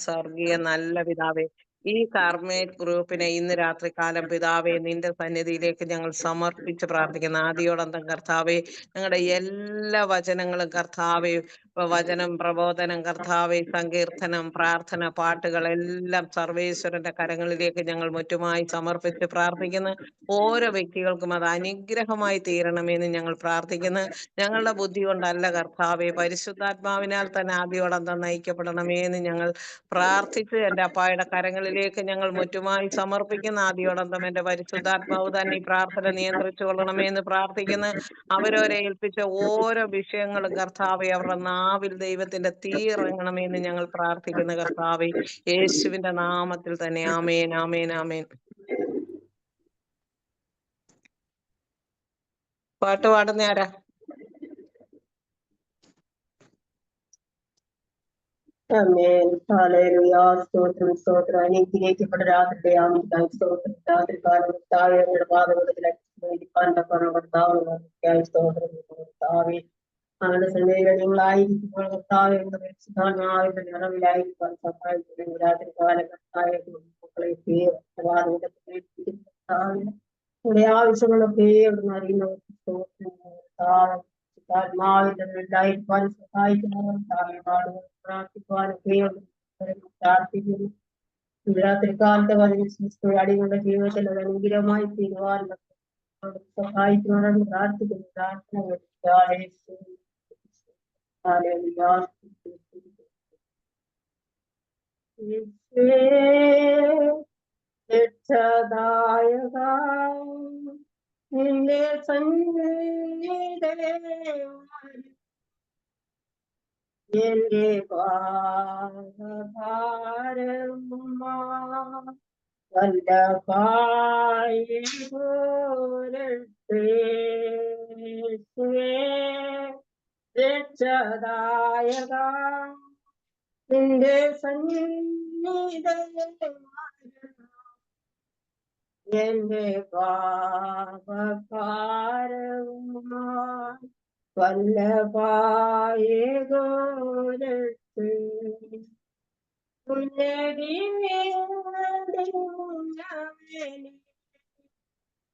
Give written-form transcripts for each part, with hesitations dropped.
സ്വർഗീയ നല്ല പിതാവേ, ഈ കാർമേറ്റ് ഗ്രൂപ്പിനെ ഇന്ന് രാത്രികാലം പിതാവേ നിന്റെ സന്നിധിയിലേക്ക് ഞങ്ങൾ സമർപ്പിച്ച് പ്രാർത്ഥിക്കുന്ന ആദിയോടന്തം കർത്താവേ, ഞങ്ങളുടെ എല്ലാ വചനങ്ങളും കർത്താവേ, വചനം, പ്രബോധനം കർത്താവേ, സങ്കീർത്തനം, പ്രാർത്ഥന, പാട്ടുകളെല്ലാം സർവേശ്വരന്റെ കരങ്ങളിലേക്ക് ഞങ്ങൾ മുറ്റുമായി സമർപ്പിച്ച് പ്രാർത്ഥിക്കുന്നു. ഓരോ വ്യക്തികൾക്കും അത് അനുഗ്രഹമായി തീരണമെന്ന് ഞങ്ങൾ പ്രാർത്ഥിക്കുന്നു. ഞങ്ങളുടെ ബുദ്ധി കൊണ്ടല്ല കർത്താവെ, പരിശുദ്ധാത്മാവിനാൽ തന്നെ ആദിയോടന്തം നയിക്കപ്പെടണമേ എന്ന് ഞങ്ങൾ പ്രാർത്ഥിച്ച് എൻ്റെ അപ്പായുടെ കരങ്ങളിലേക്ക് ഞങ്ങൾ മുറ്റുമായി സമർപ്പിക്കുന്ന ആദിയോടന്തം എൻ്റെ പരിശുദ്ധാത്മാവ് തന്നെ ഈ പ്രാർത്ഥന നിയന്ത്രിച്ചു കൊള്ളണമേ എന്ന് പ്രാർത്ഥിക്കുന്നു. അവരവരെ ഏൽപ്പിച്ച ഓരോ വിഷയങ്ങളും കർത്താവെ അവരുടെ നാവിൽ ദൈവത്തിന്റെ തീ ഇറങ്ങണമേ എന്ന് ഞങ്ങൾ പ്രാർത്ഥിക്കുന്ന കർത്താവെ, യേശുവിന്റെ നാമത്തിൽ തന്നെ ആമേൻ, ആമേൻ, ആമേൻ. പാട്ട് പാടുന്ന ആരാ? സ്തോത്രം സ്തോത്രം. അനുഗ്രഹിക്കപ്പെട്ട രാത്രിയുടെ ആമിക്കായി സ്തോത്രം. രാത്രികാലം താഴെയുടെ പാതകത്തിൽ സ്തോത്രം. അവരുടെ സമയങ്ങളായിരിക്കുമ്പോൾ കർത്താവ് എന്ന പരിശുദ്ധാത്മാവിന്റെ നിറവിലായിരിക്കാൻ സഹായിക്കുന്നു. രാത്രികാലം കർത്താവ് മക്കളെ നമ്മുടെ ആവശ്യങ്ങളൊക്കെ അവിടുന്ന് അറിയുന്നവർക്ക് സ്തോത്രം. ആത്മാവിന്റെ ഉണ്ടായിരിക്കാൻ സഹായിക്കുന്നവർ പ്രാർത്ഥിക്കുവാനൊക്കെ പ്രാർത്ഥിക്കുന്നു. രാത്രികാലത്തെ അടികളുടെ ജീവിതത്തിൽ അത് അനുഗ്രഹമായി തീരുവാൻ സഹായിക്കുന്നവരെന്ന് പ്രാർത്ഥിക്കുന്നു. പ്രാർത്ഥന രക്ഷാദായക നിന്റെ സന്നിധി എന്റെ ഭാരമാ രക്ഷാദായക നിന്റെ സന്നിധി എന്റെ പാപഭാരവുമായി വല്ലഭായേകോരത്ത്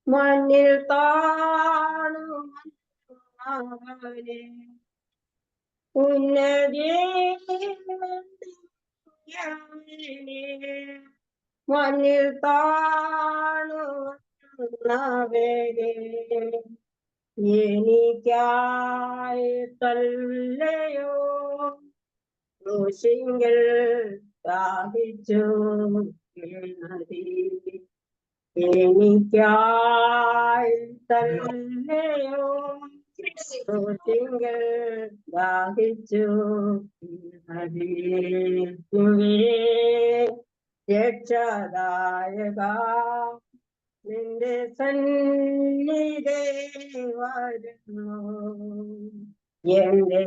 മണ്ണിൽ താണുമവനെ മണ്ണിൽ താണുവരെ എനിക്കായി തല്ലയോ ക്രൂശിങ്കൽ ദാഹിച്ചു എനിക്കായി തല്ലയോ ക്രൂശിങ്കൽ ദാഹിച്ചു രക്ഷാദായക നിന്റെ സന്നിധി വരുന്നു എന്റെ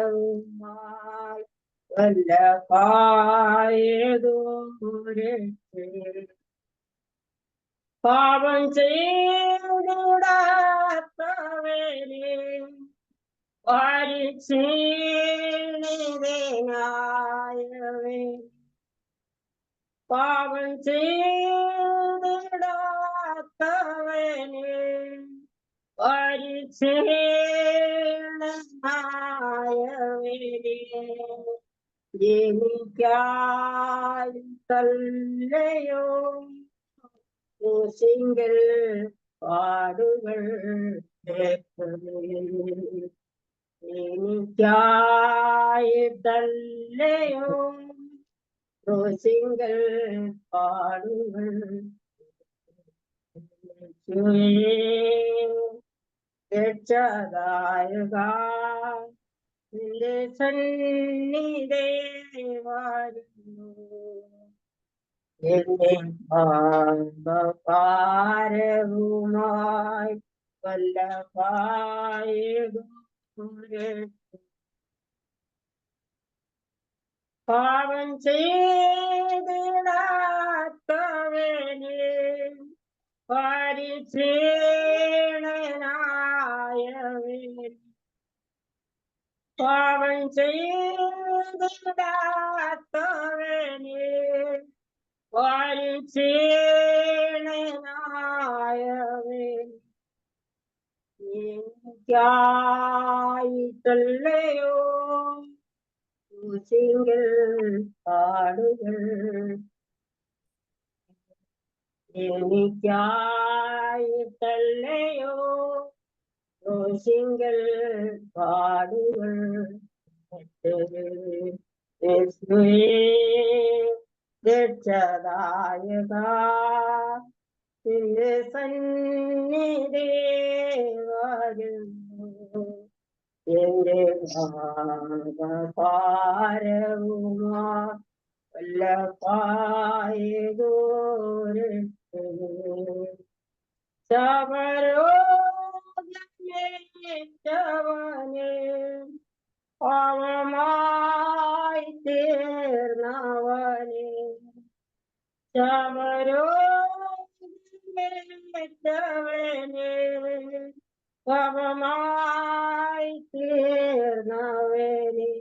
ഭാരവുമായി വല്ലഭായേകോരത്ത് പാപം ചെയ്തിടാത്തവരെ പരിച്ഛേദനായവേ പാപം ചെയ്തിടാത്തവനെ പരിച്ഛേദനായവനെ എനിക്കായി തല്ലയോ ക്രൂശിങ്കൽ പാടുകൾ എനിക്കായി തല്ലയോ ക്രൂശിങ്കൽ പാടുകൾ രക്ഷാദായക നിന്റെ സന്നിധി വരുന്നു എന്റെ പാപഭാരവുമായി വല്ലഭായേകോരത്ത് പാപം ചെയ്തിടാത്തവനെ പരിച്ഛേദനായവനെ പാവം ചെയ്തിടാത്തവനെ വാരിച്ചേണനായവൻ എനിക്കായിട്ടല്ലയോ ക്രൂശിങ്കൽ പാടുകൾ എനിക്കായിട്ടല്ലയോ ക്രൂശിങ്കൽ പാടുകൾ രക്ഷദായക നിന്റെ സന്നിധി വരുന്നു എന്റെ ഭാരവുമാ വല്ലപായതോരേ ശബരോഗമേറ്റവനെ പാവമായി തീർന്നവനെ ശബരോഗമേറ്റവനെ പാവമായി തീർന്നവനെ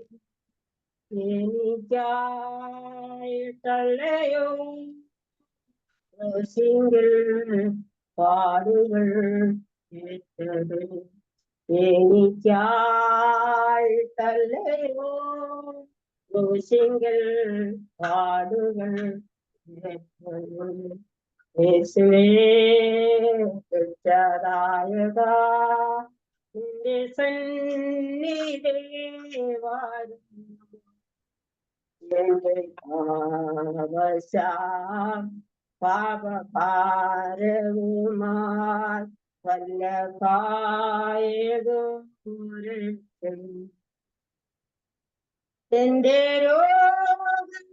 എനിക്കായിട്ടല്ലയോ ക്രൂശിങ്കൽ പാടുകൾ ഏറ്റത് എനിക്കായിട്ടല്ലയോ ക്രൂശിങ്കൽ പാടുകൾ ഏറ്റത് യേശുവേ രക്ഷദായക നിന്റെ സന്നിധി വരുന്നു എന്റെ പാപശാം പാപഭാരവുമായി വല്ലപായതോരേ എന്റെ രോഗം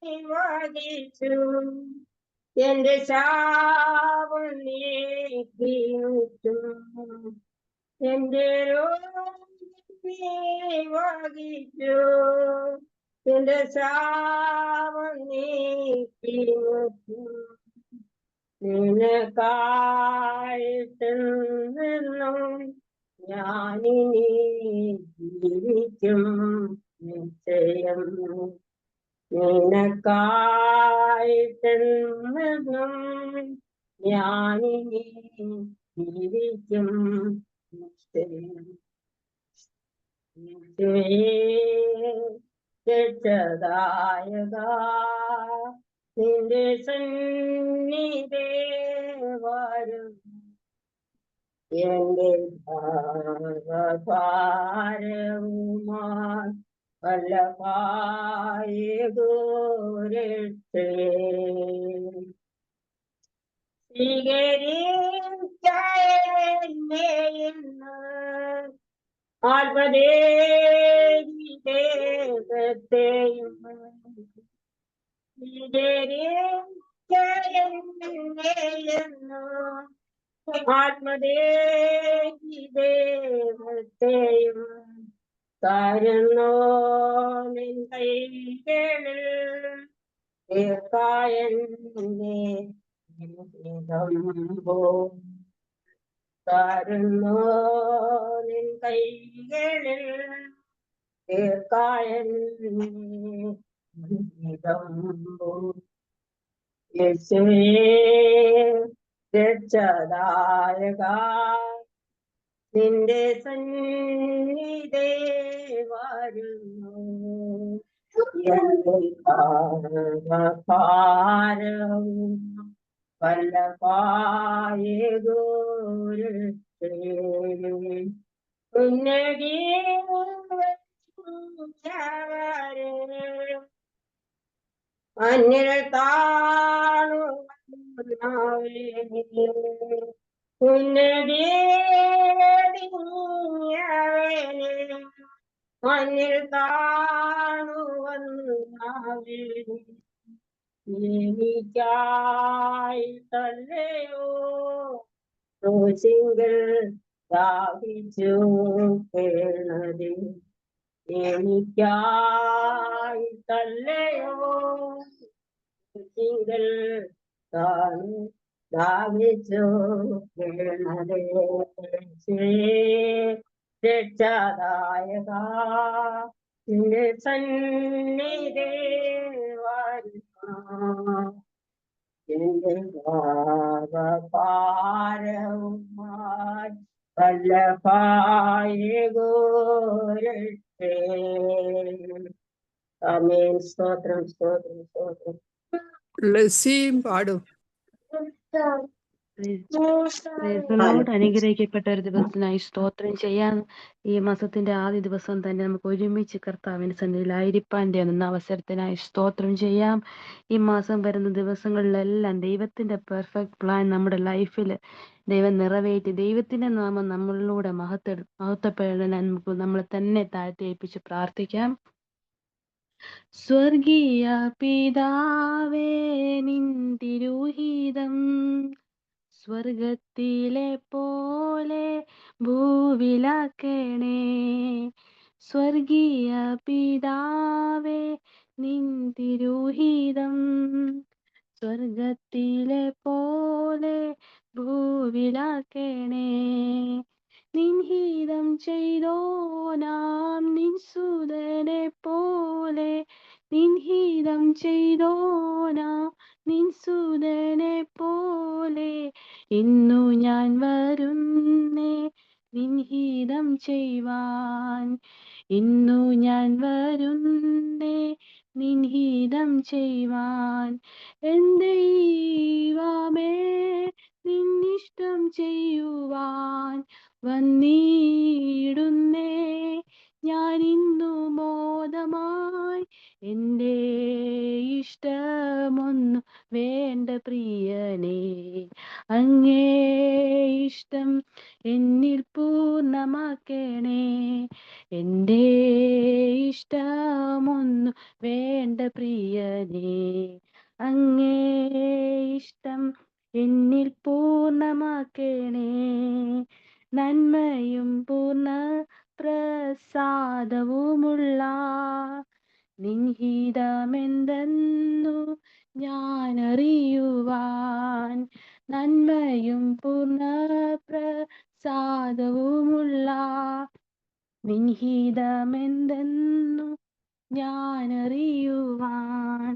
നീ വഹിച്ചു എന്റെ ശാപം നീക്കിയിട്ടു എന്റെ രോഗം നീ വഹിച്ചു എന്റെ ശാപം നീക്കിയിട്ടു നിനക്കായിട്ടെന്നും ഞാനിനി ജീവിക്കും നിശ്ചയം നിനക്കായിട്ടെന്നും ഞാനിനി ജീവിക്കും നിശ്ചയം രക്ഷദായക നിന്റെ സന്നിധി വരുന്നു എന്റെ ഭാരവുമായി വല്ലപായതോരേ സ്വീകരിച്ചെന്നെ ഇന്ന് ആത്മദേവത്തെയും സ്വീകരിച്ചെന്നെയെന്നു ആത്മദേവത്തെയും തരുന്നു നിൻ കൈകളിൽ തീർക്കായെന്നെ തരുന്നു നിൻ കൈകളിൽ തീർക്കായെന്നെ യേശുവേ രക്ഷദായക നിന്റെ സന്നിധി വരുന്നു എന്റെ പാപഭാരവും വല്ലപായതോരേ അന്യർ താണു അന്യർ താണു എനിക്കായിട്ടല്ലയോ ക്രൂശിങ്കൽ ദാഹിച്ചു കേൾനത് എനിക്കായിട്ടല്ലയോ ക്രൂശിങ്കൽ ദാഹിച്ചു കേൾനത് രക്ഷാദായക നിന്റെ സന്നിധി വരുന്നു. എന്റെ ഭാവഭാരവുമായി വല്ലഭായേ. ആമേൻ. സ്തോത്രം സ്തോത്രം സ്തോത്രം. ലസിയും പാടും. അനുഗ്രഹിക്കപ്പെട്ട ഒരു ദിവസത്തിനായി സ്തോത്രം ചെയ്യാൻ ഈ മാസത്തിന്റെ ആദ്യ ദിവസം തന്നെ നമുക്ക് ഒരുമിച്ച് കർത്താവിന്റെ സന്നിധിയിലായിരിക്കാൻ എന്ന അവസരത്തിനായി സ്തോത്രം ചെയ്യാം. ഈ മാസം വരുന്ന ദിവസങ്ങളിലെല്ലാം ദൈവത്തിന്റെ പെർഫെക്റ്റ് പ്ലാൻ നമ്മുടെ ലൈഫിൽ ദൈവം നിറവേറ്റി ദൈവത്തിന്റെ നാമം നമ്മളിലൂടെ മഹത്വപ്പെടാൻ നമുക്ക് നമ്മളെ തന്നെ താഴ്ത്തിയേൽപ്പിച്ച് പ്രാർത്ഥിക്കാം. സ്വർഗീയ പിതാവേ, നിൻ തിരുഹിതം സ്വർഗത്തിലെ പോലെ ഭൂവിലാക്കണേ. സ്വർഗീയ പിതാവേ, നിൻ തിരുഹിതം സ്വർഗത്തിലെ പോലെ ഭൂവിലാക്കണേ. നിൻഹിതം ചെയ്തോ നാം നിൻ സുതനെ പോലെ. നിൻഹിതം ചെയ്തോ നാം നിൻ സുതനെ പോലെ. ഇന്നു ഞാൻ വരുന്നേ നിൻഹിതം ചെയ്യുവാൻ. ഇന്നു ഞാൻ വരുന്നേ നിൻഹിതം ചെയ്യുവാൻ. എൻ ദൈവമേ, നിന്നിഷ്ടം ചെയ്യുവാൻ വന്നിടുന്നേ ഞാൻ ഇന്നു മോദമായി. എൻ്റെ ഇഷ്ടമൊന്നു വേണ്ട പ്രിയനേ, അങ്ങേ ഇഷ്ടം എന്നിൽ പൂർണ്ണമാക്കണേ. എൻ്റെ ഇഷ്ടമൊന്നു വേണ്ട പ്രിയനേ, അങ്ങേ ഇഷ്ടം എന്നിൽ പൂർണ്ണമാക്കണേ. നന്മയും പൂർണ്ണ പ്രസാദവുമുള്ള നിൻഹിതമെന്തെന്നു ഞാൻ അറിയുവാൻ. നന്മയും പൂർണ്ണ പ്രസാദവുമുള്ള നിൻഹിതമെന്തെന്നു ഞാൻ അറിയുവാൻ.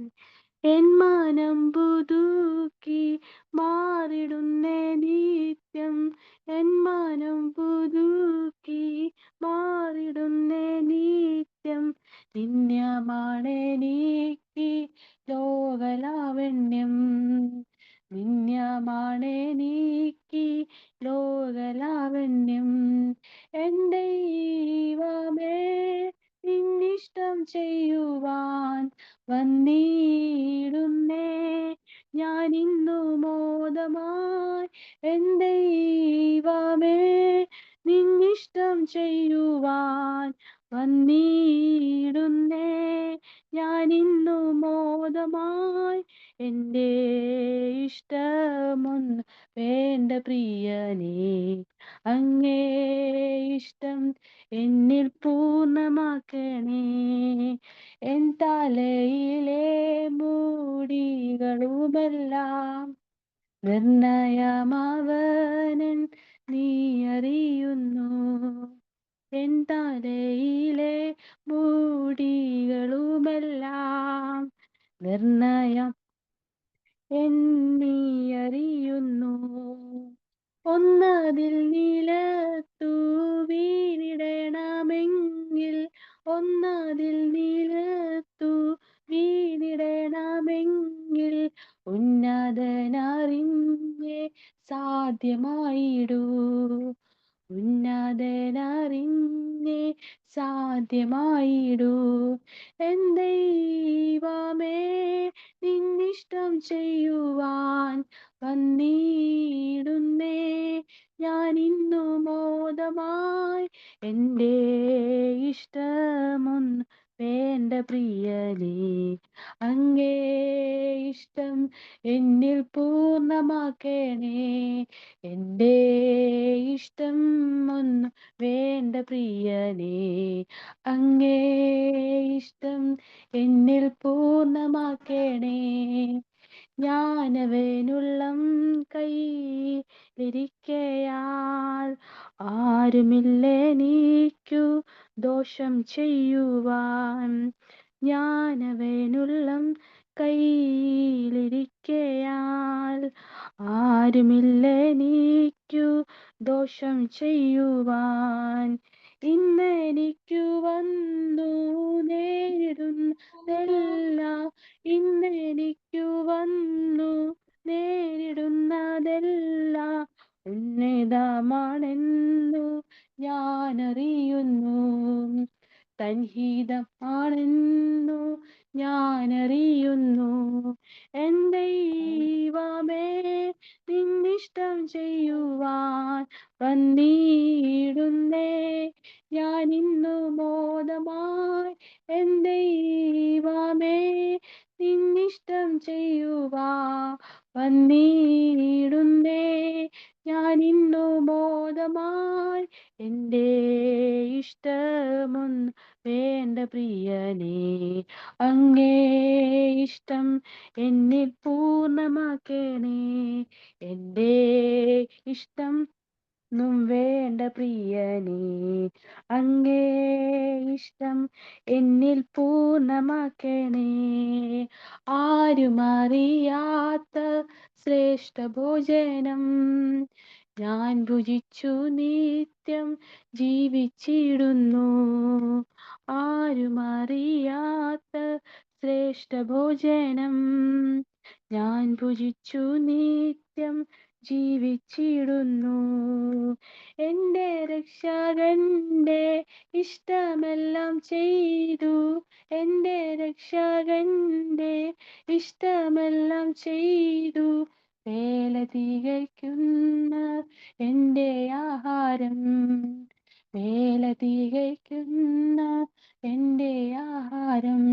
എൻ മനം പുതുക്കി മാറിടുന്നേ നിത്യം. എൻ മനം പുതുക്കി മാറിടുന്നേ നിത്യം. നിന്യമാണെനിക്ക് ലോകലാവണ്യം. നിന്യമാണെനിക്ക് ലോകലാവണ്യം. എൻ ദൈവമേ, നിന്നിഷ്ടം ചെയ്യുവാൻ വന്നിടുന്നേ ഞാൻ ഇന്നു മോദമായി. എൻ ദൈവമേ, നിന്നിഷ്ടം ചെയ്യുവാൻ വന്നിടുന്നേ ഞാൻ ഇന്നു മോദമായി. എൻ്റെ ഇഷ്ടമൊന്നു വേണ്ട പ്രിയനേ, അങ്ങേ ഇഷ്ടം എന്നിൽ പൂർണ്ണമാക്കണേ. എൻ തലയിലെ മുടികളുമെല്ലാം നിർണയമാവനൻ നീ അറിയുന്നു. എൻ തലയിലെ മുടികളുമെല്ലാം നിർണയം എന്നീ അറിയുന്നു. ഒന്നതിൽ നിലത്തു വീണിടണമെങ്കിൽ, ഒന്നതിൽ നിലത്തു വീണിടണമെങ്കിൽ ഉന്നതനറിഞ്ഞേ സാധ്യമായിടൂ. ഉന്നതനറിഞ്ഞേ സാധ്യമായിടൂ. എൻ ദൈവമേ, നിന്നിഷ്ടം ചെയ്യുവാൻ വന്നിടുന്നേ ഞാൻ ഇന്നു മോദമായി. എൻ്റെ ഇഷ്ടമൊന്നു വേണ്ട പ്രിയനേ, അങ്ങേ ഇഷ്ടം എന്നിൽ പൂർണ്ണമാക്കണേ. എൻ്റെ ഇഷ്ടം ഒന്നു വേണ്ട പ്രിയനേ, അങ്ങേ ഇഷ്ടം എന്നിൽ പൂർണ്ണമാക്കണേ. ജ്ഞാനവനുള്ളം കൈയിലിരിക്കയാൽ ആരുമില്ലെനിക്കു ദോഷം ചെയ്യുവാൻ, ഞാനവനുള്ളം കയ്യിലിരിക്കയാൽ. ആരുമില്ലെനിക്കു ദോഷം ചെയ്യുവാൻ, ഇന്നെനിക്കു വന്നു നേരിടുന്നതെല്ലാം, ഇന്നെനിക്കു വന്നു നേരിടുന്നതെല്ലാം ഉന്നതമാണെന്നു ഞാനറിയുന്നു, തൻഹിതം ആണെന്നു ഞാനറിയുന്നു. എൻ ദൈവമേ, നിന്നിഷ്ടം ചെയ്യുവാൻ വന്നിടുന്നേ ഞാൻ ഇന്നു മോദമായി. എൻ ദൈവമേ, നിന്നിഷ്ടം ചെയ്യുവാൻ വന്നിടുന്നേ ഞാൻ ഇന്നു മോദമായി. എൻ്റെ ഇഷ്ടമൊന്നും വേണ്ട പ്രിയനേ, അങ്ങേ ഇഷ്ടം എന്നിൽ പൂർണ്ണമാക്കണേ. എൻ്റെ ഇഷ്ടം ും വേണ്ട പ്രിയനേ, അങ്ങേ ഇഷ്ടം എന്നിൽ പൂർണ്ണമാക്കണേ. ആരുമറിയാത്ത ശ്രേഷ്ഠ ഭോജനം ഞാൻ ഭുജിച്ചു നിത്യം ജീവിച്ചിടുന്നു. ആരുമറിയാത്ത ശ്രേഷ്ഠ ഭോജനം ഞാൻ ഭുജിച്ചു നിത്യം ജീവിച്ചിടുന്നു. എൻ്റെ രക്ഷകന്റെ ഇഷ്ടമെല്ലാം ചെയ്തു, എൻ്റെ രക്ഷകന്റെ ഇഷ്ടമെല്ലാം ചെയ്തു. വേല തികയ്ക്കുന്ന എൻ്റെ ആഹാരം, വേല തികയ്ക്കുന്ന എൻ്റെ ആഹാരം.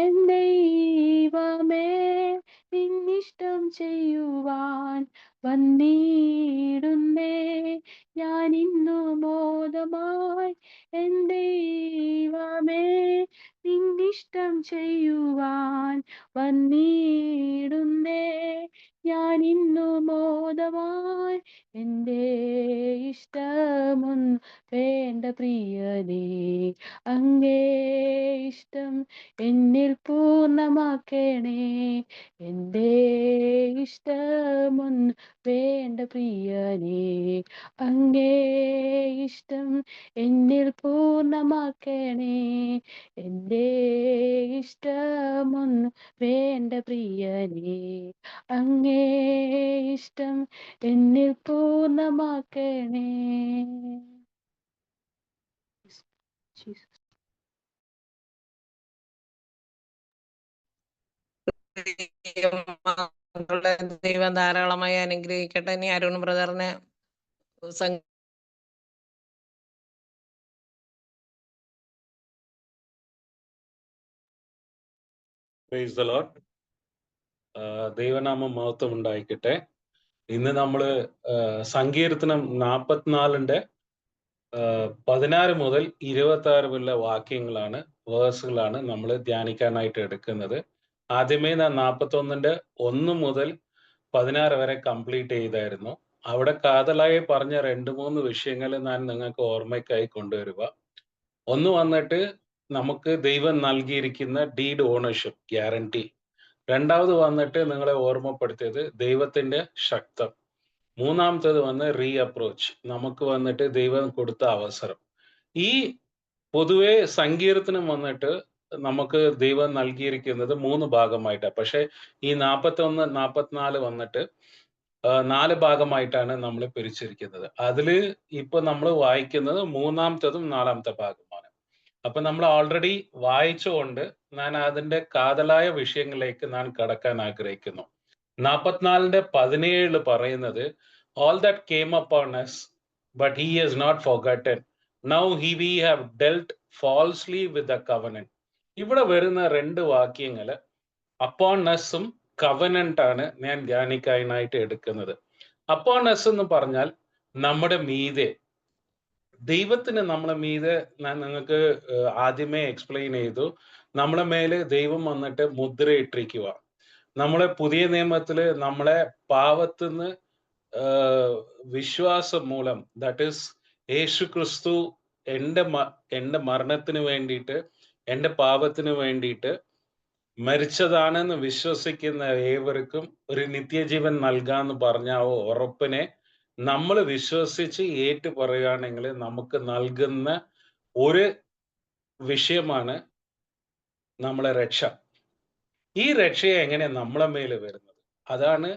എൻ ദൈവമേ, നിന്നിഷ്ടം ചെയ്യുവാൻ വന്നിടുന്നേ ഞാൻ ഇന്നു മോദമായി. എൻ ദൈവമേ, നിന്നിഷ്ടം ചെയ്യുവാൻ വന്നിടുന്നേ ഞാൻ ഇന്നു മോദമായി. എൻ്റെ ഇഷ്ടമൊന്നും വേണ്ട പ്രിയനേ, അങ്ങേ ഇഷ്ടം എന്നിൽ പൂർണ്ണമാക്കണേ. എൻ്റെ ഇഷ്ടമൊന്നും വേണ്ട പ്രിയനേ, അങ്ങേ ഇഷ്ടം എന്നിൽ പൂർണ്ണമാക്കണേ. എൻ്റെ ഇഷ്ടമൊന്നും വേണ്ട പ്രിയനേ, അങ്ങേ ഇഷ്ടം എന്നിൽ പൂർണ്ണമാക്കണേ. ജീസസ്. ദൈവം ധാരാളമായി അനുഗ്രഹിക്കട്ടെ. ഇനി അരുൺ ബ്രദറിനെ പ്രൈസ് ദി ലോർഡ്. ദൈവനാമം മഹത്വം ഉണ്ടായിക്കട്ടെ. ഇന്ന് നമ്മള് സങ്കീർത്തനം 44 16 മുതൽ 26 വരെ വാക്യങ്ങളാണ്, വേഴ്സുകളാണ് നമ്മൾ ധ്യാനിക്കാനായിട്ട് എടുക്കുന്നത്. ആദ്യമേ ഞാൻ 41 1 മുതൽ 16 വരെ കംപ്ലീറ്റ് ചെയ്തായിരുന്നു. അവിടെ കാതലായി പറഞ്ഞ 2-3 വിഷയങ്ങൾ ഞാൻ നിങ്ങൾക്ക് ഓർമ്മയ്ക്കായി കൊണ്ടുവരിക. ഒന്ന് വന്നിട്ട് നമുക്ക് ദൈവം നൽകിയിരിക്കുന്ന ഡീഡ് ഓണർഷിപ്പ് ഗ്യാരണ്ടി. രണ്ടാമത് വന്നിട്ട് നിങ്ങളെ ഓർമ്മപ്പെടുത്തിയത് ദൈവത്തിന്റെ ശക്തം. മൂന്നാമത്തത് വന്ന് റീ അപ്രോച്ച്, നമുക്ക് വന്നിട്ട് ദൈവം കൊടുത്ത അവസരം. ഈ പൊതുവെ സങ്കീർത്തനം വന്നിട്ട് നമുക്ക് ദൈവം നൽകിയിരിക്കുന്നത് 3 ഭാഗമായിട്ടാണ്. പക്ഷെ ഈ 41 44 വന്നിട്ട് 4 ഭാഗമായിട്ടാണ് നമ്മൾ പിരിച്ചിരിക്കുന്നത്. അതില് ഇപ്പൊ നമ്മൾ വായിക്കുന്നത് 3-ാമത്തതും 4-ാമത്തെ ഭാഗമാണ്. അപ്പൊ നമ്മൾ ഓൾറെഡി വായിച്ചുകൊണ്ട് ഞാൻ അതിന്റെ കാതലായ വിഷയങ്ങളിലേക്ക് ഞാൻ കടക്കാൻ ആഗ്രഹിക്കുന്നു. 44:17 പറയുന്നത്, all that came upon us, but he has not forgotten. Now we have dealt falsely with the covenant. ഇവിടെ വരുന്ന 2 വാക്യങ്ങള് upon usഉം covenant ആണ് ഞാൻ ധ്യാനിക്കാനായിട്ട് എടുക്കുന്നത്. upon us എന്ന് പറഞ്ഞാൽ നമ്മുടെ മീതെ, ദൈവത്തിന് നമ്മളെ മീതെ ഞാൻ നിങ്ങൾക്ക് ആദ്യമേ എക്സ്പ്ലെയിൻ ചെയ്തു. നമ്മളെ മേലെ ദൈവം വന്നിട്ട് മുദ്രയിട്ടിരിക്കുക. നമ്മളെ പുതിയ നിയമത്തില് നമ്മളെ പാപത്തിന്ന് വിശ്വാസം മൂലം, ദാറ്റ് ഈസ് യേശു ക്രിസ്തു എന്റെ മരണത്തിന് വേണ്ടിയിട്ട്, എന്റെ പാപത്തിന് വേണ്ടിയിട്ട് മരിച്ചതാണെന്ന് വിശ്വസിക്കുന്ന ഏവർക്കും ഒരു നിത്യജീവൻ നൽകാന്ന് പറഞ്ഞ ആ ഉറപ്പിനെ നമ്മൾ വിശ്വസിച്ച് ഏറ്റു പറയുകയാണെങ്കിൽ നമുക്ക് നൽകുന്ന ഒരു വിഷയമാണ് നമ്മളെ രക്ഷ. ഈ രക്ഷയെ എങ്ങനെ നമ്മളെ മേല് വരുന്നത്? അതാണ്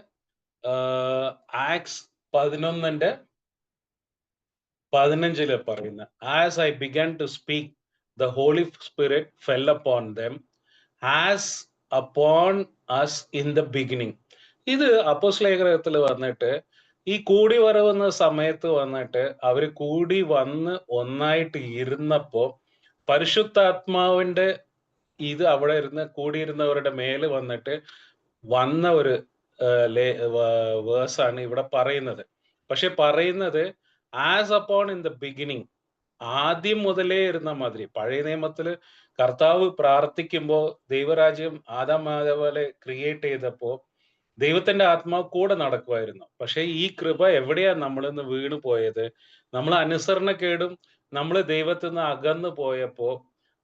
ആക്സ് 11:15 പറയുന്നത്. As I began to speak the Holy Spirit fell upon them as upon us in the beginning. ഇത് അപ്പോസ്തലലേഖനത്തിൽ വന്നിട്ട് ഈ കൂടി വരവുന്ന സമയത്ത് വന്നിട്ട് അവര് കൂടി വന്ന് ഒന്നായിട്ട് ഇരുന്നപ്പോ പരിശുദ്ധാത്മാവിന്റെ ഇത് അവിടെ ഇരുന്ന് കൂടിയിരുന്നവരുടെ മേല് വന്നിട്ട് വന്ന ഒരു വേഴ്സാണ് ഇവിടെ പറയുന്നത്. പക്ഷെ പറയുന്നത് as upon in the beginning, ആദ്യം മുതലേ ഇരുന്ന മാതിരി. പഴയ നിയമത്തില് കർത്താവ് പ്രാർത്ഥിക്കുമ്പോ ദൈവരാജ്യം ആദാമാവലെ ക്രിയേറ്റ് ചെയ്തപ്പോ ദൈവത്തിന്റെ ആത്മാവ് കൂടെ നടക്കുമായിരുന്നു. പക്ഷെ ഈ കൃപ എവിടെയാ നമ്മളിന്ന് വീണു പോയത്? നമ്മൾ അനുസരണക്കേടും നമ്മൾ ദൈവത്തിൽ നിന്ന് അകന്നു പോയപ്പോ,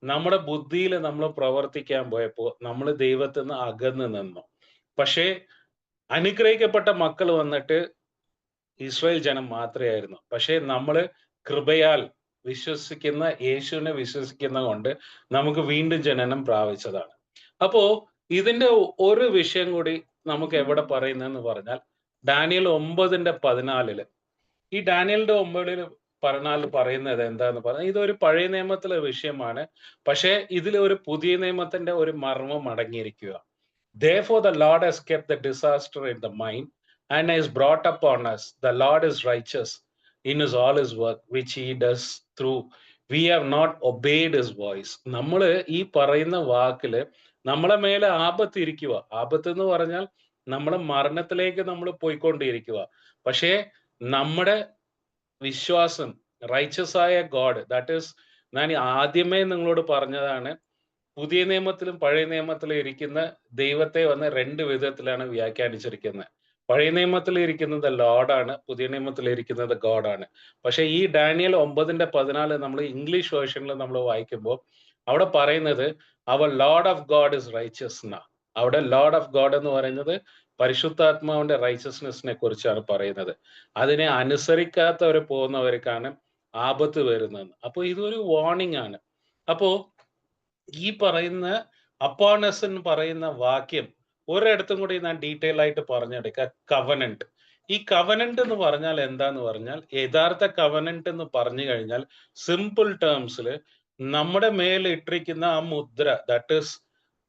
നമ്മുടെ ബുദ്ധിയിൽ നമ്മൾ പ്രവർത്തിക്കാൻ പോയപ്പോ നമ്മൾ ദൈവത്തിൽ നിന്ന് അകന്നു നിന്നു. പക്ഷേ അനുഗ്രഹിക്കപ്പെട്ട മക്കൾ വന്നിട്ട് ഇസ്രായേൽ ജനം മാത്രമേ ആയിരുന്നു. പക്ഷെ നമ്മള് കൃപയാൽ വിശ്വസിക്കുന്ന, യേശുവിനെ വിശ്വസിക്കുന്ന കൊണ്ട് നമുക്ക് വീണ്ടും ജനനം പ്രാപിച്ചതാണ്. അപ്പോ ഇതിന്റെ ഒരു വിഷയം കൂടി നമുക്ക് എവിടെ പറയുന്നതെന്ന് പറഞ്ഞാൽ ഡാനിയൽ 9:14. ഈ ഡാനിയലിന്റെ 9:14 പറയുന്നത് എന്താന്ന് പറഞ്ഞാൽ ഇതൊരു പഴയ നിയമത്തിലെ വിഷയമാണ്. പക്ഷെ ഇതിൽ ഒരു പുതിയ നിയമത്തിന്റെ ഒരു മർമ്മം അടങ്ങിയിരിക്കുക. Therefore the Lord has kept the disaster in the mind and has brought upon us. The Lord is righteous in his all his work which he does through. We have not obeyed his voice. നമ്മള് ഈ പറയുന്ന വാക്കില് നമ്മളെ മേലെ ആപത്ത് ഇരിക്കുക. ആപത്ത് എന്ന് പറഞ്ഞാൽ നമ്മളെ മരണത്തിലേക്ക് നമ്മൾ പോയിക്കൊണ്ടിരിക്കുക. പക്ഷേ നമ്മുടെ വിശ്വാസം, റൈച്ചസ് ആയ ഗോഡ്, ദാറ്റ് ഈസ്, ഞാൻ ആദ്യമേ നിങ്ങളോട് പറഞ്ഞതാണ്, പുതിയ നിയമത്തിലും പഴയ നിയമത്തിലും ഇരിക്കുന്ന ദൈവത്തെ വന്ന് രണ്ട് വിധത്തിലാണ് വ്യാഖ്യാനിച്ചിരിക്കുന്നത്. പഴയ നിയമത്തിൽ ഇരിക്കുന്നത് ലോർഡാണ്, പുതിയ നിയമത്തിൽ ഇരിക്കുന്നത് ഗോഡാണ്. പക്ഷെ ഈ ഡാനിയൽ 9:14 നമ്മൾ ഇംഗ്ലീഷ് വേർഷനിൽ നമ്മൾ വായിക്കുമ്പോൾ അവിടെ പറയുന്നത് അവർ lord of god is riches എന്നാ. അവിടെ ലോർഡ് ഓഫ് ഗോഡ് എന്ന് പറയുന്നത് പരിശുദ്ധാത്മാവിന്റെ റൈച്ചസ്നെസ്സിനെ കുറിച്ചാണ് പറയുന്നത്. അതിനെ അനുസരിക്കാത്തവർ പോകുന്നവർക്കാണ് ആപത്ത് വരുന്നത്. അപ്പൊ ഇതൊരു വാർണിംഗ് ആണ്. അപ്പോ ഈ പറയുന്ന അപ്പോണസ് എന്ന് പറയുന്ന വാക്യം ഒരിടത്തും കൂടി ഞാൻ ഡീറ്റെയിൽ ആയിട്ട് പറഞ്ഞെടുക്കുക. കവനന്റ്. ഈ കവനന്റ് എന്ന് പറഞ്ഞാൽ എന്താന്ന് പറഞ്ഞാൽ, യഥാർത്ഥ കവനന്റ് എന്ന് പറഞ്ഞു കഴിഞ്ഞാൽ സിമ്പിൾ ടേംസിൽ നമ്മുടെ മേലെ ഇട്ടിരിക്കുന്ന ആ മുദ്ര, ദാറ്റ് ഈസ്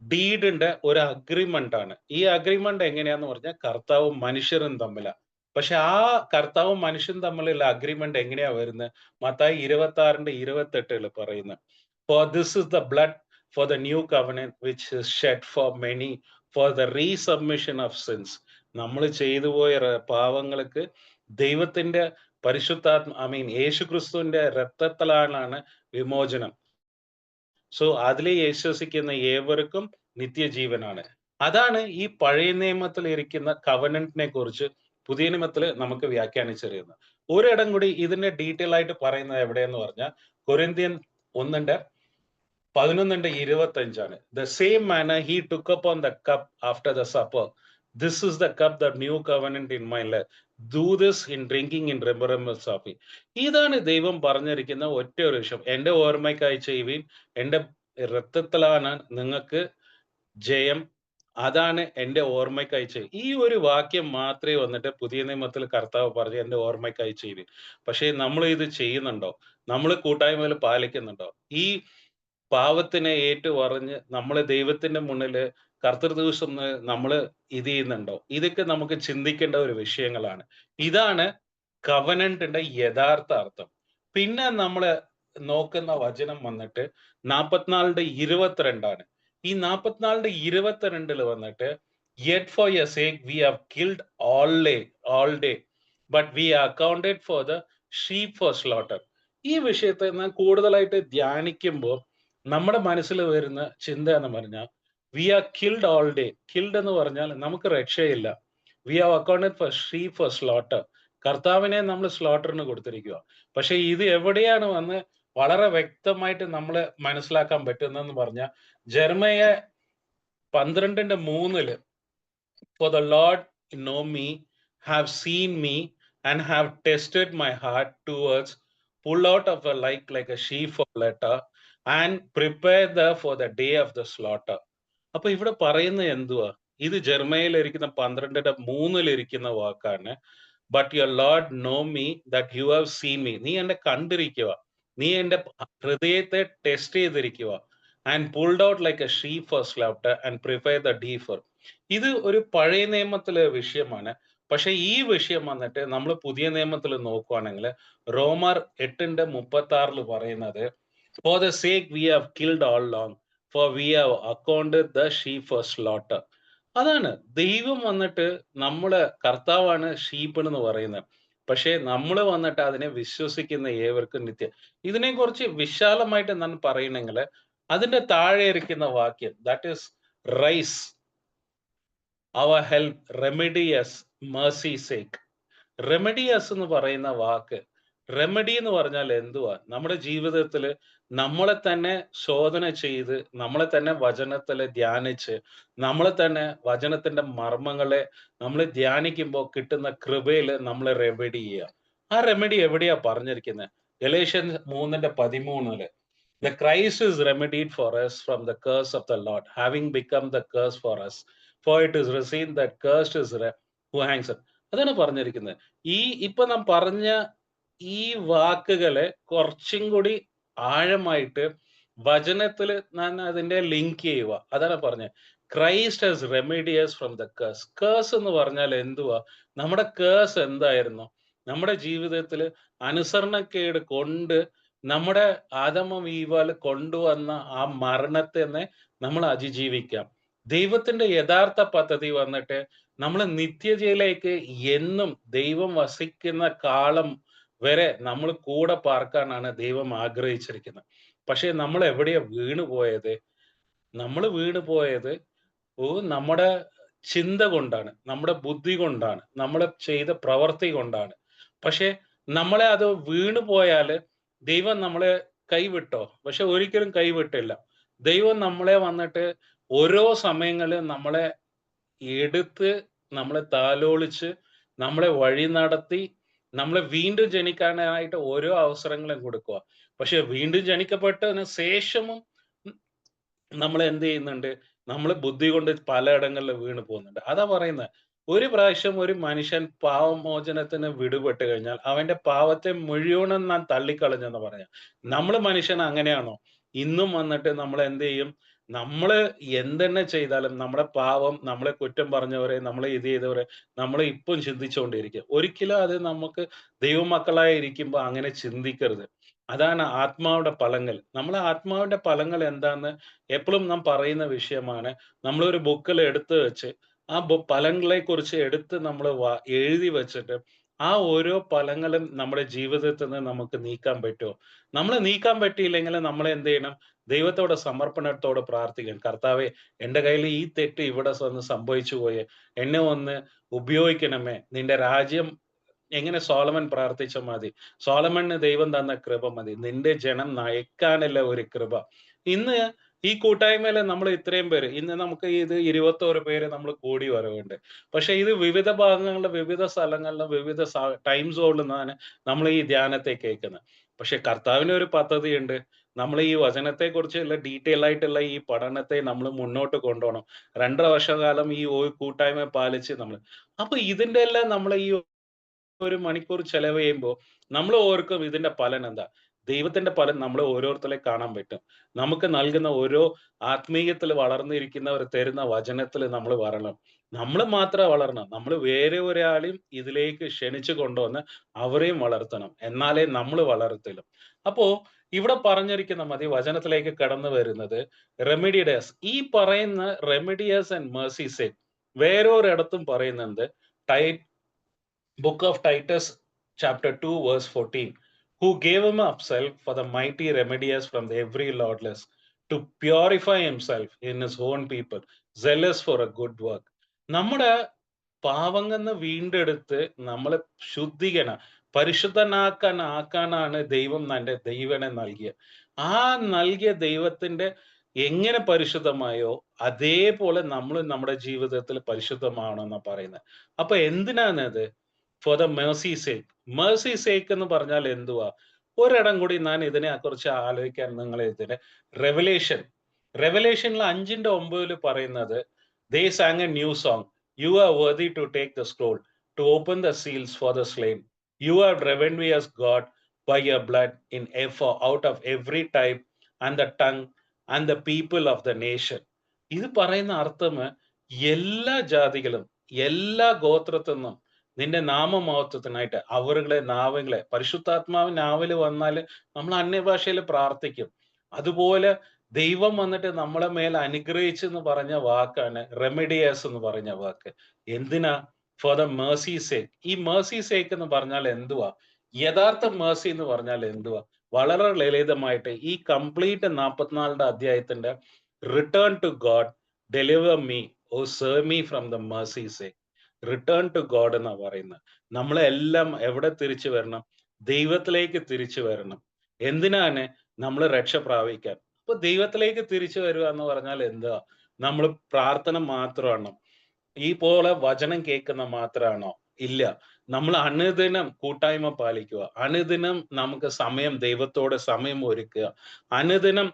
ഡീഡിന്റെ ഒരു അഗ്രിമെന്റ് ആണ്. ഈ അഗ്രിമെന്റ് എങ്ങനെയാന്ന് പറഞ്ഞാൽ കർത്താവും മനുഷ്യരും തമ്മിലാണ്. പക്ഷെ ആ കർത്താവും മനുഷ്യനും തമ്മിലുള്ള അഗ്രിമെന്റ് എങ്ങനെയാ വരുന്നത്? മത്തായി 26:28 പറയുന്നത്, For this is the blood for the new covenant which is shed for many for the resubmission of sins. നമ്മൾ ചെയ്തു പോയ പാവങ്ങൾക്ക് ദൈവത്തിന്റെ യേശു ക്രിസ്തുവിന്റെ രക്തത്താലാണ് വിമോചനം. സോ അതിൽ വിശ്വസിക്കുന്ന ഏവർക്കും നിത്യജീവനാണ്. അതാണ് ഈ പഴയ നിയമത്തിൽ ഇരിക്കുന്ന കവനന്റിനെ കുറിച്ച് പുതിയ നിയമത്തിൽ നമുക്ക് വ്യാഖ്യാനിച്ചറിയുന്നത്. ഒരിടം കൂടി ഇതിന്റെ ഡീറ്റെയിൽ ആയിട്ട് പറയുന്നത് എവിടെയെന്ന് പറഞ്ഞാൽ Corinthian 1:11-25 The same manner he took upon the cup after the supper. This is the cup, the new covenant in my blood. Do this in drinking in remembrance of me. ഇതാണ് ദൈവം പറഞ്ഞിരിക്കുന്ന ഒറ്റ ഒരു വിഷയം. എന്റെ ഓർമ്മയ്ക്കായി ചെയ്യുവിൻ, എന്റെ രക്തത്തിലാണ് നിങ്ങൾക്ക് ജയം, അതാണ് എന്റെ ഓർമ്മയ്ക്കായി ചെയ്യും. ഈ ഒരു വാക്യം മാത്രമേ വന്നിട്ട് പുതിയ നിയമത്തിൽ കർത്താവ് പറഞ്ഞു എന്റെ ഓർമ്മയ്ക്കായി ചെയ്യുവിൻ. പക്ഷേ നമ്മൾ ഇത് ചെയ്യുന്നുണ്ടോ? നമ്മൾ കൂട്ടായ്മയിൽ പാലിക്കുന്നുണ്ടോ? ഈ പാവത്തിനെ ഏറ്റു പറഞ്ഞ് നമ്മള് ദൈവത്തിന്റെ മുന്നില് കർത്തൃ ദിവസം നമ്മൾ ഇത് ചെയ്യുന്നുണ്ടോ? ഇതൊക്കെ നമുക്ക് ചിന്തിക്കേണ്ട ഒരു വിഷയങ്ങളാണ്. ഇതാണ് കവനന്റിന്റെ യഥാർത്ഥ അർത്ഥം. പിന്നെ നമ്മള് നോക്കുന്ന വചനം വന്നിട്ട് 44:22 ഈ 44:22 വന്നിട്ട് yet for your sake we have killed all day but we are accounted for the sheep for slaughter. ഈ വിഷയത്തെ ഞാൻ കൂടുതലായിട്ട് ധ്യാനിക്കുമ്പോൾ നമ്മുടെ മനസ്സിൽ വരുന്ന ചിന്ത എന്ന് പറഞ്ഞാൽ we are killed all day. Killed എന്ന് പറഞ്ഞാൽ നമുക്ക് രക്ഷയില്ല. We are accounted for sheep for slaughter. കർത്താവിനെ നമ്മൾ സ്ലോട്ടറിന് കൊടുത്തിരിക്കുക. പക്ഷെ ഇത് എവിടെയാണ് വന്ന് വളരെ വ്യക്തമായിട്ട് നമ്മൾ മനസ്സിലാക്കാൻ പറ്റുന്നതെന്ന് പറഞ്ഞാൽ Jeremiah 12:3 For the Lord know me, have seen me, and have tested my heart towards, pull out of a like a sheaf of letter, and prepare for the day of the slaughter. അപ്പൊ ഇവിടെ പറയുന്നത് എന്തുവാ? ഇത് ജെർമയിൽ ഇരിക്കുന്ന 12:3 ഇരിക്കുന്ന വാക്കാണ്. But your lord know me that you have seen me. നീ എന്നെ കണ്ടിരിക്കുക, നീ എന്റെ ഹൃദയത്തെ ടെസ്റ്റ് ചെയ്തിരിക്കുക. And pulled out like a sheep for slaughter and prepare the day for. ഇത് ഒരു പഴയ നിയമത്തിലെ വിഷയമാണ്. പക്ഷെ ഈ വിഷയം വന്നിട്ട് നമ്മൾ പുതിയ നിയമത്തിൽ നോക്കുവാണെങ്കിൽ റോമർ 8:36 പറയുന്നത്, for the sake we have killed all long, for we have accounted the sheep for slaughter. അതാണ് ദൈവം വന്നിട്ട് നമ്മള് കർത്താവാണ് ഷീപ്പ് എന്ന് പറയുന്നത്. പക്ഷെ നമ്മൾ വന്നിട്ട് അതിനെ വിശ്വസിക്കുന്ന ഏവർക്കും നിത്യം. ഇതിനെ കുറിച്ച് വിശാലമായിട്ട് ഞാൻ പറയണെങ്കിൽ അതിന്റെ താഴെ ഇരിക്കുന്ന വാക്യം, that is rise our help, remedy us, mercy sake. Remedy us എന്ന് പറയുന്ന വാക്ക്, റെമഡി എന്ന് പറഞ്ഞാൽ എന്തുവാ? നമ്മുടെ ജീവിതത്തിൽ നമ്മളെ തന്നെ ശോധന ചെയ്ത്, നമ്മളെ തന്നെ വചനത്തിൽ ധ്യാനിച്ച്, നമ്മളെ തന്നെ വചനത്തിന്റെ മർമ്മങ്ങളെ നമ്മൾ ധ്യാനിക്കുമ്പോൾ കിട്ടുന്ന കൃപയിൽ നമ്മൾ റെമഡി ചെയ്യുക. ആ റെമഡി എവിടെയാ പറഞ്ഞിരിക്കുന്നത്? Galatians 3:13 The Christ is remedied for us from the curse of the Lord, having become the curse for us. For it is written that cursed is who hangs up. അതാണ് പറഞ്ഞിരിക്കുന്നത്. ഇപ്പൊ നാം പറഞ്ഞ ഈ വാക്കുകളെ കുറച്ചും കൂടി ആഴമായിട്ട് വചനത്തിൽ ഞാൻ അതിന്റെ ലിങ്ക് ചെയ്യുക. അതാണ് പറഞ്ഞത്, Christ has remedied us from the curse. Curse എന്ന് പറഞ്ഞാൽ എന്തുവാ? നമ്മുടെ കേഴ്സ് എന്തായിരുന്നു? നമ്മുടെ ജീവിതത്തിൽ അനുസരണക്കേട് കൊണ്ട് നമ്മുടെ ആദമും ഈവാൽ കൊണ്ടുവന്ന ആ മരണത്തെ നമ്മൾ അതിജീവിക്കാം. ദൈവത്തിന്റെ യഥാർത്ഥ പദ്ധതി വന്നിട്ട് നമ്മൾ നിത്യതയിലേക്ക് എന്നും ദൈവം വസിക്കുന്ന കാലം വരെ നമ്മൾ കൂടെ പാർക്കാനാണ് ദൈവം ആഗ്രഹിച്ചിരിക്കുന്നത്. പക്ഷെ നമ്മൾ എവിടെയാ വീണുപോയത്? നമ്മൾ വീണുപോയത് നമ്മുടെ ചിന്ത കൊണ്ടാണ്, നമ്മുടെ ബുദ്ധി കൊണ്ടാണ്, നമ്മൾ ചെയ്ത പ്രവൃത്തി കൊണ്ടാണ്. പക്ഷെ നമ്മളെ അത് വീണുപോയാല് ദൈവം നമ്മളെ കൈവിട്ടോ? പക്ഷെ ഒരിക്കലും കൈവിട്ടില്ല. ദൈവം നമ്മളെ വന്നിട്ട് ഓരോ സമയങ്ങളിലും നമ്മളെ എടുത്ത്, നമ്മളെ താലോളിച്ച്, നമ്മളെ വഴി നടത്തി, നമ്മളെ വീണ്ടും ജനിക്കാനായിട്ട് ഓരോ അവസരങ്ങളും കൊടുക്കുക. പക്ഷെ വീണ്ടും ജനിക്കപ്പെട്ടതിന് ശേഷവും നമ്മൾ എന്ത് ചെയ്യുന്നുണ്ട്? നമ്മൾ ബുദ്ധി കൊണ്ട് പലയിടങ്ങളിൽ വീണ് പോകുന്നുണ്ട്. അതാ പറയുന്നത്, ഒരു പ്രാവശ്യം ഒരു മനുഷ്യൻ പാവമോചനത്തിന് വിടുപെട്ട് കഴിഞ്ഞാൽ അവന്റെ പാവത്തെ മുഴുവനും ഞാൻ തള്ളിക്കളഞ്ഞെന്ന് പറയാം. നമ്മൾ മനുഷ്യൻ അങ്ങനെയാണോ? ഇന്നും വന്നിട്ട് നമ്മൾ എന്ത് ചെയ്യും? നമ്മള് എന്തെന്നെ ചെയ്താലും നമ്മുടെ പാവം, നമ്മളെ കുറ്റം പറഞ്ഞവരെ, നമ്മളെ ഇത് ചെയ്തവരെ നമ്മൾ ഇപ്പം ചിന്തിച്ചുകൊണ്ടിരിക്കുക. ഒരിക്കലും അത് നമുക്ക് ദൈവമക്കളായി ഇരിക്കുമ്പോൾ അങ്ങനെ ചിന്തിക്കരുത്. അതാണ് ആത്മാവിന്റെ ഫലങ്ങൾ. നമ്മളെ ആത്മാവിന്റെ ഫലങ്ങൾ എന്താന്ന് എപ്പോഴും നാം പറയുന്ന വിഷയമാണ്. നമ്മളൊരു ബുക്കിൽ എടുത്തു വെച്ച് ആ ഫലങ്ങളെ കുറിച്ച് എടുത്ത് നമ്മൾ എഴുതി വെച്ചിട്ട് ആ ഓരോ ഫലങ്ങളും നമ്മുടെ ജീവിതത്തിൽ നിന്ന് നമുക്ക് നീക്കാൻ പറ്റുമോ? നമ്മൾ നീക്കാൻ പറ്റിയില്ലെങ്കിൽ നമ്മൾ എന്ത് ചെയ്യണം? ദൈവത്തോടെ സമർപ്പണത്തോടെ പ്രാർത്ഥിക്കണം. കർത്താവെ, എന്റെ കയ്യിൽ ഈ തെറ്റ് ഇവിടെ വന്ന് സംഭവിച്ചു പോയേ, എന്നെ ഒന്ന് ഉപയോഗിക്കണമേ. നിന്റെ രാജ്യം എങ്ങനെ സോളമൻ പ്രാർത്ഥിച്ച മതി, സോളമന് ദൈവം തന്ന കൃപ മതി, നിന്റെ ജനം നയിക്കാനുള്ള ഒരു കൃപ. ഇന്ന് ഈ കൂട്ടായ്മയില് നമ്മൾ ഇത്രയും പേര്, ഇന്ന് നമുക്ക് ഇത് 21 പേര് നമ്മൾ കൂടി വരവുണ്ട്. പക്ഷെ ഇത് വിവിധ ഭാഗങ്ങളിലും വിവിധ സ്ഥലങ്ങളിലും വിവിധ ടൈം സോണിലാണ് നമ്മൾ ഈ ധ്യാനത്തെ കേൾക്കുന്നത്. പക്ഷെ കർത്താവിന് ഒരു പദ്ധതിയുണ്ട്. നമ്മൾ ഈ വചനത്തെ കുറിച്ചുള്ള ഡീറ്റെയിൽ ആയിട്ടുള്ള ഈ പഠനത്തെ നമ്മൾ മുന്നോട്ട് കൊണ്ടുപോകണം. 2.5 വർഷകാലം ഈ കൂട്ടായ്മ പാലിച്ച് നമ്മൾ, അപ്പൊ ഇതിന്റെ എല്ലാം നമ്മൾ ഈ 1 മണിക്കൂർ ചെലവ് ചെയ്യുമ്പോൾ നമ്മൾ ഓർക്കും ഇതിന്റെ ഫലം എന്താ? ദൈവത്തിന്റെ ഫലം നമ്മൾ ഓരോരുത്തരെ കാണാൻ പറ്റും. നമുക്ക് നൽകുന്ന ഓരോ ആത്മീയത്തിൽ വളർന്നിരിക്കുന്നവർ തരുന്ന വചനത്തിൽ നമ്മൾ വളരണം. നമ്മൾ മാത്രം വളരണം, നമ്മൾ വേറെ ഒരാളെയും ഇതിലേക്ക് ക്ഷണിച്ചു കൊണ്ടുവന്ന് അവരെയും വളർത്തണം. എന്നാലേ നമ്മൾ വളരത്തില്ല. അപ്പോ ഇവിടെ പറഞ്ഞിരിക്കുന്ന മതി വചനത്തിലേക്ക് കടന്നു വരുന്നത് റെമിഡിയസ്. ഈ പറയുന്ന റെമിഡിയസ് ആൻഡ് മേഴ്സി സേക്ക് വേറൊരിടത്തും പറയുന്നുണ്ട്. Book of Titus chapter 2 verse 14, who gave himself for the mighty remedies from every lawless, to purify himself in his own people, zealous for a good work. നമ്മുടെ പാവങ്ങന്ന് വീണ്ടെടുത്ത് നമ്മളെ ശുദ്ധീകരണം ആക്കാനാണ് ദൈവം തന്റെ ദൈവനെ നൽകിയ. ആ നൽകിയ ദൈവത്തിന്റെ എങ്ങനെ പരിശുദ്ധമായോ അതേപോലെ നമ്മൾ നമ്മുടെ ജീവിതത്തിൽ പരിശുദ്ധമാവണമെന്നാ പറയുന്നത്. അപ്പൊ എന്തിനാണത്? For the mercy sake. Mercy sake എന്ന് പറഞ്ഞാൽ എന്തുവാ? ഒരിടം കൂടി ഞാൻ ഇതിനെ കുറിച്ച് ആലോചിക്കാൻ നിങ്ങൾ ഇതിന് റെവലേഷനിൽ 5:9 പറയുന്നത്, they sang a new song, you are worthy to take the scroll, to open the seals for the slain, you have driven me as God by your blood in out of every tribe and the tongue and the people of the nation. ഇത് പറയുന്ന അർത്ഥം എല്ലാ ജാതികളും എല്ലാ ഗോത്രത്തിൽ നിന്നും നിന്റെ നാമമഹത്വത്തിനായിട്ട് നാവങ്ങളെ പരിശുദ്ധാത്മാവ് നാവില് വന്നാൽ നമ്മൾ അന്യഭാഷയിൽ പ്രാർത്ഥിക്കും. അതുപോലെ ദൈവം വന്നിട്ട് നമ്മളെ മേൽ അനുഗ്രഹിച്ചെന്ന് പറഞ്ഞ വാക്കാണ് റെമഡിയസ് എന്ന് പറഞ്ഞ വാക്ക്. എന്തിനാ? Four the mercy sake. ഈ മേഴ്സി സേക്ക് എന്ന് പറഞ്ഞാൽ എന്തുവാ? യഥാർത്ഥ മേഴ്സി എന്ന് പറഞ്ഞാൽ എന്തുവാ? വളരെ ലളിതമായിട്ട് ഈ കംപ്ലീറ്റ് 44 അധ്യായത്തിന്റെ return to God, deliver me, oh save me from the mercy sake. Return to God എന്നാ പറയുന്നത്. നമ്മളെല്ലാം എവിടെ തിരിച്ചു വരണം? ദൈവത്തിലേക്ക് തിരിച്ചു വരണം. എന്തിനാണ്? നമ്മൾ രക്ഷ പ്രാപിക്കാൻ. അപ്പൊ ദൈവത്തിലേക്ക് തിരിച്ചു വരിക എന്ന് പറഞ്ഞാൽ എന്താ? നമ്മൾ പ്രാർത്ഥന മാത്രമാണോ? ഈ പോലെ വചനം കേൾക്കുന്ന മാത്രമാണോ? ഇല്ല. നമ്മൾ അനുദിനം കൂട്ടായ്മ പാലിക്കുക, അനുദിനം നമുക്ക് ദൈവത്തോട് സമയം ഒരുക്കുക, അനുദിനം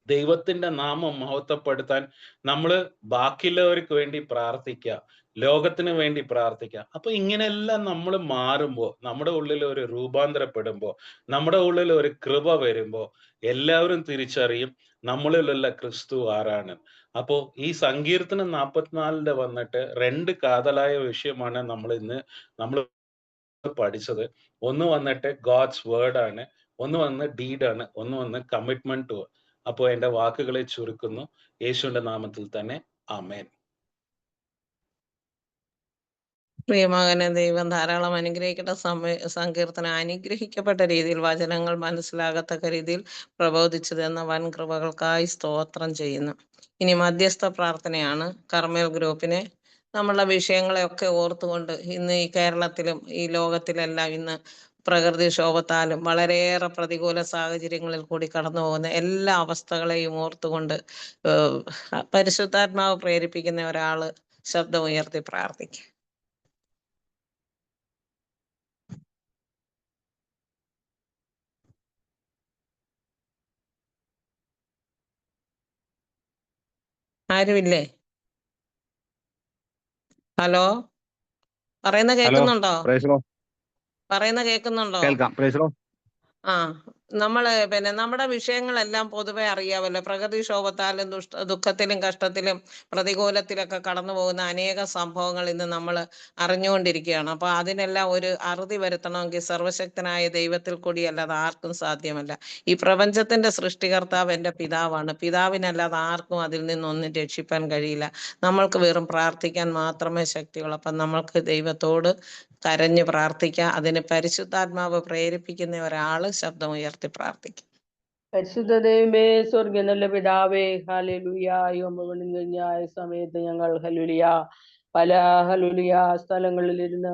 ദൈവത്തിന്റെ നാമം മഹത്വപ്പെടുത്താൻ നമ്മൾ ബാക്കിയുള്ളവർക്ക് വേണ്ടി പ്രാർത്ഥിക്കുക, ലോകത്തിന് വേണ്ടി പ്രാർത്ഥിക്കുക. അപ്പൊ ഇങ്ങനെയെല്ലാം നമ്മൾ മാറുമ്പോ, നമ്മുടെ ഉള്ളിൽ ഒരു രൂപാന്തരപ്പെടുമ്പോ, നമ്മുടെ ഉള്ളിൽ ഒരു കൃപ വരുമ്പോ എല്ലാവരും തിരിച്ചറിയും നമ്മളിലുള്ള ക്രിസ്തു ആരാണ്. അപ്പോ ഈ സങ്കീർത്തനം 44 വന്നിട്ട് 2 കാതലായ വിഷയമാണ് നമ്മൾ പഠിച്ചത്. ഒന്ന് വന്നിട്ട് ഗോഡ്സ് വേർഡ് ആണ്, ഒന്ന് വന്ന് ഡീഡ് ആണ്, ഒന്ന് വന്ന് കമ്മിറ്റ്മെന്റ് ടു. അപ്പോ എന്റെ വാക്കുകളെ ചുരുക്കുന്നു. യേശുവിന്റെ നാമത്തിൽ തന്നെ ആമേൻ. പ്രിയമകനെ ദൈവം ധാരാളം അനുഗ്രഹിക്കട്ടെ. സങ്കീർത്തനം അനുഗ്രഹിക്കപ്പെട്ട രീതിയിൽ വചനങ്ങൾ മനസ്സിലാകത്തക്ക രീതിയിൽ പ്രബോധിച്ചതെന്ന വൻ കൃപകൾക്കായി സ്തോത്രം ചെയ്യുന്നു. ഇനി മധ്യസ്ഥ പ്രാർത്ഥനയാണ്. കർമ്മേൽ ഗ്രൂപ്പിനെ നമ്മളുടെ വിഷയങ്ങളെയൊക്കെ ഓർത്തുകൊണ്ട് ഇന്ന് ഈ കേരളത്തിലും ഈ ലോകത്തിലെല്ലാം ഇന്ന് പ്രകൃതിക്ഷോഭത്താലും വളരെയേറെ പ്രതികൂല സാഹചര്യങ്ങളിൽ കൂടി കടന്നു പോകുന്ന എല്ലാ അവസ്ഥകളെയും ഓർത്തുകൊണ്ട് പരിശുദ്ധാത്മാവ് പ്രേരിപ്പിക്കുന്ന ഒരാള് ശബ്ദം ഉയർത്തി പ്രാർത്ഥിക്കും. ആരുമില്ലേ? ഹലോ, പറയുന്ന കേൾക്കുന്നുണ്ടോ? പറയുന്ന കേൾക്കുന്നുണ്ടോ? കേൾക്കാം. ആ, നമ്മള് നമ്മുടെ വിഷയങ്ങളെല്ലാം പൊതുവെ അറിയാമല്ലോ. പ്രകൃതിക്ഷോഭത്താലും ദുഃഖത്തിലും കഷ്ടത്തിലും പ്രതികൂലത്തിലൊക്കെ കടന്നു പോകുന്ന അനേക സംഭവങ്ങൾ ഇന്ന് നമ്മൾ അറിഞ്ഞുകൊണ്ടിരിക്കുകയാണ്. അപ്പൊ അതിനെല്ലാം ഒരു അറുതി വരുത്തണമെങ്കിൽ സർവശക്തനായ ദൈവത്തിൽ കൂടിയല്ലാതെ ആർക്കും സാധ്യമല്ല. ഈ പ്രപഞ്ചത്തിന്റെ സൃഷ്ടികർത്താവ് എൻ്റെ പിതാവാണ്. പിതാവിനല്ലാതെ ആർക്കും അതിൽ നിന്നൊന്നും രക്ഷിപ്പാൻ കഴിയില്ല. നമ്മൾക്ക് വെറും പ്രാർത്ഥിക്കാൻ മാത്രമേ ശക്തിയുള്ളൂ. അപ്പം നമ്മൾക്ക് ദൈവത്തോട് കരഞ്ഞു പ്രാർത്ഥിക്കുക. അതിന് പരിശുദ്ധാത്മാവ് പ്രേരിപ്പിക്കുന്ന ഒരാള് ശബ്ദം ഉയർത്തി പ്രാർത്ഥിക്കും. പരിശുദ്ധ ദൈവമേ, സ്വർഗ്ഗ നല്ല പിതാവേ, ഹല്ലേലൂയ. കഴിഞ്ഞ സമയത്ത് ഞങ്ങൾ പല സ്ഥലങ്ങളിലിരുന്ന്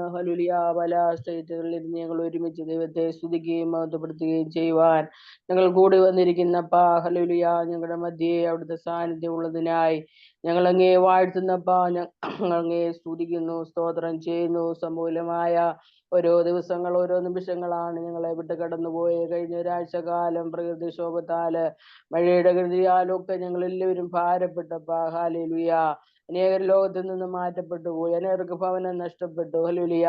പല സ്റ്റേറ്റുകളിലിരുന്ന് ഞങ്ങൾ ഒരുമിച്ച് ദൈവത്തെ സ്തുതിക്കുകയും മഹത്വപ്പെടുത്തുകയും ചെയ്യുവാൻ ഞങ്ങൾ കൂടി വന്നിരിക്കുന്നപ്പാ. ഹല്ലേലൂയ. ഞങ്ങളുടെ മധ്യേ അവിടുത്തെ സാന്നിധ്യം ഉള്ളതിനായി ഞങ്ങൾ അങ്ങേ വാഴ്ത്തുന്നപ്പാ. ഞങ്ങൾ അങ്ങേ സ്തുതിക്കുന്നു, സ്തോത്രം ചെയ്യുന്നു. സമൂലമായ ഓരോ ദിവസങ്ങൾ, ഓരോ നിമിഷങ്ങളാണ് ഞങ്ങളെ വിട്ട് കടന്നുപോയ. കഴിഞ്ഞ ഒരാഴ്ച കാലം പ്രകൃതിക്ഷോഭത്താല് മഴയുടെ കൃതിയാലും ഒക്കെ ഞങ്ങൾ എല്ലാവരും ഭാരപ്പെട്ടപ്പാ. ഹല്ലേലൂയ. അനേകർ ലോകത്തിൽ നിന്ന് മാറ്റപ്പെട്ടു പോയി, അനേകർക്ക് ഭവനം നഷ്ടപ്പെട്ടു. ഹല്ലേലൂയ,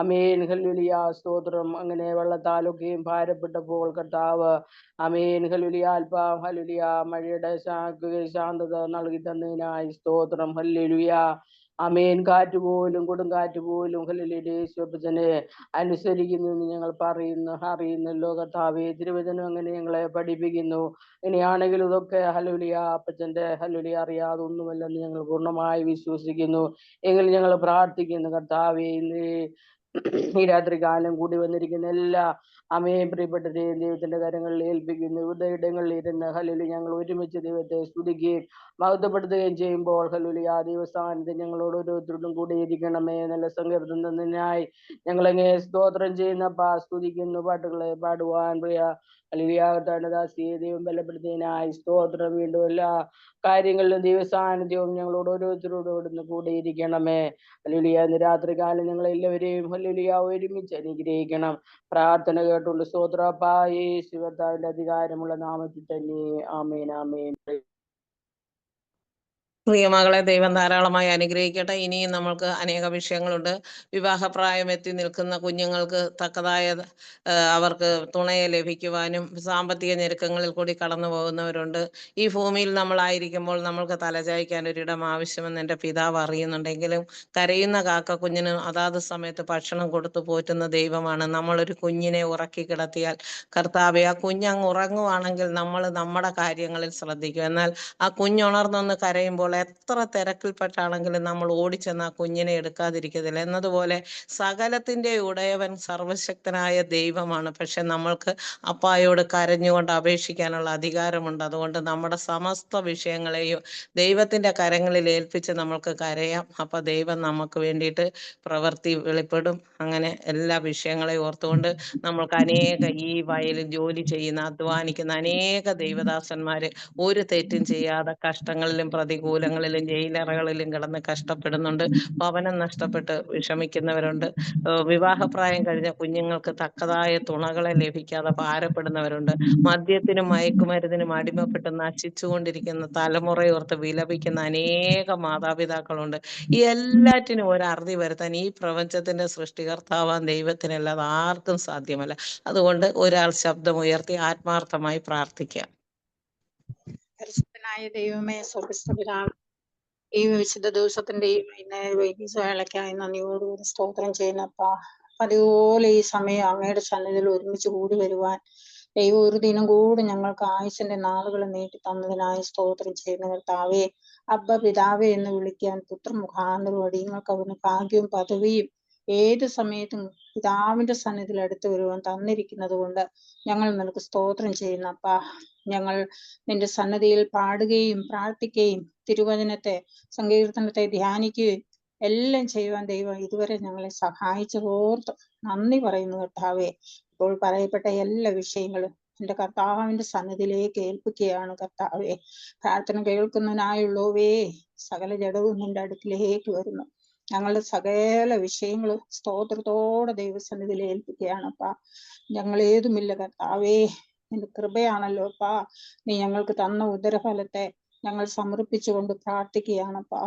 ആമേൻ. ഹല്ലേലൂയ, സ്തോത്രം. അങ്ങനെ വെള്ളത്താലൊക്കെയും ഭാരപ്പെട്ടപ്പോൾ കർത്താവ് ആമേൻ ഹല്ലേലൂയ ഹല്ലേലൂയ മഴയുടെ ശാന്തത നൽകി തന്നതിനായി സ്തോത്രം. ഹല്ലേലൂയ, ആമേൻ. കൊടുങ്കാറ്റ് പോലും ഹല്ലേലൂയ അനുസരിക്കുന്നു ഞങ്ങൾ അറിയുന്നല്ലോ കർത്താവേ. തിരുവചനം അങ്ങനെ ഞങ്ങളെ പഠിപ്പിക്കുന്നു. ഇനിയാണെങ്കിൽ ഇതൊക്കെ ഹല്ലേലൂയ അപ്പച്ചന്റെ ഹല്ലേലൂയ അറിയാതെ ഒന്നുമല്ലെന്ന് ഞങ്ങൾ പൂർണ്ണമായി വിശ്വസിക്കുന്നു. എങ്കിൽ ഞങ്ങൾ പ്രാർത്ഥിക്കുന്നു കർത്താവേ, ഈ രാത്രി കാലം കൂടി വന്നിരിക്കുന്ന എല്ലാ പ്രിയപ്പെട്ടവരെ ദൈവത്തിന്റെ കരങ്ങളിൽ ഏൽപ്പിക്കുന്നു. ഇടങ്ങളിൽ ഇരുന്ന് ഹല്ലേലൂയ ഞങ്ങൾ ഒരുമിച്ച് ദൈവത്തെ സ്തുതിക്കുകയും മഹത്വപ്പെടുത്തുകയും ചെയ്യുമ്പോൾ ഹല്ലേലൂയ ആ ദൈവസ്ഥാനത്ത് ഞങ്ങളോട് ഓരോരുത്തരോടും കൂടി ഇരിക്കണമേ. നല്ല സങ്കീർത്തനം തന്നതിനായി ഞങ്ങളെങ്ങനെ സ്തോത്രം ചെയ്യുന്നപ്പാ, സ്തുതിക്കുന്നു. പാട്ടുകളെ പാടുവാൻ പ്രിയ ഹല്ലേലൂയ ദൈവം ബലപ്പെടുത്തിയതിനായി സ്തോത്രം. വീണ്ടും എല്ലാ കാര്യങ്ങളിലും ദൈവസാന്നിധ്യവും ഞങ്ങളോട് ഓരോരുത്തരോടും കൂടെ ഇരിക്കണമേ. ഹല്ലേലൂയ ഇന്ന് രാത്രികാലം ഞങ്ങൾ എല്ലാവരെയും ഹല്ലേലൂയ ഒരുമിച്ച് അനുഗ്രഹിക്കണം. പ്രാർത്ഥന കേട്ടുകൊണ്ട് സ്തോത്രപ്പാ, യേശു കർത്താവിന്റെ അധികാരമുള്ള നാമത്തിൽ തന്നെ. ആമേൻ ആമേൻ. പ്രിയമകളെ ദൈവം ധാരാളമായി അനുഗ്രഹിക്കട്ടെ. ഇനിയും നമ്മൾക്ക് അനേക വിഷയങ്ങളുണ്ട്. വിവാഹപ്രായം എത്തി നിൽക്കുന്ന കുഞ്ഞുങ്ങൾക്ക് തക്കതായ അവർക്ക് തുണയെ ലഭിക്കുവാനും സാമ്പത്തിക ഞെരുക്കങ്ങളിൽ കൂടി കടന്നു പോകുന്നവരുണ്ട്. ഈ ഭൂമിയിൽ നമ്മളായിരിക്കുമ്പോൾ നമ്മൾക്ക് തലചായ്ക്കാൻ ഒരിടം ആവശ്യമെന്ന് എൻ്റെ പിതാവ് അറിയുന്നുണ്ടെങ്കിലും കരയുന്ന കാക്ക കുഞ്ഞിന് അതാത് സമയത്ത് ഭക്ഷണം കൊടുത്തു പോറ്റുന്ന ദൈവമാണ്. നമ്മളൊരു കുഞ്ഞിനെ ഉറക്കി കിടത്തിയാൽ കർത്താവെ, ആ കുഞ്ഞങ്ങ് ഉറങ്ങുവാണെങ്കിൽ നമ്മൾ നമ്മുടെ കാര്യങ്ങളിൽ ശ്രദ്ധിക്കും. എന്നാൽ ആ കുഞ്ഞുണർന്നൊന്ന് കരയുമ്പോൾ എത്ര തിരക്കിൽപ്പെട്ടാണെങ്കിലും നമ്മൾ ഓടിച്ചെന്ന് ആ കുഞ്ഞിനെ എടുക്കാതിരിക്കത്തില്ല. എന്നതുപോലെ സകലത്തിൻ്റെ ഉടയവൻ സർവശക്തനായ ദൈവമാണ്. പക്ഷെ നമ്മൾക്ക് അപ്പായോട് കരഞ്ഞുകൊണ്ട് അപേക്ഷിക്കാനുള്ള അധികാരമുണ്ട്. അതുകൊണ്ട് നമ്മുടെ സമസ്ത വിഷയങ്ങളെയും ദൈവത്തിൻ്റെ കരങ്ങളിൽ ഏൽപ്പിച്ച് നമ്മൾക്ക് കരയാം. അപ്പം ദൈവം നമുക്ക് വേണ്ടിയിട്ട് പ്രവൃത്തി വെളിപ്പെടും. അങ്ങനെ എല്ലാ വിഷയങ്ങളെയും ഓർത്തുകൊണ്ട് നമ്മൾക്ക് ഈ വയലിൽ ജോലി ചെയ്യുന്ന അധ്വാനിക്കുന്ന അനേക ദൈവദാസന്മാർ ഒരു തെറ്റും ചെയ്യാതെ കഷ്ടങ്ങളിലും പ്രതികൂലങ്ങളിലും ജയിലറകളിലും കിടന്ന് കഷ്ടപ്പെടുന്നുണ്ട്. ഭവനം നഷ്ടപ്പെട്ട് വിഷമിക്കുന്നവരുണ്ട്. വിവാഹപ്രായം കഴിഞ്ഞ കുഞ്ഞുങ്ങൾക്ക് തക്കതായ തുണകളെ ലഭിക്കാതെ ഭാരപ്പെടുന്നവരുണ്ട്. മദ്യത്തിനും മയക്കുമരുന്നിനും അടിമപ്പെട്ട് നശിച്ചുകൊണ്ടിരിക്കുന്ന തലമുറയോർത്ത് വിലപിക്കുന്ന അനേക മാതാപിതാക്കളുണ്ട്. ഈ എല്ലാറ്റിനും ഒരു അറുതി വരുത്താൻ ഈ പ്രപഞ്ചത്തിന്റെ സൃഷ്ടികർത്താവാൻ ദൈവത്തിനല്ലാതെ ആർക്കും സാധ്യമല്ല. അതുകൊണ്ട് ഒരാൾ ശബ്ദമുയർത്തി ആത്മാർത്ഥമായി പ്രാർത്ഥിക്കാം. പരിശുദ്ധനായ ദൈവമേ, സ്വർഗ്ഗസ്ഥപിതാവേ, ഈ വിശുദ്ധ ദിവസത്തിന്റെയും വേളയ്ക്കായി നന്ദിയോടുകൂടി സ്തോത്രം ചെയ്യുന്നപ്പാ. അതുപോലെ ഈ സമയം അങ്ങയുടെ സന്നിധിയിൽ ഒരുമിച്ച് കൂടി വരുവാൻ ദൈവം ഒരു ദിനം കൂടി ഞങ്ങൾക്ക് ആയുസിന്റെ നാളുകൾ നീട്ടി തന്നതിനായി സ്തോത്രം ചെയ്യുന്ന കർത്താവേ. അബ്ബ പിതാവേ എന്ന് വിളിക്കാൻ പുത്രമുഖാന്തരം അടിയങ്ങൾക്ക് അവന് ഭാഗ്യവും പദവിയും ഏത് സമയത്തും പിതാവിന്റെ സന്നിധിയിൽ അടുത്ത് വരുവാൻ തന്നിരിക്കുന്നത് കൊണ്ട് ഞങ്ങൾ നിനക്ക് സ്തോത്രം ചെയ്യുന്നപ്പാ. ഞങ്ങൾ നിന്റെ സന്നദ്ധിയിൽ പാടുകയും പ്രാർത്ഥിക്കുകയും തിരുവചനത്തെ സങ്കീർത്തനത്തെ ധ്യാനിക്കുകയും എല്ലാം ചെയ്യുവാൻ ദൈവം ഇതുവരെ ഞങ്ങളെ സഹായിച്ചതോർത്ത് നന്ദി പറയുന്നു കർത്താവേ. ഇപ്പോൾ പറയപ്പെട്ട എല്ലാ വിഷയങ്ങളും എന്റെ കർത്താവിന്റെ സന്നിധിയിലേക്ക് ഏൽപ്പിക്കുകയാണ് കർത്താവേ. പ്രാർത്ഥന കേൾക്കുന്നതിനായുള്ളവേ, സകല ജഡവും നിന്റെ അടുക്കിലേക്ക് വരുന്നു. ഞങ്ങളുടെ സകല വിഷയങ്ങളും സ്തോത്രത്തോടെ ദൈവസന്നിധിയിൽ ഏൽപ്പിക്കുകയാണപ്പാ. ഞങ്ങൾ ഏതുമില്ല കർത്താവേ, നിന്റെ കൃപയാണല്ലോ അപ്പാ. നീ ഞങ്ങൾക്ക് തന്ന ഉദരഫലത്തെ ഞങ്ങൾ സമർപ്പിച്ചുകൊണ്ട് പ്രാർത്ഥിക്കുകയാണപ്പാ.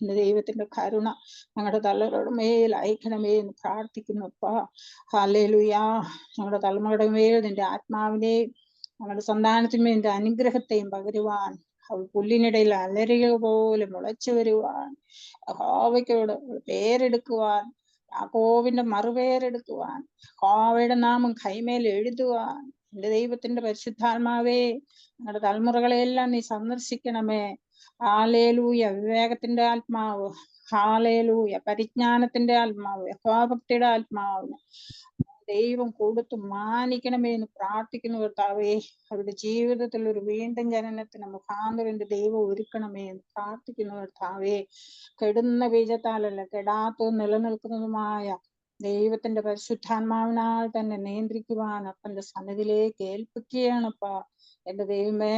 എന്റെ ദൈവത്തിന്റെ കരുണ ഞങ്ങളുടെ തലമുറയുടെ മേൽ അയക്കണമേ എന്ന് പ്രാർത്ഥിക്കുന്നപ്പാ. ഹല്ലേലൂയാ. ഞങ്ങളുടെ തലമുറയുടെ മേൽ നിന്റെ ആത്മാവിനെയും ഞങ്ങളുടെ സന്താനത്തിന്മേൽ നിന്റെ അനുഗ്രഹത്തെയും പകരുവാൻ, പുല്ലിനിടയിൽ അലരിക പോലെ മുളച്ചു വരുവാൻ, യഹോവയ്ക്കോട് പേരെടുക്കുവാൻ, യാക്കോബിന്റെ മറുപേരെടുക്കുവാൻ, യഹോവയുടെ നാമം കൈമേൽ എഴുതുവാൻ എന്റെ ദൈവത്തിന്റെ പരിശുദ്ധാത്മാവേ, ഞങ്ങളുടെ തലമുറകളെല്ലാം നീ സന്ദർശിക്കണമേ. ഹാലേലൂയ. വിവേകത്തിന്റെ ആത്മാവ്, ഹാലേലൂയ. പരിജ്ഞാനത്തിന്റെ ആത്മാവ്, യഹോഭക്തിയുടെ ആത്മാവ് ദൈവം കൊടുത്തു മാനിക്കണമേ എന്ന് പ്രാർത്ഥിക്കുന്നു കർത്താവേ. അവരുടെ ജീവിതത്തിൽ ഒരു വീണ്ടും ജനനത്തിന് മുഖാന്തരം ദൈവം ഒരുക്കണമേ എന്ന് പ്രാർത്ഥിക്കുന്നു കർത്താവേ. കെടുന്ന ബീജത്താലല്ല, കെടാത്തതും നിലനിൽക്കുന്നതുമായ ദൈവത്തിന്റെ പരിശുദ്ധാത്മാവിനാൽ തന്നെ നിയന്ത്രിക്കുവാൻ അപ്പന്റെ സന്നിധിയിലേക്ക് ഏൽപ്പിക്കുകയാണപ്പാ. എന്റെ ദൈവമേ,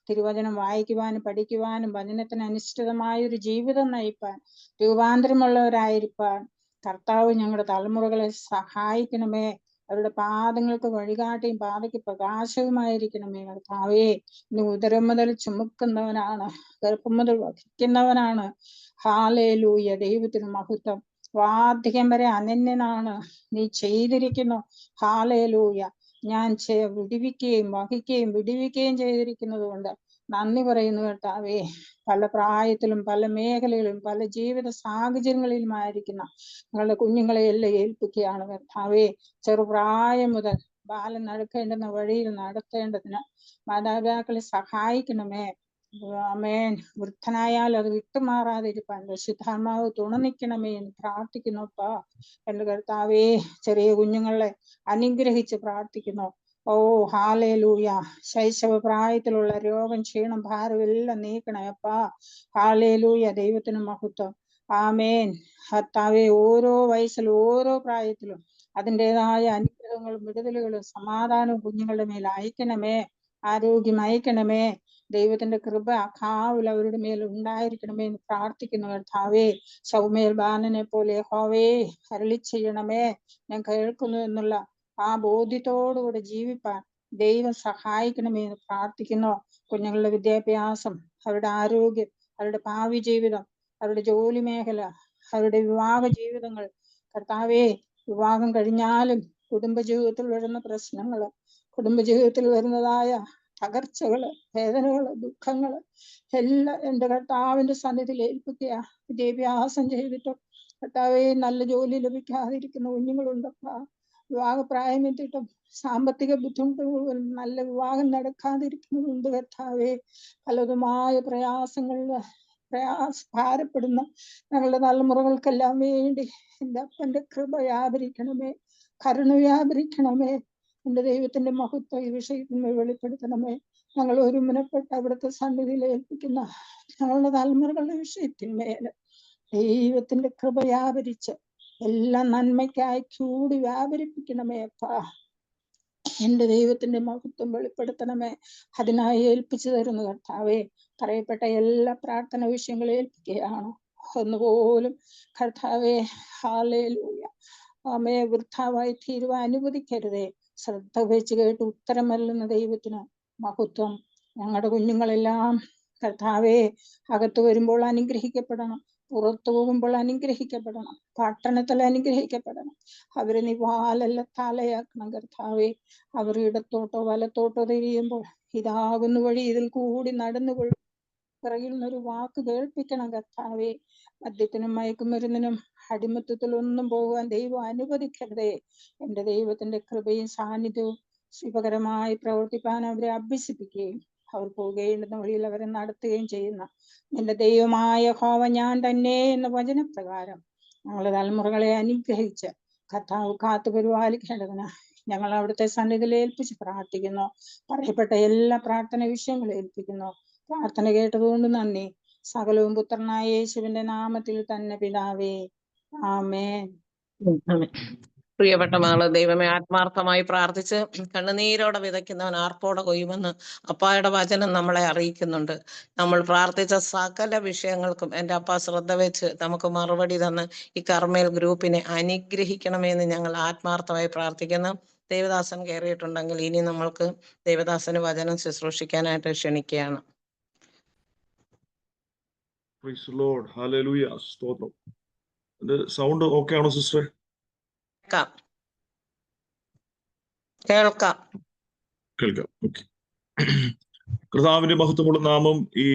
തിരുവചനം വായിക്കുവാനും പഠിക്കുവാനും വചനത്തിന് അനുഷ്ഠിതമായ ഒരു ജീവിതം നയിപ്പാൻ, രൂപാന്തരമുള്ളവരായിരിക്കാൻ കർത്താവ് ഞങ്ങളുടെ തലമുറകളെ സഹായിക്കണമേ. അവരുടെ പാദങ്ങൾക്ക് വഴികാട്ടിയും പാതയ്ക്ക് പ്രകാശവുമായിരിക്കണമേ കർത്താവേ. ഇന്ന് ഉദരം മുതൽ ചുമക്കുന്നവനാണ്, ഗർഭം മുതൽ വഹിക്കുന്നവനാണ്. ഹാലേലൂയ. ദൈവത്തിന് മഹത്വം. വാർദ്ധക്യം വരെ അനന്യനാണ് നീ ചെയ്തിരിക്കുന്നു. ഹാലേലൂയ. ഞാൻ വിടിവിക്കുകയും വഹിക്കുകയും വിടിവിക്കുകയും ചെയ്തിരിക്കുന്നത് കൊണ്ട് നന്ദി പറയുന്നു കർത്താവേ. പല പ്രായത്തിലും പല മേഖലകളിലും പല ജീവിത സാഹചര്യങ്ങളിലുമായിരിക്കുന്ന നിങ്ങളുടെ കുഞ്ഞുങ്ങളെ എല്ലാം ഏൽപ്പിക്കുകയാണ് കർത്താവേ. ചെറുപ്രായം മുതൽ ബാലൻ നടക്കേണ്ടുന്ന വഴിയിൽ നടത്തേണ്ടതിന് മാതാപിതാക്കളെ സഹായിക്കണമേ. ആമേൻ. വൃദ്ധനായാൽ അത് വിട്ടുമാറാതിരിപ്പാൻ പരിശുദ്ധാത്മാവ് തുണ നിൽക്കണമേ എന്ന് പ്രാർത്ഥിക്കുന്നപ്പാ. എന്റെ കർത്താവേ, ചെറിയ കുഞ്ഞുങ്ങളെ അനുഗ്രഹിച്ച് പ്രാർത്ഥിക്കുന്നു. ഓ ഹാലേലൂയ. ശൈശവ പ്രായത്തിലുള്ള രോഗം, ക്ഷീണം, ഭാരം എല്ലാം നീക്കണയപ്പാ. ഹാലേലൂയ. ദൈവത്തിന് മഹത്വം. ആമേൻ. കർത്താവേ, ഓരോ വയസ്സിലും ഓരോ പ്രായത്തിലും അതിൻ്റെതായ അനുഗ്രഹങ്ങളും വിടുതലുകളും സമാധാനവും കുഞ്ഞുങ്ങളുടെ മേൽ അയക്കണമേ. ആരോഗ്യം അയക്കണമേ. ദൈവത്തിന്റെ കൃപ കാവൽ അവരുടെ മേൽ ഉണ്ടായിരിക്കണമേ എന്ന് പ്രാർത്ഥിക്കുന്നു കർത്താവേ. ശൗമേൽ ബാലനെ പോലെ ഹോവേ അരുളി ചെയ്യണമേ. ഞാൻ കേൾക്കുന്നു എന്നുള്ള ആ ബോധ്യത്തോടുകൂടെ ജീവിപ്പാൻ ദൈവം സഹായിക്കണമേ എന്ന് പ്രാർത്ഥിക്കുന്നു. കുഞ്ഞുങ്ങളുടെ വിദ്യാഭ്യാസം, അവരുടെ ആരോഗ്യം, അവരുടെ ഭാവി ജീവിതം, അവരുടെ ജോലി മേഖല, അവരുടെ വിവാഹ ജീവിതങ്ങൾ കർത്താവേ, വിവാഹം കഴിഞ്ഞാലും കുടുംബജീവിതത്തിൽ വരുന്ന പ്രശ്നങ്ങള്, കുടുംബജീവിതത്തിൽ വരുന്നതായ തകർച്ചകള്, വേദനകള്, ദുഃഖങ്ങള് എല്ലാം എന്റെ കർത്താവിന്റെ സന്നിധിയിൽ ഏൽപ്പിക്കുക. വിദ്യാഭ്യാസം ചെയ്തിട്ടും കർത്താവേ നല്ല ജോലി ലഭിക്കാതിരിക്കുന്ന കുഞ്ഞുങ്ങളുണ്ടപ്പാ. വിവാഹപ്രായമെത്തിയിട്ടും സാമ്പത്തിക ബുദ്ധിമുട്ടുകൾ നല്ല വിവാഹം നടക്കാതിരിക്കുന്നതുണ്ട് കർത്താവേ. പലതുമായ പ്രയാസങ്ങളില് ഭാരപ്പെടുന്ന ഞങ്ങളുടെ തലമുറകൾക്കെല്ലാം വേണ്ടി എന്റെ അപ്പന്റെ കൃപ വ്യാപരിക്കണമേ, കരുണ വ്യാപരിക്കണമേ. എന്റെ ദൈവത്തിന്റെ മഹത്വം ഈ വിഷയത്തിൽ വെളിപ്പെടുത്തണമേ. ഞങ്ങൾ ഒരുമനപ്പെട്ട് അവിടുത്തെ സന്നിധിയിൽ ഏൽപ്പിക്കുന്ന ഞങ്ങളുടെ തലമുറകളുടെ വിഷയത്തിന്മേല് ദൈവത്തിന്റെ കൃപ വ്യാപരിച്ച് എല്ലാം നന്മയ്ക്കായി കൂടി വ്യാപരിപ്പിക്കണമേ അപ്പാ. എന്റെ ദൈവത്തിന്റെ മഹത്വം വെളിപ്പെടുത്തണമേ. അതിനായി ഏൽപ്പിച്ചു തരുന്നു കർത്താവേ. പറയപ്പെട്ട എല്ലാ പ്രാർത്ഥന വിഷയങ്ങളും ഏൽപ്പിക്കുകയാണ്. ഒന്നുപോലും കർത്താവേ ഹല്ലേലൂയ ആമേ വൃഥാവായി തീരുവാൻ അനുവദിക്കരുതേ. ശ്രദ്ധ വെച്ച് കേട്ട് ഉത്തരം നൽകുന്ന ദൈവത്തിന് മഹത്വം. ഞങ്ങളുടെ കുഞ്ഞുങ്ങളെല്ലാം കർത്താവേ അകത്ത് വരുമ്പോൾ അനുഗ്രഹിക്കപ്പെടണം, പുറത്തു പോകുമ്പോൾ അനുഗ്രഹിക്കപ്പെടണം, പട്ടണത്തിൽ അനുഗ്രഹിക്കപ്പെടണം. അവരെ നീ വാലല്ല തലയാക്കണം കർത്താവേ. അവർ ഇടത്തോട്ടോ വലത്തോട്ടോ തിരിയുമ്പോൾ ഇതാകുന്ന വഴി, ഇതിൽ കൂടി നടന്നു പിറകിൽ നിന്നൊരു വാക്ക് കേൾപ്പിക്കണം കർത്താവേ. മദ്യത്തിനും മയക്കുമരുന്നിനും അടിമത്തത്തിലൊന്നും പോകാൻ ദൈവം അനുവദിക്കരുതേ. എന്റെ ദൈവത്തിന്റെ കൃപയും സാന്നിധ്യവും ശുഭകരമായി പ്രവർത്തിപ്പാൻ അവരെ അഭ്യസിപ്പിക്കുകയും അവർ പോകേണ്ടുന്ന വഴിയിൽ അവരെ നടത്തുകയും ചെയ്യുന്ന എന്റെ ദൈവമായ യഹോവ ഞാൻ തന്നെ എന്ന വചനപ്രകാരം ഞങ്ങളുടെ തലമുറകളെ അനുഗ്രഹിച്ച് കർത്താവ് കാത്തു പരിപാലിക്കേണ്ടതിന് ഞങ്ങൾ അവിടുത്തെ സന്നിധിയിൽ ഏൽപ്പിച്ച് പ്രാർത്ഥിക്കുന്നു. പറയപ്പെട്ട എല്ലാ പ്രാർത്ഥന വിഷയങ്ങളും ഏൽപ്പിക്കുന്നു. പ്രാർത്ഥന കേട്ടതുകൊണ്ട് നന്ദി. സകലവും പുത്രനായ യേശുവിന്റെ നാമത്തിൽ തന്നെ പിതാവേ, ആമേൻ. പ്രിയപ്പെട്ട മകള്, ദൈവമേ ആത്മാർത്ഥമായി പ്രാർത്ഥിച്ച് കണ്ണുനീരോടെ വിതയ്ക്കുന്നവൻ ആർപ്പോടെ കൊയ്യുമെന്ന് അപ്പായുടെ വചനം നമ്മളെ അറിയിക്കുന്നുണ്ട്. നമ്മൾ പ്രാർത്ഥിച്ച സകല വിഷയങ്ങൾക്കും എൻ്റെ അപ്പ ശ്രദ്ധ വെച്ച് നമുക്ക് മറുപടി തന്ന് ഈ കർമ്മേൽ ഗ്രൂപ്പിനെ അനുഗ്രഹിക്കണമെന്ന് ഞങ്ങൾ ആത്മാർത്ഥമായി പ്രാർത്ഥിക്കുന്നു. ദേവദാസൻ കയറിയിട്ടുണ്ടെങ്കിൽ ഇനി നമ്മൾക്ക് ദേവദാസന് വചനം ശുശ്രൂഷിക്കാനായിട്ട് ക്ഷണിക്കുകയാണ്. Price the Lord. ഹല്ലേലൂയ. സ്തോത്രം. സൗണ്ട് ഓക്കേ ആണോ സിസ്റ്റർ? കേൾക്കാം. ഓക്കെ. കർത്താവിന്റെ മഹത്വമുള്ള നാമം ഈ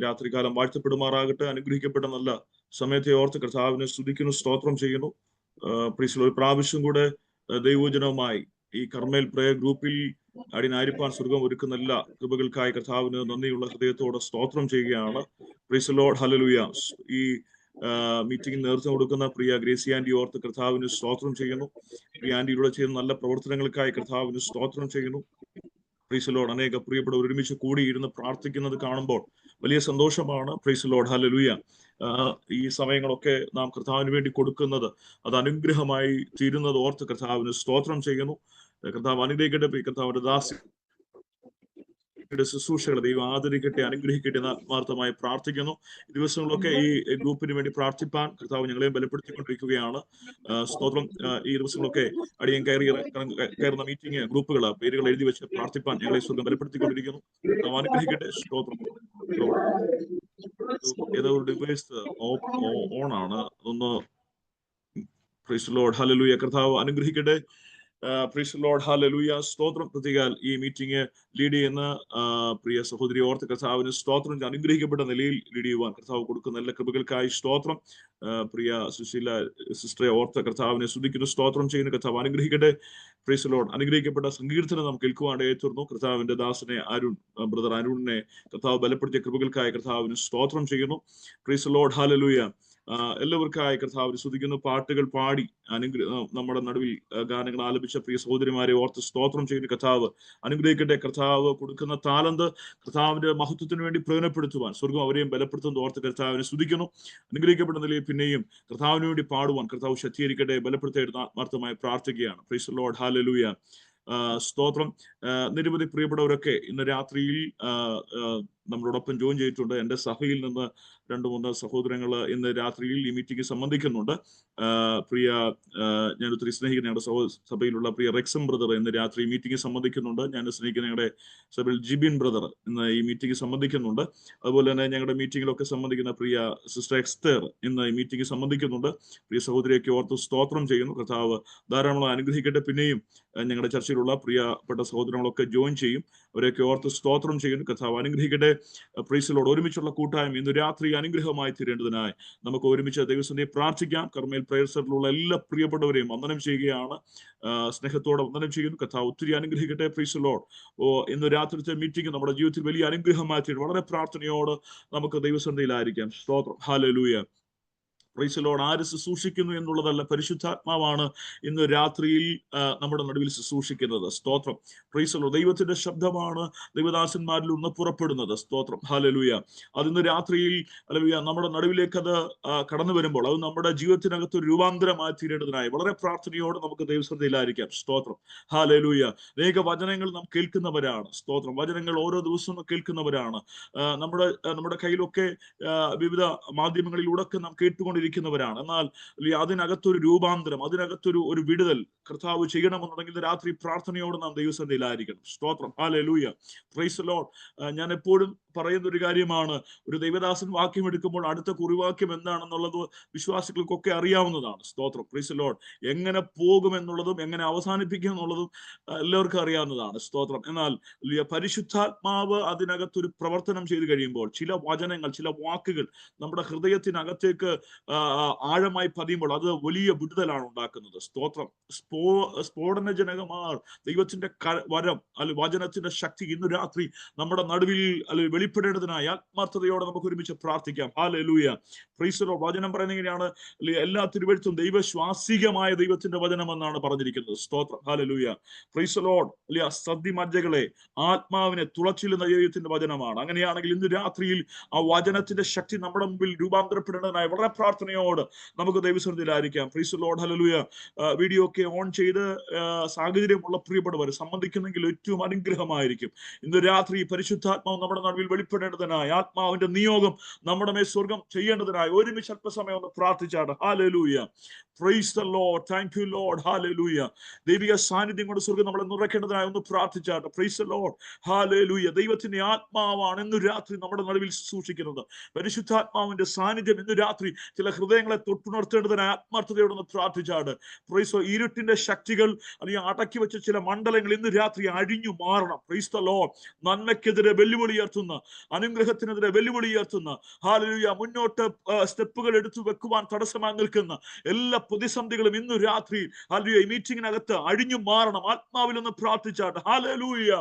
രാത്രികാലം വാഴ്ത്തപ്പെടുമാറാകട്ടെ. അനുഗ്രഹിക്കപ്പെട്ട നല്ല സമയത്തെ ഓർത്ത് കർത്താവിനെ സ്തുതിക്കുന്നു, സ്തോത്രം ചെയ്യുന്നു. ഒരു പ്രാവശ്യം കൂടെ ദൈവജനവുമായി ഈ കർമ്മേൽ പ്രേയർ ഗ്രൂപ്പിൽ അടിനായിരിക്കാൻ സ്വർഗം ഒരുക്കുന്ന എല്ലാ കൃപകൾക്കായി കർത്താവിന് നന്ദിയുള്ള ഹൃദയത്തോടെ സ്തോത്രം ചെയ്യുകയാണ്. Price the Lord. ഹല്ലേലൂയ. ഈ മീറ്റിംഗിൽ നേതൃത്വം കൊടുക്കുന്ന പ്രിയ ഗ്രേസി ആന്റി ഓർത്ത് കർത്താവിന് സ്തോത്രം ചെയ്യുന്നു. പ്രിയ ആന്റിയിലൂടെ ചെയ്യുന്ന നല്ല പ്രവർത്തനങ്ങൾക്കായി കർത്താവിന് സ്തോത്രം ചെയ്യുന്നു. Price the Lord. അനേക പ്രിയപ്പെട്ടവർ ഒരുമിച്ച് കൂടി ഇരുന്ന് പ്രാർത്ഥിക്കുന്നത് കാണുമ്പോൾ വലിയ സന്തോഷമാണ്. Price the Lord. ഹല്ലേലൂയ. ഈ സമയങ്ങളൊക്കെ നാം കർത്താവിന് വേണ്ടി കൊടുക്കുന്നത് അത് അനുഗ്രഹമായി തീരുന്നത് ഓർത്ത് കർത്താവിന് സ്തോത്രം ചെയ്യുന്നു. കർത്താവ് അനുഗ്രഹിക്കട്ടെ. കർത്താവിന്റെ ദാസി ശുശ്രൂഷകളെ ദൈവം ആദരിക്കട്ടെ, അനുഗ്രഹിക്കട്ടെ എന്ന് ആത്മാർത്ഥമായി പ്രാർത്ഥിക്കുന്നു. ദിവസങ്ങളിലൊക്കെ ഈ ഗ്രൂപ്പിന് വേണ്ടി പ്രാർത്ഥിപ്പാൻ കർത്താവ് ഞങ്ങളെയും ബലപ്പെടുത്തിക്കൊണ്ടിരിക്കുകയാണ്. സ്തോത്രം. ഈ ദിവസങ്ങളൊക്കെ അടിയൻ കയറുന്ന മീറ്റിംഗ് ഗ്രൂപ്പുകൾ പേരുകൾ എഴുതി വെച്ച് പ്രാർത്ഥിപ്പാൻ ഞങ്ങളെ സ്വർഗം ബലപ്പെടുത്തിക്കൊണ്ടിരിക്കുന്നു. കർത്താവ് അനുഗ്രഹിക്കട്ടെ. സ്തോത്രം. ഏതോ ഒരു ഡിവൈസ് ഓൺ ആണ്, അതൊന്ന്. Price the Lord. ഹല്ലേലൂയ. കർത്താവ് അനുഗ്രഹിക്കട്ടെ. Price the Lord. ഹല്ലേലൂയ. സ്തോത്രം. പ്രത്യേകം ഈ മീറ്റിംഗ് ലീഡ് ചെയ്യുന്ന പ്രിയ സഹോദരി ഓർത്ത് കർത്താവിന് സ്തോത്രം. അനുഗ്രഹിക്കപ്പെട്ട നിലയിൽ ലീഡ് ചെയ്യുവാൻ കർത്താവ് കൊടുക്കുന്ന എല്ലാ കൃപകൾക്കായി സ്തോത്രം. പ്രിയ സുശീല സിസ്റ്ററെ ഓർത്ത് കർത്താവിനെ സ്തുതിക്കുന്നു, സ്തോത്രം ചെയ്യുന്നു. കർത്താവ് അനുഗ്രഹിക്കട്ടെ. Praise Lord. അനുഗ്രഹിക്കപ്പെട്ട സങ്കീർത്തനം നാം കേൾക്കുവാനിടയായി തീർന്നു. കർത്താവിന്റെ ദാസനെ ബ്രദർ അരുണിനെ കർത്താവ് ബലപ്പെടുത്തിയ കൃപകൾക്കായി കർത്താവിന് സ്തോത്രം ചെയ്യുന്നു. Praise Lord. ഹല്ലേലൂയ. എല്ലാവർക്കായി കർത്താവിനെ സ്തുതിക്കുന്നു. പാട്ടുകൾ പാടി നമ്മുടെ നടുവിൽ ഗാനങ്ങൾ ആലപിച്ച പ്രിയ സഹോദരിമാരെ ഓർത്ത് സ്തോത്രം ചെയ്യുന്ന കർത്താവ് അനുഗ്രഹിക്കട്ടെ. കർത്താവ് കൊടുക്കുന്ന താലന്ത് കർത്താവിന്റെ മഹത്വത്തിന് വേണ്ടി പ്രയോജനപ്പെടുത്തുവാൻ സ്വർഗം അവരെയും ബലപ്പെടുത്തുന്നത് ഓർത്ത് കർത്താവിനെ സ്തുതിക്കുന്നു. അനുഗ്രഹിക്കപ്പെട്ട നിലയിൽ പിന്നെയും കർത്താവിന് വേണ്ടി പാടുവാൻ കർത്താവ് ശക്തീകരിക്കട്ടെ, ബലപ്പെടുത്തരുന്ന ആത്മാർത്ഥമായി പ്രാർത്ഥിക്കുകയാണ്. Praise Lord. ഹല്ലേലൂയ. സ്തോത്രം. നിരവധി പ്രിയപ്പെട്ടവരൊക്കെ ഇന്ന് രാത്രിയിൽ നമ്മളോടൊപ്പം ജോയിൻ ചെയ്തിട്ടുണ്ട്. എൻ്റെ സഭയിൽ നിന്ന് 2-3 സഹോദരങ്ങൾ ഇന്ന് രാത്രിയിൽ ഈ മീറ്റിംഗ് സംബന്ധിക്കുന്നുണ്ട്. പ്രിയ ഞാൻ ഒത്തിരി സ്നേഹിക്കുന്ന ഞങ്ങളുടെ സഭയിലുള്ള പ്രിയ റെക്സം ബ്രദർ ഇന്ന് രാത്രി മീറ്റിംഗ് സംബന്ധിക്കുന്നുണ്ട്. ഞാൻ സ്നേഹിക്കുന്ന ഞങ്ങളുടെ സഭയിൽ ജിബിൻ ബ്രദർ ഇന്ന് ഈ മീറ്റിംഗ് സംബന്ധിക്കുന്നുണ്ട്. അതുപോലെ തന്നെ ഞങ്ങളുടെ മീറ്റിംഗിലൊക്കെ സംബന്ധിക്കുന്ന പ്രിയ സിസ്റ്റർ എക്സ്തർ ഇന്ന് ഈ മീറ്റിംഗ് സംബന്ധിക്കുന്നുണ്ട്. പ്രിയ സഹോദരിയൊക്കെ ഓർത്ത് സ്തോത്രം ചെയ്യുന്നു. കർത്താവ് ധാരാളം അനുഗ്രഹിക്കട്ടെ. പിന്നെയും ഞങ്ങളുടെ ചർച്ചയിലുള്ള പ്രിയപ്പെട്ട സഹോദരങ്ങളൊക്കെ ജോയിൻ ചെയ്യും. അവരെയൊക്കെ ഓർത്ത് സ്തോത്രം ചെയ്യുന്നു. കർത്താവ് അനുഗ്രഹിക്കട്ടെ. പ്രൈസിലോട് ഒരുമിച്ചുള്ള കൂട്ടായ്മ ഇന്ന് രാത്രി അനുഗ്രഹമായി തീരേണ്ടതിനായി നമുക്ക് ഒരുമിച്ച് ദൈവസന്നിധിയെ പ്രാർത്ഥിക്കാം. കർമ്മേൽ പ്രയർ സെന്ററിലുള്ള എല്ലാ പ്രിയപ്പെട്ടവരെയും വന്ദനം ചെയ്യുകയാണ്. സ്നേഹത്തോടെ വന്ദനം ചെയ്യുന്നു. കർത്താവ് ഒത്തിരി അനുഗ്രഹിക്കട്ടെ. പ്രൈസിലോട്. ഇന്ന് രാത്രിത്തെ മീറ്റിംഗ് നമ്മുടെ ജീവിതത്തിൽ വലിയ അനുഗ്രഹമായി തീരും. വളരെ പ്രാർത്ഥനയോട് നമുക്ക് ദൈവസന്നിധിയിലായിരിക്കാം. സ്തോത്രം. ഹല്ലേലൂയ. Praise Lord. ആര് ശുശ്രൂഷിക്കുന്നു എന്നുള്ളതല്ല, പരിശുദ്ധാത്മാവാണ് ഇന്ന് രാത്രിയിൽ നമ്മുടെ നടുവിൽ ശുശ്രൂഷിക്കുന്നത്. സ്തോത്രം. Praise Lord. ദൈവത്തിന്റെ ശബ്ദമാണ് ദൈവദാസന്മാരിൽ നിന്ന് പുറപ്പെടുന്നത്. സ്തോത്രം. ഹല്ലേലൂയ. അതിന്ന് രാത്രിയിൽ ഹല്ലേലൂയ നമ്മുടെ നടുവിലേക്ക് അത് കടന്നു വരുമ്പോൾ അത് നമ്മുടെ ജീവിതത്തിനകത്ത് ഒരു രൂപാന്തരമായി തീരേണ്ടതിനായി വളരെ പ്രാർത്ഥനയോടെ നമുക്ക് ദൈവസന്നിധിയിലായിരിക്കാം. സ്തോത്രം. ഹല്ലേലൂയ. അനേക വചനങ്ങൾ നാം കേൾക്കുന്നവരാണ്. സ്തോത്രം. വചനങ്ങൾ ഓരോ ദിവസവും കേൾക്കുന്നവരാണ്. നമ്മുടെ കയ്യിലൊക്കെ വിവിധ മാധ്യമങ്ങളിലൂടെ നാം കേട്ടുകൊണ്ടിരിക്കുന്നവരാണ്. എന്നാൽ അതിനകത്തൊരു രൂപാന്തരം, അതിനകത്തൊരു വിടുതൽ കർത്താവ് ചെയ്യണമെന്നുണ്ടെങ്കിൽ രാത്രി പ്രാർത്ഥനയോട് നാം ദൈവസന്നിധിയിലായിരിക്കണം. സ്തോത്രം. ഹല്ലേലൂയ. Praise Lord. ഞാൻ എപ്പോഴും പറയുന്ന ഒരു കാര്യമാണ്, ഒരു ദൈവദാസൻ വാക്യം എടുക്കുമ്പോൾ അടുത്ത കുറിവാക്യം എന്താണെന്നുള്ളത് വിശ്വാസികൾക്കൊക്കെ അറിയാവുന്നതാണ്. സ്തോത്രം. Praise Lord. എങ്ങനെ പോകുമെന്നുള്ളതും എങ്ങനെ അവസാനിപ്പിക്കും എന്നുള്ളതും എല്ലാവർക്കും അറിയാവുന്നതാണ്. സ്തോത്രം. എന്നാൽ പരിശുദ്ധാത്മാവ് അതിനകത്തൊരു പ്രവർത്തനം ചെയ്തു കഴിയുമ്പോൾ ചില വചനങ്ങൾ, ചില വാക്കുകൾ നമ്മുടെ ഹൃദയത്തിനകത്തേക്ക് ആഴമായി പതിയുമ്പോൾ അത് വലിയ വിടുതലാണ് ഉണ്ടാക്കുന്നത്. സ്തോത്രം. സ്ഫോടനജനകമായ ദൈവത്തിന്റെ വരം വചനത്തിന്റെ ശക്തി ഇന്ന് രാത്രി നമ്മുടെ നടുവിൽ വെളിപ്പെടേണ്ടതിനായി ആത്മാർത്ഥതയോടെ നമുക്ക് ഒരുമിച്ച് പ്രാർത്ഥിക്കാം. ഹല്ലേലൂയ. Praise Lord. വചനം പറയുന്നത് എങ്ങനെയാണ്? എല്ലാ തിരുവെഴുത്തും ദൈവശ്വാസികമായ ദൈവത്തിന്റെ വചനം എന്നാണ് പറഞ്ഞിരിക്കുന്നത്. സ്തോത്രം. ഹല്ലേലൂയ. Praise Lord. സദ്യമജ്ജകളെ ആത്മാവിനെ തുളച്ചില്ലുന്ന ദൈവത്തിന്റെ വചനമാണ്. അങ്ങനെയാണെങ്കിൽ ഇന്ന് രാത്രിയിൽ ആ വചനത്തിന്റെ ശക്തി നമ്മുടെ മുമ്പിൽ രൂപാന്തരപ്പെടേണ്ടതിനായി വളരെ പ്രാർത്ഥനയോട് നമുക്ക് ദൈവസന്നിധിയിലായിരിക്കാം. Praise Lord. ഹല്ലേലൂയ. വീഡിയോ ഒക്കെ ഓൺ ചെയ്ത് സാഹചര്യമുള്ള പ്രിയപ്പെട്ടവർ സംബന്ധിക്കുന്നെങ്കിൽ ഏറ്റവും അനുഗ്രഹമായിരിക്കും. ഇന്ന് രാത്രി പരിശുദ്ധാത്മാവ് നമ്മുടെ നടുവിൽ വെളിപ്പെടേണ്ടതിനായി ആത്മാവിന്റെ നിയോഗം നമ്മുടെ മേൽ സ്വർഗം ചെയ്യേണ്ടതിനായി ഒരുമിച്ച് അല്പസമയം ഒന്ന് പ്രാർത്ഥിച്ചാണ്. Hallelujah. Praise the lord. Thank you Lord. Hallelujah. ദൈവിക സാന്നിധ്യം കൊണ്ട് സ്വർഗം നമ്മളെ നിറയ്ക്കേണ്ടതിനായി ഒന്ന് പ്രാർത്ഥിച്ചാണ്. Praise the Lord. ഹല്ലേലൂയ. ദൈവത്തിന്റെ ആത്മാവാണ് ഇന്ന് രാത്രി നമ്മുടെ നടുവിൽ സൂക്ഷിക്കുന്നത്. പരിശുദ്ധാത്മാവിന്റെ സാന്നിധ്യം ഇന്ന് രാത്രി ചില ഹൃദയങ്ങളെ തൊട്ടുണർത്തേണ്ടതിനായി ആത്മാർത്ഥതയോടൊന്ന് പ്രാർത്ഥിച്ചാണ്. പ്രൈസ്. ഇരുട്ടിന്റെ ശക്തികൾ അല്ലെങ്കിൽ അടക്കി വെച്ച ചില മണ്ഡലങ്ങൾ ഇന്ന് രാത്രി അഴിഞ്ഞു മാറണം. Price the Lord. നന്മയ്ക്കെതിരെ വെല്ലുവിളി ഉയർത്തുന്ന, അനുഗ്രഹത്തിനെതിരെ വെല്ലുവിളി ഉയർത്തുന്ന, ഹല്ലേലൂയ, മുന്നോട്ട് സ്റ്റെപ്പുകൾ എടുത്തു വെക്കുവാൻ തടസ്സമായി നിൽക്കുന്ന എല്ലാ പ്രതിസന്ധികളും ഇന്ന് രാത്രി ഹല്ലേലൂയ ഈ മീറ്റിംഗിനകത്ത് അഴിഞ്ഞു മാറണം. ആത്മാവിൽ ഒന്ന് പ്രാർത്ഥിച്ചാട്ടെ. Hallelujah.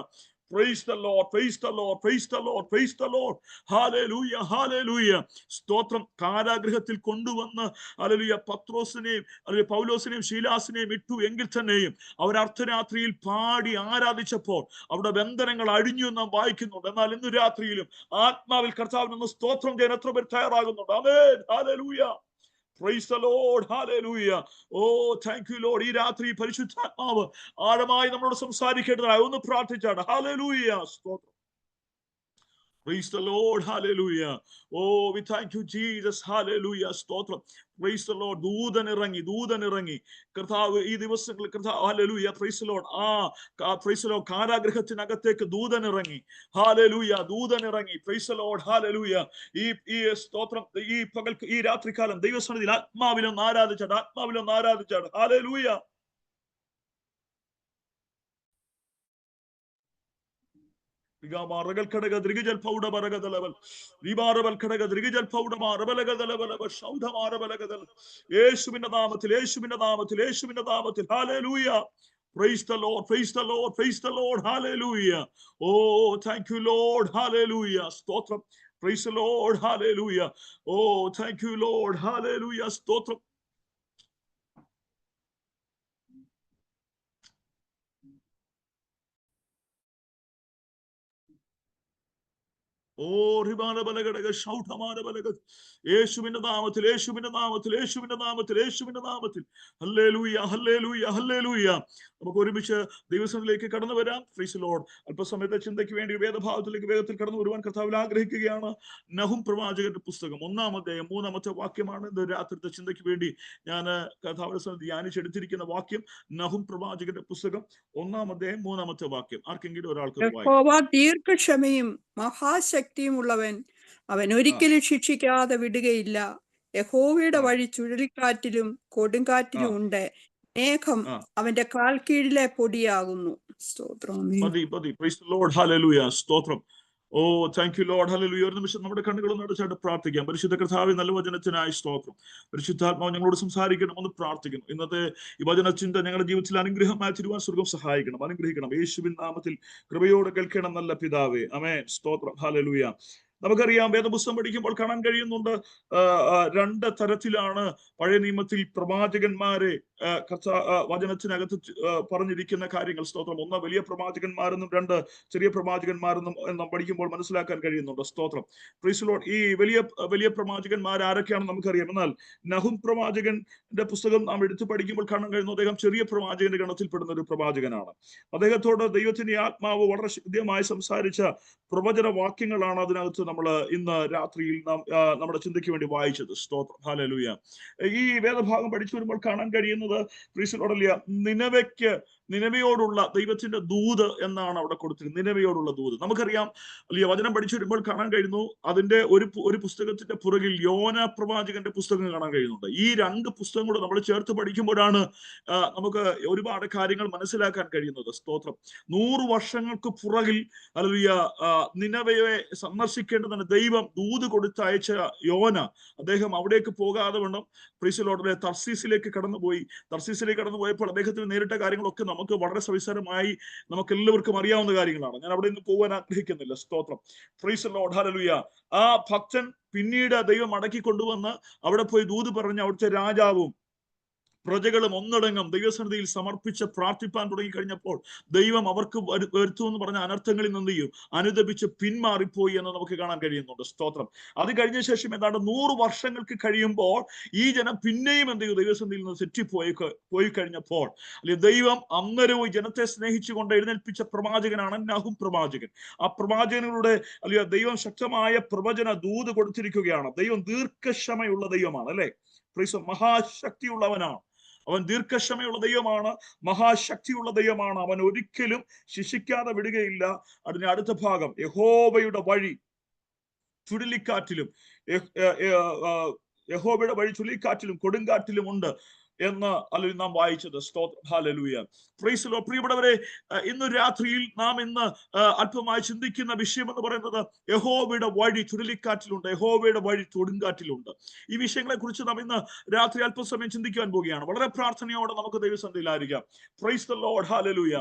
Praise the Lord, praise the Lord, praise the Lord, praise the Lord. Hallelujah, hallelujah. സ്തോത്രം. കാരാഗൃഹത്തിൽ കൊണ്ടുവന്ന് ഹല്ലേലൂയ പത്രോസിനെയും അല്ലെങ്കിൽ പൗലോസിനെയും ശീലാസിനെയും ഇട്ടു എങ്കിൽ തന്നെയും അവർ അർദ്ധരാത്രിയിൽ പാടി ആരാധിച്ചപ്പോൾ അവിടെ ബന്ധനങ്ങൾ അഴിഞ്ഞു നാം വായിക്കുന്നുണ്ട്. എന്നാൽ ഇന്ന് രാത്രിയിലും ആത്മാവിൽ കർത്താവിനൊന്ന് സ്തോത്രം ചെയ്യാൻ എത്ര പേർ തയ്യാറാകുന്നുണ്ട്? ആമേൻ. Hallelujah. Praise the Lord. Hallelujah. Oh, thank you Lord. ഈ രാത്രി പരിശുദ്ധാത്മാവ് ആഴമായി നമ്മളോട് സംസാരിക്കേണ്ടതായി ഒന്ന് പ്രാർത്ഥിച്ചാണ്. Hallelujah. സ്തോത്രം. Praise the Lord. Hallelujah. Oh, we thank you Jesus. Hallelujah. സ്തോത്രം. Praise the Lord. ദൂതൻ ഇറങ്ങി കർത്താവ് ഈ ദിവസങ്ങളിൽ കർത്താവ് hallelujah. Praise the Lord. Praise the Lord. കാരാഗൃഹത്തിനകത്തേക്ക് ദൂതൻ ഇറങ്ങി. ഹല്ലേലൂയ. ദൂതൻ ഇറങ്ങി. Praise the Lord. ഹല്ലേലൂയ. ഈ സ്തോത്രം. ഈ രാത്രികാലം ദൈവസന്നിധിയിൽ ആത്മാവിലൊന്ന് ആരാധിച്ചാണ്. ഹല്ലേലൂയ. യേശുവിന്റെ നാമത്തിൽ hallelujah. Praise the Lord, praise the Lord, praise the Lord. Hallelujah. Oh, thank you, Lord. Hallelujah. Stotram. Praise the Lord. Hallelujah. Oh, thank you, Lord. Hallelujah. Stotram. Oh, Ribana Balagadaga, shout Amana Balaga, Yeshuvina Namatil, Yeshuvina Namatil, Yeshuvina Namatil, Yeshuvina Namatil. Hallelujah, hallelujah, hallelujah. നമുക്ക് ഒരുമിച്ച് ദൈവസന്നിധിയിലേക്ക് കടന്നു വരാം. Price the Lord. അല്പസമയത്തെ ചിന്തയ്ക്ക് വേണ്ടി വേദഭാഗത്തിലേക്ക് വേഗത്തിൽ കടന്നു വരുവാൻ കർത്താവിൽ ആഗ്രഹിക്കുകയാണ്. നഹും പ്രവാചകന്റെ പുസ്തകം 1-ാം അധ്യായം 3-ാമത്തെ വാക്യമാണ് ഇന്ന് രാത്രിത്തെ ചിന്തയ്ക്ക് വേണ്ടി ഞാൻ കർത്താവിന്റെ സന്നിധി ധ്യാനിച്ചെടുത്തിരിക്കുന്ന വാക്യം. നഹും പ്രവാചകന്റെ പുസ്തകം 1-ാം അധ്യായം 3-ാമത്തെ വാക്യം. ആർക്കെങ്കിലും ഒരാൾക്ക് യഹോവ ദീർഘക്ഷമയും മഹാശക്തിയും ഉള്ളവൻ, അവൻ ഒരിക്കലും ശിക്ഷിക്കാതെ വിടുകയില്ല. യഹോവയുടെ വഴി ചുഴലിക്കാറ്റിലും കൊടുങ്കാറ്റിലും ഉണ്ട്. മേഘം അവന്റെ കാൽ കീഴിലെ പൊടിയാകുന്നു. സ്തോത്രം. Praise the Lord. ഹല്ലേലൂയ. സ്തോത്രം. ഓ, താങ്ക് യു ലോർഡ്. ഹല്ലേലൂയ. ഒരു നിമിഷം നമ്മുടെ കണ്ണുകളൊന്ന് അടച്ചായിട്ട് പ്രാർത്ഥിക്കാം. പരിശുദ്ധ കർത്താവേ, നല്ല വചനത്തിനായി സ്തോത്രം. പരിശുദ്ധാത്മാവ് ഞങ്ങളോട് സംസാരിക്കണമെന്ന് പ്രാർത്ഥിക്കുന്നു. ഇന്നത്തെ ഈ വചന ചിന്ത ഞങ്ങളുടെ ജീവിതത്തിൽ അനുഗ്രഹമായി തീരുവാൻ സ്വർഗ്ഗം സഹായിക്കണം, അനുഗ്രഹിക്കണം. യേശുവിൻ നാമത്തിൽ കൃപയോടെ കേൾക്കണം നല്ല പിതാവേ. ആമേൻ. സ്തോത്രം. ഹല്ലേലൂയ. നമുക്കറിയാം, വേദപുസ്തകം പഠിക്കുമ്പോൾ കാണാൻ കഴിയുന്നുണ്ട്, 2 തരത്തിലാണ് പഴയ നിയമത്തിൽ പ്രവാചകന്മാരെ വചനത്തിനകത്ത് പറഞ്ഞിരിക്കുന്ന കാര്യങ്ങൾ. സ്തോത്രം. 1 വലിയ പ്രവാചകന്മാരെന്നും 2 ചെറിയ പ്രവാചകന്മാരെന്നും നാം പഠിക്കുമ്പോൾ മനസ്സിലാക്കാൻ കഴിയുന്നുണ്ട്. സ്തോത്രം. Praise the lord. ഈ വലിയ പ്രവാചകന്മാർ ആരൊക്കെയാണെന്ന് നമുക്കറിയാം. എന്നാൽ നഹും പ്രവാചകന്റെ പുസ്തകം നാം എടുത്തു പഠിക്കുമ്പോൾ കാണാൻ കഴിയുന്നു, അദ്ദേഹം ചെറിയ പ്രവാചകന്റെ ഗണത്തിൽപ്പെടുന്ന ഒരു പ്രവാചകനാണ്. അദ്ദേഹത്തോട് ദൈവത്തിന്റെ ആത്മാവ് വളരെ ശക്തമായി സംസാരിച്ച പ്രവചന വാക്യങ്ങളാണ് അതിനകത്ത് നമ്മൾ ഇന്ന് രാത്രിയിൽ നാം നമ്മുടെ ചിന്തയ്ക്ക് വേണ്ടി വായിച്ചത്. സ്തോത്രം. ഹല്ലേലൂയ. ഈ വേദഭാഗം പഠിച്ചു വരുമ്പോൾ കാണാൻ കഴിയുന്നത്, പ്രൈസ് ദി ലോർഡ്, നിനവയോടുള്ള ദൈവത്തിന്റെ ദൂത് എന്നാണ് അവിടെ കൊടുത്തിരുന്നത്. നിനവയോടുള്ള ദൂത്. നമുക്കറിയാം, അല്ലെ, വചനം പഠിച്ചു വരുമ്പോൾ കാണാൻ കഴിയുന്നു, അതിന്റെ ഒരു പുസ്തകത്തിന്റെ പുറകിൽ യോന പ്രവാചകന്റെ പുസ്തകം കാണാൻ കഴിയുന്നുണ്ട്. ഈ 2 പുസ്തകം കൂടെ നമ്മൾ ചേർത്ത് പഠിക്കുമ്പോഴാണ് നമുക്ക് ഒരുപാട് കാര്യങ്ങൾ മനസ്സിലാക്കാൻ കഴിയുന്നത്. സ്തോത്രം. 100 വർഷങ്ങൾക്ക് പുറകിൽ ഹല്ലേലൂയ നിനവയെ സന്ദർശിക്കേണ്ടതിന് ദൈവം ദൂത് കൊടുത്തയച്ച യോന, അദ്ദേഹം അവിടേക്ക് പോകാതെ വേണം പ്രൈസ് ദി ലോർഡ് തർസീസിലേക്ക് കടന്നുപോയപ്പോൾ അദ്ദേഹത്തിന് നേരിട്ട കാര്യങ്ങളൊക്കെ നമുക്ക് വളരെ സവിസ്തരമായി നമുക്ക് എല്ലാവർക്കും അറിയാവുന്ന കാര്യങ്ങളാണ്. ഞാൻ അവിടെ നിന്ന് പോകാൻ ആഗ്രഹിക്കുന്നില്ല. സ്തോത്രം. Praise the Lord. ഹല്ലേലൂയ. ആ ഭക്തൻ പിന്നീട് ദൈവം മടക്കി കൊണ്ടുവന്ന് അവിടെ പോയി ദൂത് പറഞ്ഞ് അവിടുത്തെ രാജാവും പ്രജകളും ഒന്നടങ്കം ദൈവസന്നിധിയിൽ സമർപ്പിച്ച് പ്രാർത്ഥിപ്പാൻ തുടങ്ങി കഴിഞ്ഞപ്പോൾ ദൈവം അവർക്ക് വരുത്തുമെന്ന് പറഞ്ഞ അനർത്ഥങ്ങളിൽ നിന്ന് അനുദപിച്ച് പിന്മാറിപ്പോയി എന്ന് നമുക്ക് കാണാൻ കഴിയുന്നുണ്ട്. സ്തോത്രം. അത് കഴിഞ്ഞ ശേഷം ഏതാണ്ട് 100 വർഷങ്ങൾക്ക് കഴിയുമ്പോൾ ഈ ജനം പിന്നെയും എന്ത് ചെയ്യും, ദൈവസന്നിധിയിൽ നിന്ന് തെറ്റിപ്പോയി കഴിഞ്ഞപ്പോൾ അല്ലെങ്കിൽ ദൈവം അന്നേരവും ജനത്തെ സ്നേഹിച്ചുകൊണ്ട് എഴുന്നേൽപ്പിച്ച പ്രവാചകനാണ് നഹും പ്രവാചകൻ. ആ പ്രവാചകനിലൂടെ അല്ലെങ്കിൽ ദൈവം ശക്തമായ പ്രവചന ദൂത് കൊടുത്തിരിക്കുകയാണ്. ദൈവം ദീർഘക്ഷമയുള്ള ദൈവമാണ്, അല്ലെ? മഹാശക്തിയുള്ളവനാണ് അവൻ. ദീർഘക്ഷമയുള്ള ദൈവമാണ്, മഹാശക്തിയുള്ള ദൈവമാണ്. അവൻ ഒരിക്കലും ശിക്ഷിക്കാതെ വിടുകയില്ല. അതിന് അടുത്ത ഭാഗം, യഹോവയുടെ വഴി ചുഴലിക്കാറ്റിലും കൊടുങ്കാറ്റിലും ഉണ്ട് എന്ന് അല്ലെങ്കിൽ നാം വായിച്ചത്. സ്തോത്രം. ഹല്ലേലൂയ. Praise the lord. പ്രിയപ്പെട്ടവരെ, ഇന്ന് രാത്രിയിൽ നാം ഇന്ന് അല്പമായി ചിന്തിക്കുന്ന വിഷയം എന്ന് പറയുന്നത് യഹോവയുടെ വഴി ചുഴലിക്കാറ്റിലുണ്ട്, യഹോവയുടെ വഴി കൊടുങ്കാറ്റിലുണ്ട്. ഈ വിഷയങ്ങളെ കുറിച്ച് നാം ഇന്ന് രാത്രി അല്പസമയം ചിന്തിക്കാൻ പോവുകയാണ്. വളരെ പ്രാർത്ഥനയോടെ നമുക്ക് ദൈവസന്നിധിയിലായിരിക്കാം. Praise the Lord. ഹല്ലേലൂയ.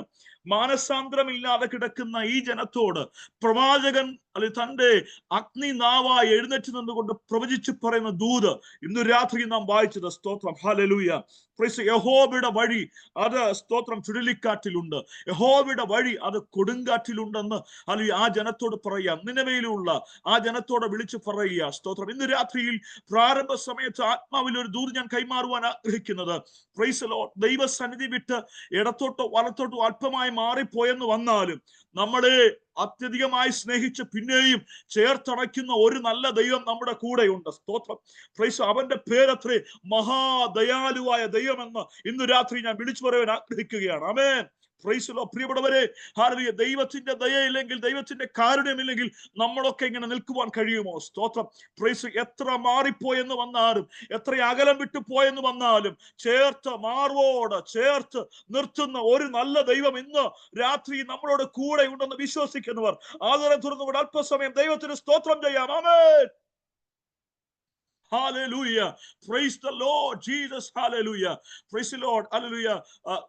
മാനസാന്തരമില്ലാതെ കിടക്കുന്ന ഈ ജനത്തോട് പ്രവാചകൻ അല്ലെങ്കിൽ തന്റെ അഗ്നി നാവായി എഴുന്നേറ്റ് നിന്നുകൊണ്ട് പ്രവചിച്ചു പറയുന്ന ദൂത് ഇന്ന് രാത്രി നാം വായിച്ചത്. സ്തോത്രം. ഹല്ലേലൂയ. യഹോവയുടെ വഴി അത് സ്തോത്രം ചുഴലിക്കാറ്റിലുണ്ട്, യഹോവയുടെ വഴി അത് കൊടുങ്കാറ്റിലുണ്ടെന്ന് അല്ലെങ്കിൽ ആ ജനത്തോട് പറയാം. നിനവയിലുള്ള ആ ജനത്തോട് വിളിച്ചു പറയുക. സ്തോത്രം. ഇന്ന് രാത്രിയിൽ പ്രാരംഭ സമയത്ത് ആത്മാവിൽ ഒരു ദൂത് ഞാൻ കൈമാറുവാൻ ആഗ്രഹിക്കുന്നത്, പ്രൈസ് ദി ലോർഡ്, ദൈവസന്നിധി വിട്ട് ഇടത്തോട്ടോ വലത്തോട്ടോ അല്പമായി മാറിപ്പോയെന്ന് വന്നാലും നമ്മളെ അത്യധികമായി സ്നേഹിച്ച് പിന്നെയും ചേർത്തണയ്ക്കുന്ന ഒരു നല്ല ദൈവം നമ്മുടെ കൂടെയുണ്ട്. സ്തോത്രം. പ്രൈസ്. അവന്റെ പേരത്രേ മഹാദയാലുവായ ദൈവമെന്ന് ഇന്ന് രാത്രി ഞാൻ വിളിച്ചു പറയാൻ ആഗ്രഹിക്കുകയാണ്. ആമേൻ. Praise the lord. പ്രിയപ്പെട്ടവരെ, ഹല്ലേലൂയ. ദൈവത്തിന്റെ ദയയില്ലെങ്കിൽ, ദൈവത്തിന്റെ കാരുണ്യമില്ലെങ്കിൽ നമ്മളൊക്കെ ഇങ്ങനെ നിൽക്കുവാൻ കഴിയുമോ? സ്തോത്രം. പ്രൈസ്. എത്ര മാറിപ്പോയെന്ന് വന്നാലും, എത്ര അകലം വിട്ടു പോയെന്ന് വന്നാലും ചേർത്ത് മാർവോട് ചേർത്ത് നിർത്തുന്ന ഒരു നല്ല ദൈവം ഇന്ന് രാത്രി നമ്മളോട് കൂടെ ഉണ്ടെന്ന് വിശ്വസിക്കുന്നവർ ആദരം തുറന്നുകൊണ്ട് അല്പസമയം ദൈവത്തിന് സ്തോത്രം ചെയ്യാം. ആമേൻ. Hallelujah. Praise the Lord Jesus. Hallelujah. Praise the Lord. Hallelujah.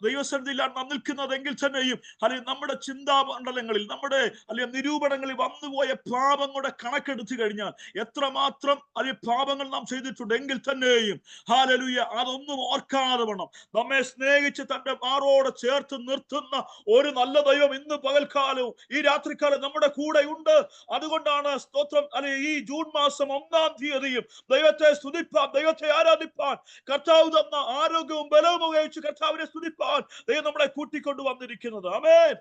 ദൈവസന്നിധിയിലാണ് നാം നിൽക്കുന്നതെങ്കിൽ തന്നെയും അല്ലെങ്കിൽ നമ്മുടെ ചിന്താമണ്ഡലങ്ങളിൽ, നമ്മുടെ അല്ലെങ്കിൽ നിരൂപണങ്ങളിൽ വന്നുപോയ പാപങ്ങളുടെ കണക്കെടുത്തു കഴിഞ്ഞാൽ എത്രമാത്രം അല്ലെങ്കിൽ പാപങ്ങൾ നാം ചെയ്തിട്ടുണ്ടെങ്കിൽ തന്നെയും ഹല്ലേലൂയ അതൊന്നും ഓർക്കാതെ വേണം നമ്മെ സ്നേഹിച്ച് തന്റെ മാറോട് ചേർത്ത് നിർത്തുന്ന ഒരു നല്ല ദൈവം ഇന്ന് പകൽക്കാലവും ഈ രാത്രികാലം നമ്മുടെ കൂടെ ഉണ്ട്. അതുകൊണ്ടാണ് സ്തോത്രം അല്ലെങ്കിൽ ഈ ജൂൺ മാസം 1-ാം തീയതിയും ദൈവത്തെ സ്തുതിപ്പാൻ, ദൈവത്തെ ആരാധിപ്പാൻ, കർത്താവ് തന്ന ആരോഗ്യവും ബലവും ഉപയോഗിച്ച് കർത്താവിനെ സ്തുതിപ്പാൻ ദൈവം നമ്മളെ കൂട്ടിക്കൊണ്ടു വന്നിരിക്കുന്നത്. ആമേൻ.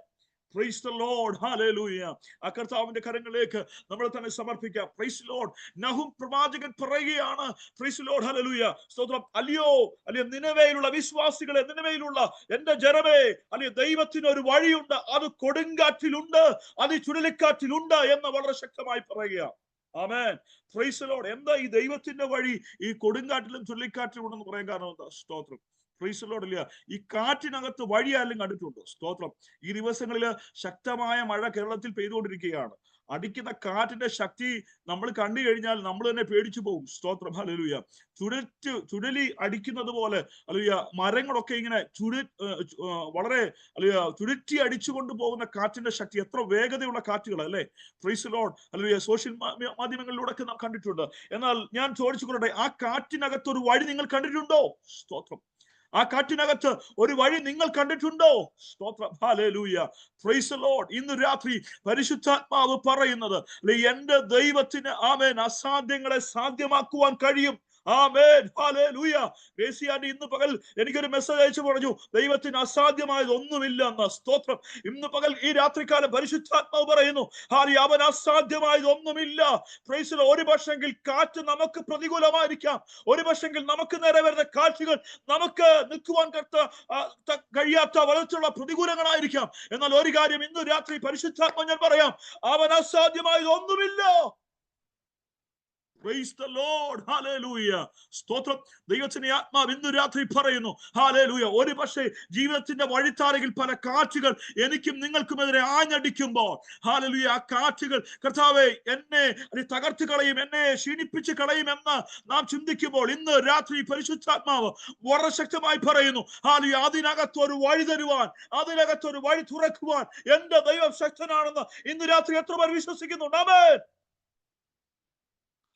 Praise the Lord. Hallelujah. ആ കർത്താവിന്റെ കരങ്ങളിലേക്ക് നമ്മളെ തന്നെ സമർപ്പിക്കാം. Praise the Lord. നഹൂം പ്രവാചകൻ പറയുകയാണ്, Praise the Lord. Hallelujah. സ്തോത്രം. അല്ലയോ നിനവേയിലുള്ള വിശ്വാസികളെ, നിനവേയിലുള്ള എന്റെ ജനമേ, അല്ലയോ ദൈവത്തിന് ഒരു വഴിയുണ്ട്, അത് കൊടുങ്കാറ്റിലുണ്ട്, അത് ചുഴലിക്കാറ്റിലുണ്ട് എന്ന് വളരെ ശക്തമായി പറയുക. ആമേൻ. Praise the lord. എന്താ ഈ ദൈവത്തിന്റെ വഴി ഈ കൊടുങ്കാറ്റിലും ചുഴലിക്കാറ്റിലും ഉണ്ടെന്ന് പറയാൻ കാരണം എന്താ? സ്തോത്രം. Praise the Lord. ഇല്ല, ഈ കാറ്റിനകത്ത് വഴി ആരെങ്കിലും കണ്ടിട്ടുണ്ടോ? സ്തോത്രം. ഈ ദിവസങ്ങളിൽ ശക്തമായ മഴ കേരളത്തിൽ പെയ്തുകൊണ്ടിരിക്കുകയാണ്. അടിക്കുന്ന കാറ്റിന്റെ ശക്തി നമ്മൾ കണ്ടു കഴിഞ്ഞാൽ നമ്മൾ തന്നെ പേടിച്ചു പോകും. സ്തോത്രം. ഹല്ലേലൂയ. ചുഴലി അടിക്കുന്നത് പോലെ ഹല്ലേലൂയ മരങ്ങളൊക്കെ ഇങ്ങനെ വളരെ ഹല്ലേലൂയ ചുഴറ്റി അടിച്ചുകൊണ്ട് പോകുന്ന കാറ്റിന്റെ ശക്തി, എത്ര വേഗതയുള്ള കാറ്റുകൾ അല്ലേ? Price the Lord. Hallelujah. Social മാധ്യമങ്ങളിലൂടെ നാം കണ്ടിട്ടുണ്ട്. എന്നാൽ ഞാൻ ചോദിച്ചുകൊള്ളട്ടെ, ആ കാറ്റിനകത്ത് ഒരു വഴി നിങ്ങൾ കണ്ടിട്ടുണ്ടോ? സ്തോത്രം. ആ കാറ്റിനകത്ത് ഒരു വഴി നിങ്ങൾ കണ്ടിട്ടുണ്ടോ? സ്തോത്രം. ഹല്ലേലൂയ. Praise the Lord. ഇന്ന് രാത്രി പരിശുദ്ധാത്മാവ് പറയുന്നത്, എന്റെ ദൈവത്തിന് ആമേൻ അസാധ്യങ്ങളെ സാധ്യമാക്കുവാൻ കഴിയും. ആമേൻ. ഹല്ലേലൂയ. യേശുയാന്റെ ഇന്ന് പകൽ എനിക്കൊരു മെസ്സേജ് അയച്ചു പറഞ്ഞു, ദൈവത്തിന് അസാധ്യമായത് ഒന്നുമില്ല എന്ന്. സ്തോത്രം. ഇന്ന് പകൽ ഈ രാത്രികാലം പരിശുദ്ധാത്മാവ് പറയുന്നു, അവൻ അസാധ്യമായത് ഒന്നുമില്ല. Price the lord. ഒരു പക്ഷെങ്കിൽ കാറ്റ് നമുക്ക് പ്രതികൂലമായിരിക്കാം, ഒരു പക്ഷെങ്കിൽ നമുക്ക് നേരെ വരുന്ന കാറ്റുകൾ നമുക്ക് നിൽക്കുവാൻ കഴിയാത്ത വളർച്ചയുള്ള പ്രതികൂലങ്ങളായിരിക്കാം. എന്നാൽ ഒരു കാര്യം ഇന്ന് രാത്രി പരിശുദ്ധാത്മാവ് ഞാൻ പറയാം, അവൻ അസാധ്യമായത് ഒന്നുമില്ല. Praise the Lord. Hallelujah. സ്തോത്രം. ദൈവത്തിന്റെ ആത്മാവ് ഇന്ന് രാത്രി പറയുന്നു, ഹല്ലേലൂയ, ഒരു പക്ഷേ ജീവിതത്തിന്റെ വഴിത്താരയിൽ പല കാറ്റുകൾ എനിക്കും നിങ്ങൾക്കുമെതിരെ ആഞ്ഞടിക്കുമ്പോൾ, ഹല്ലേലൂയ, ആ കാറ്റുകൾ കർത്താവേ എന്നെ തകർത്ത് കളയും, എന്നെ ക്ഷീണിപ്പിച്ച് കളയുമെന്ന് നാം ചിന്തിക്കുമ്പോൾ ഇന്ന് രാത്രി പരിശുദ്ധാത്മാവ് വളരെ ശക്തമായി പറയുന്നു, ഹല്ലേലൂയ, അതിനകത്തൊരു വഴി തരുവാൻ, അതിനകത്തൊരു വഴി തുറക്കുവാൻ എന്റെ ദൈവം ശക്തനാണെന്ന് ഇന്ന് രാത്രി എത്ര പേർ വിശ്വസിക്കുന്നുണ്ട്? ആമേൻ.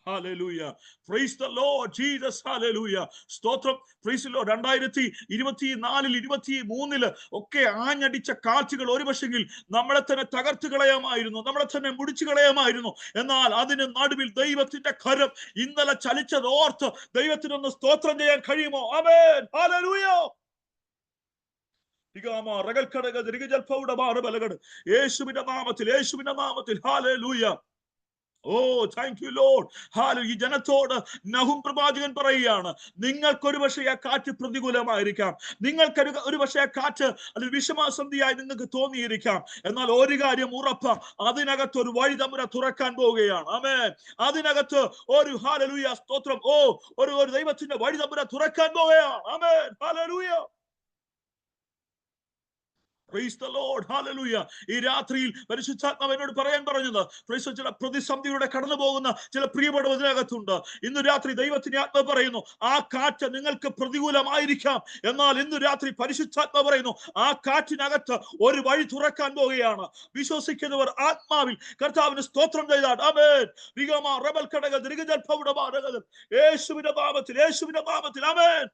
Hallelujah. Praise the Lord Jesus. Hallelujah. സ്തോത്രം. Praise the Lord. 2024 23 ഒക്കെ ആഞ്ഞടിച്ച കാറ്റുകൾ ഒരു പക്ഷെങ്കിൽ നമ്മളെ തന്നെ തകർത്ത് കളയാമായിരുന്നു, നമ്മളെ തന്നെ മുടിച്ചു കളയാമായിരുന്നു. എന്നാൽ അതിന് നടുവിൽ ദൈവത്തിന്റെ കരം ഇന്നലെ ചലിച്ചത് ഓർത്ത് ദൈവത്തിനൊന്ന് സ്തോത്രം ചെയ്യാൻ കഴിയുമോ? ആമേൻ. ഹല്ലേലൂയ. യേശുവിന്റെ നാമത്തിൽ, യേശുവിന്റെ നാമത്തിൽ. ഹല്ലേലൂയ. Oh thank you Lord. ഹല്ലേലൂയ. ഈ ജനത്തോട് നഹൂം പ്രവാചകൻ പറയുകയാണ്, നിങ്ങൾക്കൊരു പക്ഷേ ആ കാറ്റ് പ്രതികൂലമായിരിക്കാം, നിങ്ങൾക്ക് ഒരു പക്ഷേ ആ കാറ്റ് അല്ലെങ്കിൽ വിഷമാസന്ധിയായി നിങ്ങൾക്ക് തോന്നിയിരിക്കാം. എന്നാൽ ഒരു കാര്യം ഉറപ്പാ, അതിനകത്ത് ഒരു വഴി തമ്പുരാൻ തുറക്കാൻ പോവുകയാണ്. ആമേൻ. അതിനകത്ത് ഒരു ഹല്ലേലൂയ സ്തോത്രം, ഒരു ദൈവത്തിന്റെ വഴി തമ്പുരാൻ തുറക്കാൻ പോവുകയാണ്. ആമേൻ. Hallelujah. Praise the Lord. Hallelujah. ഈ രാത്രിയിൽ പരിശുദ്ധാത്മാവ് എന്നോട് പറയാൻ പറഞ്ഞത്, ചില പ്രതിസന്ധിയുടെ കടന്നു പോകുന്ന ചില പ്രിയപ്പെട്ടവർ ഇതിനകത്തുണ്ട്. ഇന്ന് രാത്രി ദൈവത്തിന്റെ ആത്മാവ് പറയുന്നു, ആ കാറ്റ് നിങ്ങൾക്ക് പ്രതികൂലമായിരിക്കാം, എന്നാൽ ഇന്ന് രാത്രി പരിശുദ്ധാത്മാവ് പറയുന്നു, ആ കാറ്റിനകത്ത് ഒരു വഴി തുറക്കാൻ പോവുകയാണ്. വിശ്വസിക്കുന്നവർ ആത്മാവിൽ കർത്താവിന് സ്തോത്രം ചെയ്താൽ ആമേൻ. യേശുവിന്റെ നാമത്തിൽ, യേശുവിന്റെ നാമത്തിൽ. ആമേൻ.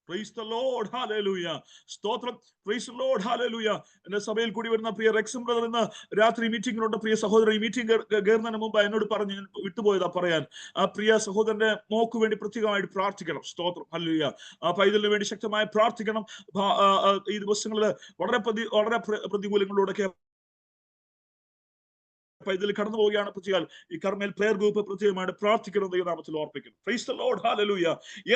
Praise the Lord. Hallelujah. സ്തോത്രം. Praise the Lord. Hallelujah. എന്റെ സഭയിൽ കൂടി വരുന്ന പ്രിയ റെക്സം ബ്രദർ ഇന്ന് രാത്രി മീറ്റിംഗിലുണ്ട്. പ്രിയ സഹോദരൻ, ഈ മീറ്റിംഗ് കയറുന്നതിന് മുമ്പ് എന്നോട് പറഞ്ഞു, ഞാൻ വിട്ടുപോയതാ പറയാൻ, ആ പ്രിയ സഹോദരന്റെ മോക്ക് വേണ്ടി പ്രത്യേകമായിട്ട് പ്രാർത്ഥിക്കണം. സ്തോത്രം. ഹല്ലേലൂയ. ആ പൈതലിന് വേണ്ടി ശക്തമായി പ്രാർത്ഥിക്കണം. ഈ ദിവസങ്ങളിൽ വളരെ പ്രതികൂലങ്ങളിലൂടെ ഇതിൽ കടന്നു പോവുകയാണ്. പ്രത്യേകം ഈ കർമ്മേൽ പ്രയർ ഗ്രൂപ്പ് പ്രത്യേകമായിട്ട് പ്രാർത്ഥിക്കണം, ദൈവനാമത്തിൽ ഓർപ്പിക്കുന്നു. Praise the Lord. ഹല്ലേലൂയ.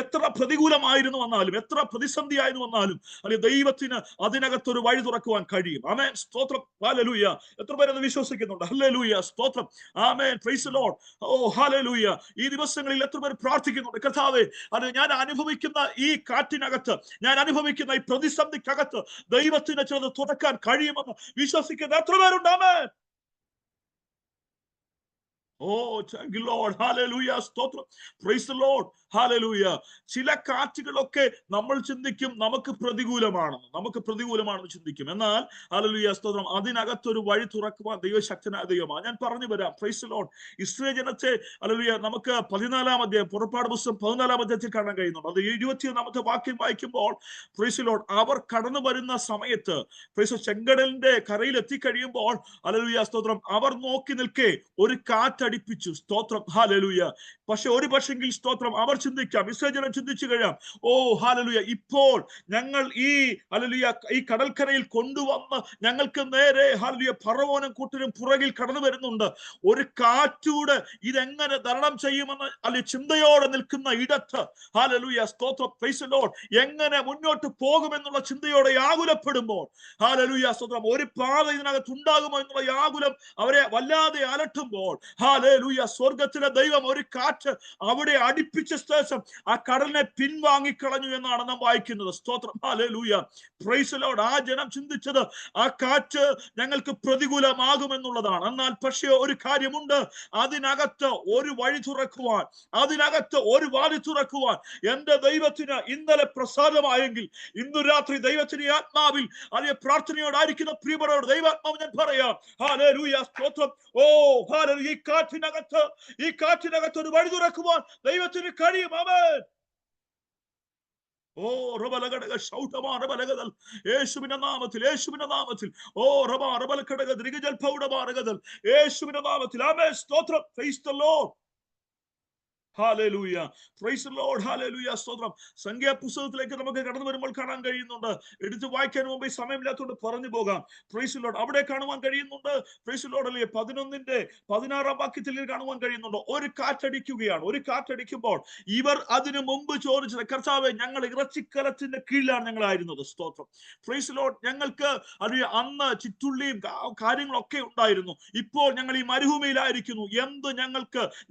എത്ര പ്രതികൂലമായിരുന്നു വന്നാലും, എത്ര പ്രതിസന്ധി ആയിരുന്നു വന്നാലും, അല്ലെങ്കിൽ ദൈവത്തിന് അതിനകത്തൊരു വഴി തുറക്കുവാൻ കഴിയും. ആമേൻ. സ്തോത്രം. ഹല്ലേലൂയ. എത്ര പേരത് വിശ്വസിക്കുന്നുണ്ട്? ഹല്ലേലൂയ. സ്തോത്രം. Amen. Praise the lord. Oh hallelujah. ഈ ദിവസങ്ങളിൽ എത്ര പേർ പ്രാർത്ഥിക്കുന്നുണ്ട്, കർത്താവേ, അത് ഞാൻ അനുഭവിക്കുന്ന ഈ കാറ്റിനകത്ത്, ഞാൻ അനുഭവിക്കുന്ന ഈ പ്രതിസന്ധിക്കകത്ത് ദൈവത്തിന് ചിലത് തുറക്കാൻ കഴിയുമെന്ന് വിശ്വസിക്കുന്ന എത്ര പേരുണ്ട്? ആമേൻ. Oh, thank you, Lord. Hallelujah. സ്തോത്രം. Praise the Lord. Hallelujah. ചില കാറ്റുകളൊക്കെ നമ്മൾ ചിന്തിക്കും നമുക്ക് പ്രതികൂലമാണെന്ന് ചിന്തിക്കും. എന്നാൽ ഹല്ലേലൂയ സ്തോത്രം, അതിനകത്തൊരു വഴി തുറക്കുവാൻ ദൈവശക്തനായ ദൈവമാണ്. ഞാൻ പറഞ്ഞു വരാം. Praise the Lord. ഇസ്രായേൽ ജനത്തെ ഹല്ലേലൂയ നമുക്ക് 14-ാം അധ്യായം, പുറപ്പാട് പുസ്തകം 14-ാം അധ്യായത്തിൽ കാണാൻ കഴിയുന്നുണ്ട്. അത് 21-ാമത്തെ വാക്യം വായിക്കുമ്പോൾ Praise the Lord, അവർ കടന്നു വരുന്ന സമയത്ത് ചെങ്കടലിന്റെ കരയിൽ എത്തിക്കഴിയുമ്പോൾ ഹല്ലേലൂയ സ്തോത്രം, അവർ നോക്കി നിൽക്കെ ഒരു കാറ്റടിപ്പിച്ചു. സ്തോത്രം. ഹല്ലേലൂയ. പക്ഷെ ഒരു പക്ഷെങ്കിൽ സ്തോത്രം അവർ ചിന്തിക്കാം, ഇസ്രായേൽ ജനം ചിന്തിച്ചു കഴിയാം, ഓ ഹല്ലേലൂയ, ഇപ്പോൾ ഞങ്ങൾ ഈ ഹല്ലേലൂയ ഈ കടൽക്കരയിൽ കൊണ്ടുവന്ന് ഞങ്ങൾക്ക് നേരെ ഹല്ലേലൂയ ഫറവോനും കൂട്ടരും പുറകിൽ കടന്നു വരുന്നുണ്ട്, ഒരു കാറ്റൂടെ ഇതെങ്ങനെ തരണം ചെയ്യുമെന്ന് അല്ലെ ചിന്തയോടെ നിൽക്കുന്ന ഇടത്ത് ഹല്ലേലൂയ സ്തോത്രം, പ്രൈസ് ദി ലോർഡ്, എങ്ങനെ മുന്നോട്ട് പോകുമെന്നുള്ള ചിന്തയോടെ ആകുലപ്പെടുമ്പോൾ ഹല്ലേലൂയ സ്തോത്രം, ഒരു പാത ഇതിനകത്ത് ഉണ്ടാകുമോ എന്നുള്ള ആകുലം അവരെ വല്ലാതെ അലട്ടുമ്പോൾ ഹല്ലേലൂയ സ്വർഗത്തിലെ ദൈവം ഒരു കാറ്റ് അവിടെ അടിപ്പിച്ച ശേഷം ആ കടലിനെ പിൻവാങ്ങിക്കളഞ്ഞു എന്നാണ് നാം വായിക്കുന്നത്. സ്തോത്രം. ഹല്ലേലൂയ. Praise the Lord. ആ ജനം ചിന്തിച്ചത് ആ കാറ്റ് ഞങ്ങൾക്ക് പ്രതികൂലമാകുമെന്നുള്ളതാണ്. എന്നാൽ പക്ഷേ ഒരു കാര്യമുണ്ട്, അതിനകത്ത് ഒരു വഴി തുറക്കുവാൻ, അതിനകത്ത് ഒരു വാതി തുറക്കുവാൻ എന്റെ ദൈവത്തിന് ഇന്നലെ പ്രസാദമായെങ്കിൽ ഇന്നു രാത്രി ദൈവത്തിന് ആത്മാവിൽ അതേ പ്രാർത്ഥനയോടായിരിക്കുന്ന പ്രിയപ്പെട്ടവരോട് ദൈവാത്മാവ് ഞാൻ പറയാം, ഹല്ലേലൂയ സ്തോത്രം. ഓ ഹല്ലേലൂയ, ഈ കാറ്റിനകത്ത് ഒരു വഴി തുറക്കുവാൻ ദൈവത്തിന് കഴിയും. ആമേൻ. ഓ റബലഘടക ശൗഠമാ റബലഗദൽ, യേശുവിന്റെ നാമത്തിൽ ഓ റബാ റബലഘടക ദ്രിഗജൽ പൗഡമാരഗദൽ, യേശുവിന്റെ നാമത്തിൽ. ആമേൻ. സ്തോത്രം. Praise the Lord. Hallelujah. Praise the Lord. Hallelujah. സ്തോത്രം. സംഖ്യാപുസ്തകത്തിലേക്ക് നമുക്ക് കടന്നു വരുമ്പോൾ കാണാൻ കഴിയുന്നുണ്ട്. എടുത്ത് വായിക്കാൻ മുമ്പ് സമയമില്ലാത്തതുകൊണ്ട് പറഞ്ഞു പോകാം. Praise the Lord. അവിടെ കാണുവാൻ കഴിയുന്നുണ്ട്. Praise the Lord അല്ലേ, 11-ന്റെ 16-ാം വാക്യത്തിൽ കാണുവാൻ കഴിയുന്നുണ്ട്. ഒരു കാറ്റടിക്കുകയാണ്. ഒരു കാറ്റടിക്കുമ്പോൾ ഇവർ അതിനു മുമ്പ് ചോദിച്ചത്, കർത്താവേ, ഞങ്ങൾ ഇറച്ചിക്കലത്തിന്റെ കീഴിലാണ് ഞങ്ങളായിരുന്നത്. സ്തോത്രം. Praise the Lord. ഞങ്ങൾക്ക് അന്ന് ചുറ്റുള്ളിയും കാര്യങ്ങളൊക്കെ ഉണ്ടായിരുന്നു. ഇപ്പോൾ ഞങ്ങൾ ഈ മരുഭൂമിയിലായിരിക്കുന്നു. എന്ത്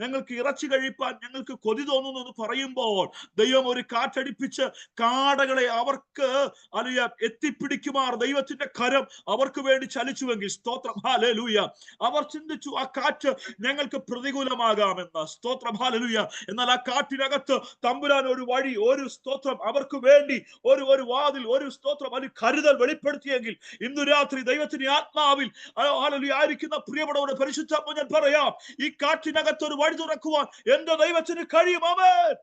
ഞങ്ങൾക്ക് ഇറച്ചി കഴിപ്പാൻ ഞങ്ങൾക്ക് കൊതി തോന്നുന്നു എന്ന് പറയുമ്പോൾ ദൈവം ഒരു കാറ്റടിപ്പിച്ച് കാടകളെ അവർക്ക് എത്തിപ്പിടിക്കുമാർ ദൈവത്തിന്റെ കരം അവർക്ക് വേണ്ടി ചലിച്ചുവെങ്കിൽ സ്തോത്രം. ഹല്ലേലൂയ. അവർ ചിന്തിച്ചു ആ കാറ്റ് ഞങ്ങൾക്ക് പ്രതികൂലമാകാമെന്ന്. സ്തോത്രം. ഹല്ലേലൂയ. എന്നാൽ ആ കാറ്റിനകത്ത് തമ്പുരാൻ ഒരു വഴി, ഒരു സ്തോത്രം അവർക്ക് വേണ്ടി ഒരു വാതിൽ, ഒരു സ്തോത്രം, ഒരു കരുതൽ വെളിപ്പെടുത്തിയെങ്കിൽ ഇന്നു രാത്രി ദൈവത്തിന്റെ ആത്മാവിൽ ഹല്ലേലൂയ ആയിരിക്കുന്ന പ്രിയപ്പെട്ടവരുടെ പരിശുദ്ധാത്മാവ് ഞാൻ പറയാം, ഈ കാറ്റിനകത്ത് ഒരു വഴി തുറക്കുവാൻ എന്റെ ദൈവത്തിന് കഴിയും. ആമേൻ.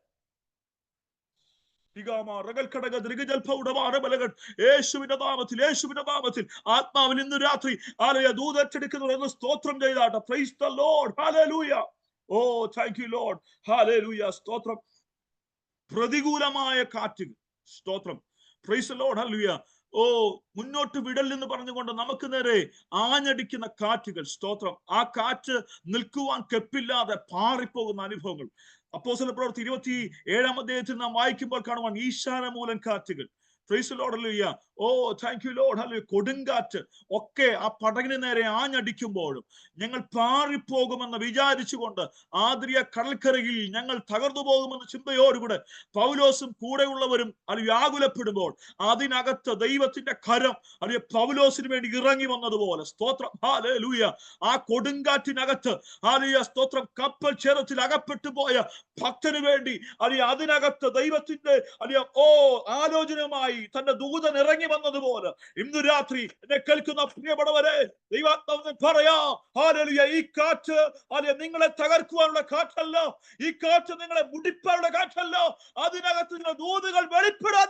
യേശുവിന്റെ നാമത്തിൽ ആത്മാവിൽ ഇന്ന് രാത്രി ദൂതറ്റെടുക്കുന്നു എന്ന് സ്തോത്രം ചെയ്താട്ടെ. Praise the Lord. ഹല്ലേലൂയ. Oh thank you Lord. ഹല്ലേലൂയ സ്തോത്രം. പ്രതികൂലമായ കാറ്റുകൾ. സ്തോത്രം. Praise the Lord. ഹല്ലേലൂയ. ഓ മുന്നോട്ട് വിടലെന്ന് പറഞ്ഞുകൊണ്ട് നമുക്ക് നേരെ ആഞ്ഞടിക്കുന്ന കാറ്റുകൾ. സ്തോത്രം. ആ കാറ്റ് നിൽക്കുവാൻ കെപ്പില്ലാതെ പാറിപ്പോകുന്ന അനുഭവങ്ങൾ അപ്പോസ്തല പ്രവൃത്തി 27-ാം അധ്യായത്തിൽ നാം വായിക്കുമ്പോൾ കാണുവാൻ ഈശാന മൂലം കാറ്റുകൾ. Praise the Lord. Hallelujah. Oh thank you Lord. ഹല്ലേലൂയ. കൊടുങ്കാറ്റ് ഒക്കെ ആ പടകിന് നേരെ ആഞ്ഞടിക്കുമ്പോഴും ഞങ്ങൾ പാറിപ്പോകുമെന്ന് വിചാരിച്ചുകൊണ്ട് ആദ്രിയ കടൽക്കരയിൽ ഞങ്ങൾ തകർന്നു പോകുമെന്ന ചിന്തയോടുകൂടെ പൗലോസും കൂടെയുള്ളവരും വ്യാകുലപ്പെടുമ്പോൾ അതിനകത്ത് ദൈവത്തിന്റെ കരം പൗലോസിന് വേണ്ടി ഇറങ്ങി വന്നതുപോലെ സ്തോത്രം. ഹല്ലേലൂയ. ആ കൊടുങ്കാറ്റിനകത്ത് ഹല്ലേലൂയ സ്തോത്രം, കപ്പൽ ഛേദത്തിൽ അകപ്പെട്ടു പോയ ഭക്തന് വേണ്ടി അതിനകത്ത് ദൈവത്തിന്റെ ആലോചനയുമായി തന്റെ ദൂതൻ ഇറങ്ങി വന്നതുപോലെ ഇന്ന് രാത്രി എന്നെ കേൾക്കുന്ന പ്രിയപ്പെട്ടവരെ ദൈവാത്മാവ് പറയാ, ഹല്ലേലൂയ, ഈ കാറ്റ് നിങ്ങളെ തകർക്കുവാനുള്ള കാറ്റല്ല, ഈ കാറ്റ് നിങ്ങളെ മുടിപ്പാനുള്ള കാറ്റല്ല, അതിനകത്ത് നിങ്ങളുടെ ദൂതുകൾ വെളിപ്പെടാൻ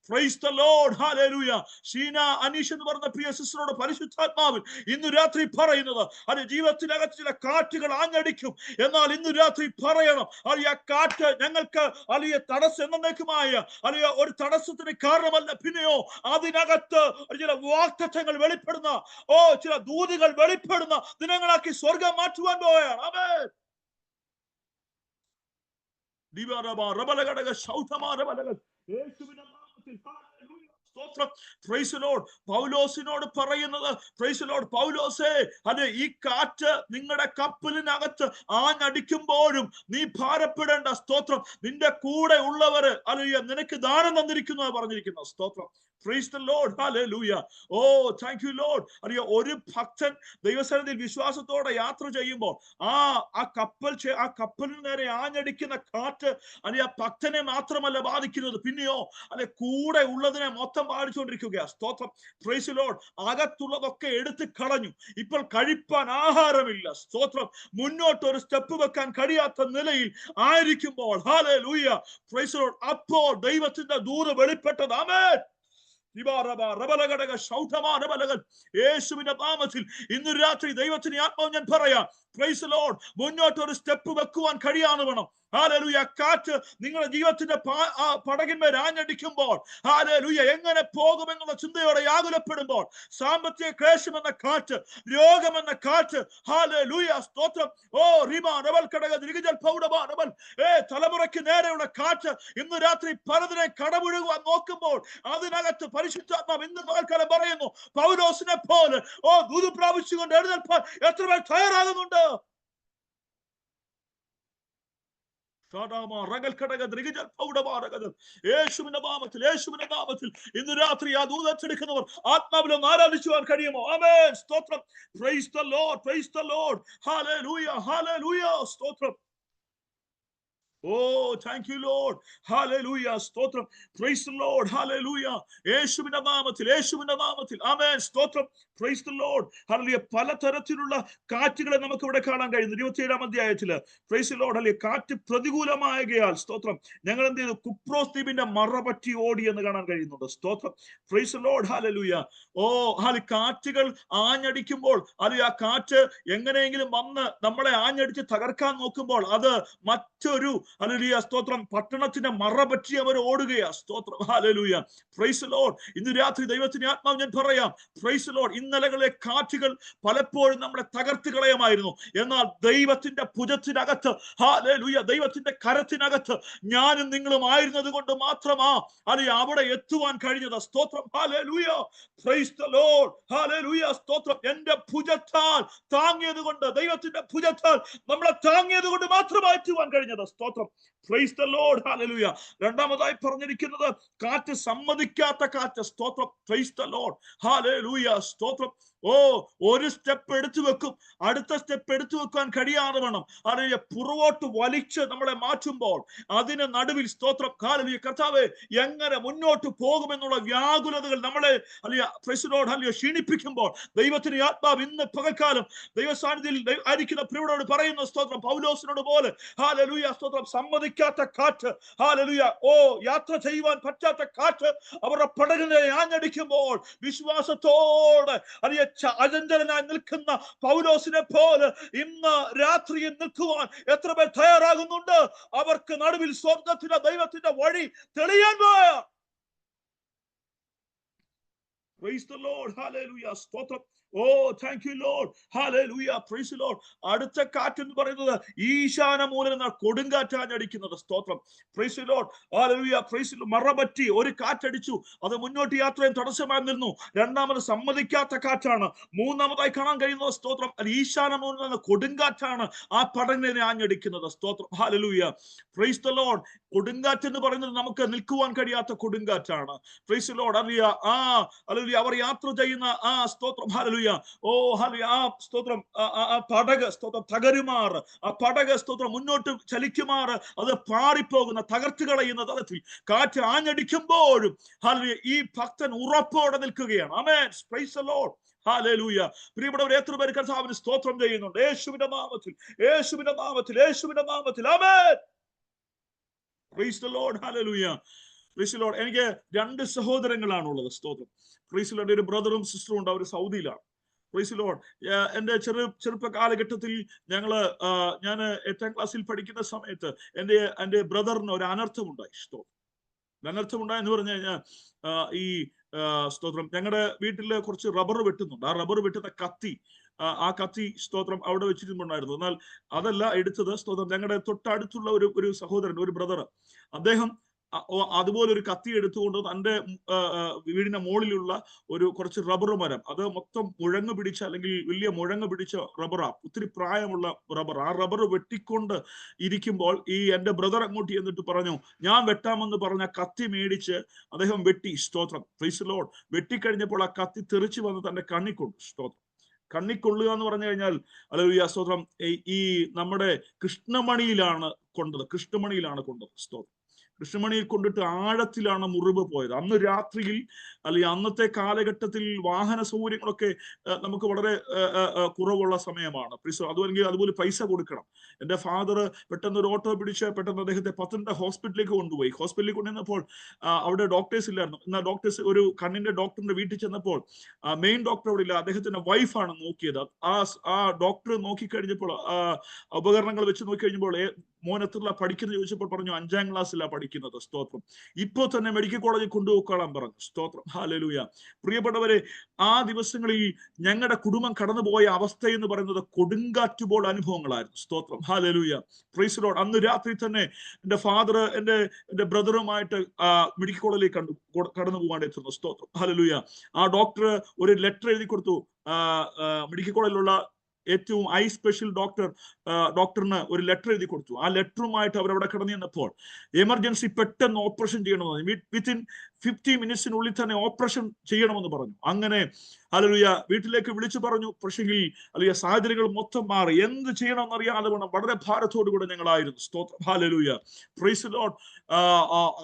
Praise the Lord. Hallelujah. Sheena Aneesh എന്ന് പറഞ്ഞ പ്രിയ സിസ്റ്ററോട് പരിശുദ്ധാത്മാവിൽ ഇന്ന് രാത്രി പറയുന്നത്, ജീവിതത്തിനകത്ത് ചില കാറ്റുകൾ ആഞ്ഞടിക്കും. എന്നാൽ ഇന്ന് രാത്രി പറയണം, ആ കാറ്റ് ഞങ്ങൾക്ക് തടസ്സം എന്നേക്കുമായ ഒരു തടസ്സത്തിന് കാരണമല്ല, പിന്നെയോ അതിനകത്ത് ചില വാഗ്ദത്തങ്ങൾ വെളിപ്പെടുന്ന ചില ദൂതുകൾ വെളിപ്പെടുന്ന ദിനങ്ങളാക്കി സ്വർഗം മാറ്റുവാൻ പോവുകയാണ്. ആമേൻ. പൗലോസിനോട് പറയുന്നത്, പൗലോസേ, ഈ കാറ്റ് നിങ്ങളുടെ കപ്പലിനകത്ത് ആഞ്ഞടിക്കുമ്പോഴും നീ ഭാരപ്പെടേണ്ട. സ്തോത്രം. നിന്റെ കൂടെ ഉള്ളവര് നിനക്ക് ദാനം തന്നിരിക്കുന്നു പറഞ്ഞിരിക്കുന്നു. സ്തോത്രം. Praise the Lord. Hallelujah. Oh, thank you, Lord. അറിയോ, ഒരു ഭക്തൻ ദൈവസന്നിധിയിൽ വിശ്വാസത്തോടെ യാത്ര ചെയ്യുമ്പോൾ ആ കപ്പലിന് നേരെ ആഞ്ഞടിക്കുന്ന കാറ്റ് ആ ഭക്തനെ മാത്രമല്ല ബാധിക്കുന്നത്, പിന്നെയോ അല്ലെ കൂടെ ഉള്ളതിനെ മൊത്തം ബാധിച്ചുകൊണ്ടിരിക്കുകയാണ്. സ്തോത്രം. Praise the Lord. അകത്തുള്ളതൊക്കെ എടുത്ത് കളഞ്ഞു. ഇപ്പോൾ കഴിപ്പാൻ ആഹാരമില്ല. സ്തോത്രം. മുന്നോട്ട് ഒരു സ്റ്റെപ്പ് വെക്കാൻ കഴിയാത്ത നിലയിൽ ആയിരിക്കുമ്പോൾ, ഹല്ലേലൂയ, പ്രൈസ് ദി ലോർഡ്, അപ്പോൾ ദൈവത്തിന്റെ ദൂത് വെളിപ്പെട്ടത്. ആമേൻ. യേശുവിന്റെ നാമത്തിൽ ഇന്ന് രാത്രി ദൈവത്തിന് ആത്മാവ് ഞാൻ പറയാം, പ്രൈസ് ദി ലോർഡ്, മുന്നോട്ട് ഒരു സ്റ്റെപ്പ് വെക്കുവാൻ കഴിയാതെ വേണം. ഹല്ലേലൂയ. കാറ്റ് നിങ്ങളുടെ ജീവിതത്തിന്റെ പടകിന്മേൽ ആഞ്ഞടിക്കുമ്പോൾ, ഹല്ലേലൂയ, എങ്ങനെ പോകുമെന്നുള്ള ചിന്തയോടെ ആകുലപ്പെടുമ്പോൾ, സാമ്പത്തിക ക്ലേശം എന്ന കാറ്റ്, രോഗമെന്ന കാറ്റ്, ഹല്ലേലൂയ, സ്തോത്രം, ഓ റിമാ റബൽ കടക ദിഗജൽ പൗഡബാ റബൽ, തലമുറയ്ക്ക് നേരെയുള്ള കാറ്റ് ഇന്ന് രാത്രി പലതിനെ കടമുഴുകുവാൻ നോക്കുമ്പോൾ, അതിനകത്ത് പരിശുദ്ധാത്മാവ് ഇന്ന് പകൽക്കാലം പറയുന്നു, പൗലോസിനെ പോലെ ദൂത് പ്രാപിച്ചുകൊണ്ട് എഴുന്നേൽപ്പാൻ എത്ര പേർ തയ്യാറാകുന്നുണ്ട്? യേശുവിന്റെ നാമത്തിൽ ഇന്ന് രാത്രി ആ ദൂതച്ചെടുക്കുന്നവർ ആത്മാവിലും ആരാധിച്ചുവാൻ കഴിയുമോ? ആമേൻ. സ്തോത്രം. Praise the lord. Praise the Lord. Hallelujah. Hallelujah. സ്തോത്രം. Oh, thank you, Lord. Hallelujah. Stotram. Praise the Lord. Hallelujah. യേശുവിന്റെ നാമത്തിൽ. ആമേൻ. സ്തോത്രം. Praise the Lord. Hallelujah. പലതരത്തിലുള്ള കാറ്റുകളെ നമുക്ക് ഇവിടെ കാണാൻ കഴിയുന്നു. 27-ാം അധ്യായത്തില് പ്രൈസ് ദി ലോർഡ്. ഹല്ലേലൂയ. കാറ്റ് പ്രതികൂലമായകയാൽ, സ്തോത്രം, ഞങ്ങൾ എന്ത് ചെയ്തു? കുപ്രോസ് ദ്വീപിന്റെ മറപറ്റി ഓടി എന്ന് കാണാൻ കഴിയുന്നുണ്ട്. സ്തോത്രം. Praise the Lord. ഹല്ലേലൂയ. കാറ്റുകൾ ആഞ്ഞടിക്കുമ്പോൾ, അല്ലെങ്കിൽ ആ കാറ്റ് എങ്ങനെയെങ്കിലും വന്ന് നമ്മളെ ആഞ്ഞടിച്ച് തകർക്കാൻ നോക്കുമ്പോൾ, അത് മറ്റൊരു, ഹല്ലേലൂയ, സ്തോത്രം, പട്ടണത്തിന്റെ മറപറ്റി അവർ ഓടുകയാ. സ്തോത്രം. ഹല്ലേലൂയ. Praise the Lord. ഇന്ന് രാത്രി ദൈവത്തിന്റെ ആത്മാവ് ഞാൻ പറയാം, പ്രൈസ് ദി ലോർഡ്, ഇന്നലകളിലെ കാറ്റുകൾ പലപ്പോഴും നമ്മളെ തകർത്ത് കളയുമായിരുന്നു. എന്നാൽ ദൈവത്തിന്റെ ഭുജത്തിനകത്ത്, ഹല്ലേലൂയ, ദൈവത്തിന്റെ കരത്തിനകത്ത് ഞാനും നിങ്ങളും ആയിരുന്നത് കൊണ്ട് മാത്രമാ അവിടെ എത്തുവാൻ കഴിഞ്ഞത്. സ്തോത്രം. ഹല്ലേലൂയ. Praise the Lord. ഹല്ലേലൂയ. സ്തോത്രം. എന്റെ ഭുജത്താൽ താങ്ങിയത് കൊണ്ട്, ദൈവത്തിന്റെ ഭുജത്താൽ നമ്മളെ താങ്ങിയത് കൊണ്ട് മാത്രമായി എത്തുവാൻ കഴിഞ്ഞത്. സ്തോത്രം. Praise the Lord. ഹല്ലേലൂയ. രണ്ടാമതായി പറഞ്ഞിരിക്കുന്നത് കാറ്റ് സമ്മതിക്കാത്ത കാറ്റ്. സ്തോത്രം. Praise the Lord. ഹല്ലേലൂയ. സ്തോത്രം. ഒരു സ്റ്റെപ്പ് എടുത്തു വെക്കും, അടുത്ത സ്റ്റെപ്പ് എടുത്തു വെക്കാൻ കഴിയാതെ വേണം അതിനെ പുറകോട്ട് വലിച്ച് നമ്മളെ മാറ്റുമ്പോൾ, അതിന് നടുവിൽ, സ്തോത്രം, ഹല്ലേലൂയ, കർത്താവേ, എങ്ങനെ മുന്നോട്ട് പോകുമെന്നുള്ള വ്യാകുലതകൾ നമ്മളെ ക്ഷീണിപ്പിക്കുമ്പോൾ, ദൈവത്തിന്റെ ആത്മാവ് ഇന്ന് പകൽക്കാലം ദൈവസാന്നിധ്യത്തിൽ ആയിരിക്കുന്ന പ്രിയരോട് പറയുന്ന, സ്തോത്രം, പൗലോസിനോട് പോലെ, ഹല്ലേലൂയ, സ്തോത്രം, സമ്മതിക്കാത്ത കാറ്റ്, ഹല്ലേലൂയ, യാത്ര ചെയ്യുവാൻ പറ്റാത്ത കാറ്റ് അവരുടെ പടകിനെ ആഞ്ഞടിക്കുമ്പോൾ, വിശ്വാസത്തോടെ അചഞ്ചലനായി നിൽക്കുന്ന പൗലോസിനെ പോലെ ഇന്ന് രാത്രിയിൽ നിൽക്കുവാൻ എത്ര പേർ തയ്യാറാകുന്നുണ്ട്? അവർക്ക് നടുവിൽ സ്വർഗത്തിന്റെ ദൈവത്തിന്റെ വഴി തെളിയാൻ പോയ. Praise the Lord. Hallelujah. സ്തോത്രം. Thank you, Lord. Hallelujah. Praise the Lord. അടുത്ത കാറ്റ് എന്ന് പറയുന്നത് ഈശാന മൂലം എന്ന കൊടുങ്കാറ്റാണ് അടിക്കുന്നത്. സ്തോത്രം. Praise the Lord. Hallelujah. Praise the Lord. മറപറ്റി ഒരു കാറ്റടിച്ചു, അത് മുന്നോട്ട് യാത്രയും തടസ്സമായി നിന്നു. രണ്ടാമത് സമ്മതിക്കാത്ത കാറ്റാണ്. മൂന്നാമതായി കാണാൻ കഴിയുന്നത്, സ്തോത്രം, ഈശാന മൂലം എന്ന കൊടുങ്കാറ്റാണ് ആ പടകിനെ ആഞ്ഞടിക്കുന്നത്. സ്തോത്രം. Hallelujah. Praise the Lord. കൊടുങ്കാറ്റ് എന്ന് പറയുന്നത് നമുക്ക് നിൽക്കുവാൻ കഴിയാത്ത കൊടുങ്കാറ്റാണ്. Praise the Lord. ഹല്ലേലൂയ. അവർ യാത്ര ചെയ്യുന്ന സ്തോത്രം, ഹല്ലേലൂയ, ഹല്ലേലൂയ, സ്തോത്രം, പടക്, സ്തോത്രം, തകരുമാർ, പടക്, സ്തോത്രം, മുന്നോട്ട് ചലിക്കുമാർ, അത് പാറിപ്പോകുന്ന, തകർത്ത് കളയുന്ന തരത്തിൽ കാറ്റ് ആഞ്ഞടിക്കുമ്പോഴും, ഹല്ലേലൂയ, ഈ ഭക്തൻ ഉറപ്പോടെ നിൽക്കുകയാണ്. ആമേൻ. Praise the Lord. ഹല്ലേലൂയ. പ്രിയപ്പെട്ടവരെ, എത്ര പേര് കർത്താവിന് സ്തോത്രം ചെയ്യുന്നുണ്ട്? യേശുവിന്റെ നാമത്തിൽ, യേശുവിന്റെ നാമത്തിൽ, യേശുവിന്റെ നാമത്തിൽ. ആമേൻ. Praise the Lord. ഹല്ലേലൂയ. Praise the lord. എനിക്ക് 2 സഹോദരങ്ങളാണുള്ളത്. സ്തോത്രം. Praise the lord. ഒരു ബ്രദറും സിസ്റ്ററും ഉണ്ട്, അവർ സൗദിയിലാണ്. Praise the lord. എന്റെ ചെറുപ്പ കാലഘട്ടത്തിൽ ഞാൻ 8ാം ക്ലാസ്സിൽ പഠിക്കുന്ന സമയത്ത് എന്റെ ബ്രദറിന് ഒരു അനർത്ഥം ഉണ്ടായി. അനർത്ഥം ഉണ്ടായെന്ന് പറഞ്ഞു കഴിഞ്ഞാൽ, ഈ സ്തോത്രം, ഞങ്ങളുടെ വീട്ടില് കുറച്ച് റബ്ബർ വെട്ടുന്നുണ്ട്. ആ റബ്ബർ വെട്ടുന്ന കത്തി, ആ കത്തി, സ്തോത്രം, അവിടെ വെച്ചിട്ടുണ്ടായിരുന്നു. എന്നാൽ അതല്ല എടുത്തത്, സ്തോത്രം, ഞങ്ങളുടെ തൊട്ടടുത്തുള്ള ഒരു സഹോദരൻ, ഒരു ബ്രദർ, അദ്ദേഹം അതുപോലെ ഒരു കത്തി എടുത്തുകൊണ്ട് തന്റെ വീടിന്റെ മുകളിലുള്ള ഒരു കുറച്ച് റബ്ബർ മരം, അത് മൊത്തം മുഴങ്ങ് പിടിച്ച അല്ലെങ്കിൽ വലിയ മുഴങ്ങ് പിടിച്ച റബ്ബറാ, ഒത്തിരി പ്രായമുള്ള റബ്ബർ. ആ റബ്ബർ വെട്ടിക്കൊണ്ട് ഇരിക്കുമ്പോൾ ഈ എന്റെ ബ്രദർ അങ്ങോട്ട് എന്നിട്ട് പറഞ്ഞു, ഞാൻ വെട്ടാമെന്ന് പറഞ്ഞ കത്തി മേടിച്ച് അദ്ദേഹം വെട്ടി. സ്തോത്രം, പ്രൈസ് ദി ലോർഡ്. വെട്ടിക്കഴിഞ്ഞപ്പോൾ ആ കത്തി തെറിച്ചു വന്ന് തന്റെ കണ്ണിക്കൊണ്ടു. സ്തോത്രം. കണ്ണിക്കൊള്ളുക എന്ന് പറഞ്ഞു കഴിഞ്ഞാൽ ഹല്ലേലൂയ സ്തോത്രം, ഈ നമ്മുടെ കൃഷ്ണമണിയിലാണ് കൊണ്ടത്. സ്തോത്രം. കൃഷ്ണമണിയിൽ കൊണ്ടിട്ട് ആഴത്തിലാണ് മുറിവ് പോയത്. അന്ന് രാത്രിയിൽ അല്ലെങ്കിൽ അന്നത്തെ കാലഘട്ടത്തിൽ വാഹന സൗകര്യങ്ങളൊക്കെ നമുക്ക് വളരെ കുറവുള്ള സമയമാണ്. അതുപോലെ പൈസ കൊടുക്കണം. എന്റെ ഫാദർ പെട്ടെന്ന് ഒരു ഓട്ടോ പിടിച്ച് പെട്ടെന്ന് അദ്ദേഹത്തെ പത്തനംതിട്ട ഹോസ്പിറ്റലിലേക്ക് കൊണ്ടുപോയി. ഹോസ്പിറ്റലിൽ കൊണ്ടുവന്നപ്പോൾ അവിടെ ഡോക്ടേഴ്സ് ഇല്ലായിരുന്നു. എന്നാൽ ഡോക്ടേഴ്സ് ഒരു കണ്ണിന്റെ ഡോക്ടറിന്റെ വീട്ടിൽ ചെന്നപ്പോൾ മെയിൻ ഡോക്ടർ അവിടെ ഇല്ല, അദ്ദേഹത്തിന്റെ വൈഫാണ് നോക്കിയത്. ആ ഡോക്ടർ നോക്കിക്കഴിഞ്ഞപ്പോൾ ഉപകരണങ്ങൾ വെച്ച് നോക്കി കഴിഞ്ഞപ്പോൾ മോൻ എത്ര പഠിക്കുന്നത് ചോദിച്ചപ്പോൾ പറഞ്ഞു 5ാം ക്ലാസ്സിലാണ് പഠിക്കുന്നത്. സ്തോത്രം. ഇപ്പോൾ തന്നെ മെഡിക്കൽ കോളേജിൽ കൊണ്ടുപോയിക്കോളാൻ പറഞ്ഞു. സ്തോത്രം, ഹല്ലേലൂയ. പ്രിയപ്പെട്ടവരെ, ആ ദിവസങ്ങളിൽ ഞങ്ങളുടെ കുടുംബം കടന്നുപോയ അവസ്ഥ എന്ന് പറയുന്നത് കൊടുങ്കാറ്റ് പോലെ അനുഭവങ്ങളായിരുന്നു. സ്തോത്രം, ഹല്ലേലൂയ, പ്രൈസ് ദി ലോർഡ്. അന്ന് രാത്രി തന്നെ എന്റെ ഫാദർ എന്റെ ബ്രദറുമായിട്ട് മെഡിക്കൽ കോളേജിലേക്ക് കടന്നു പോകാൻ എത്തുന്നു. സ്തോത്രം, ഹല്ലേലൂയ. ആ ഡോക്ടർ ഒരു ലെറ്റർ എഴുതി കൊടുത്തു. മെഡിക്കൽ കോളേജിലുള്ള ഏറ്റവും ഐ സ്പെഷ്യൽ ഡോക്ടറിന് ഒരു ലെറ്റർ എഴുതി കൊടുത്തു. ആ ലെറ്ററുമായിട്ട് അവരവിടെ കടന്നു ചെന്നപ്പോൾ എമർജൻസി പെട്ടെന്ന് ഓപ്പറേഷൻ ചെയ്യണമെന്ന്, വിത്തിൻ 50 മിനിറ്റ്സിനുള്ളിൽ തന്നെ ഓപ്പറേഷൻ ചെയ്യണമെന്ന് പറഞ്ഞു. അങ്ങനെ ഹല്ലേലൂയ വീട്ടിലേക്ക് വിളിച്ചു പറഞ്ഞു. പക്ഷെങ്കിൽ അല്ലെങ്കിൽ സാഹചര്യങ്ങൾ മൊത്തം മാറി. എന്ത് ചെയ്യണമെന്ന് അറിയാതെ വേണം വളരെ ഭാരത്തോടു കൂടെ ഞങ്ങളായിരുന്നു. സ്തോത്രം, ഹല്ലേലൂയ, പ്രൈസ് ദി ലോർഡ്.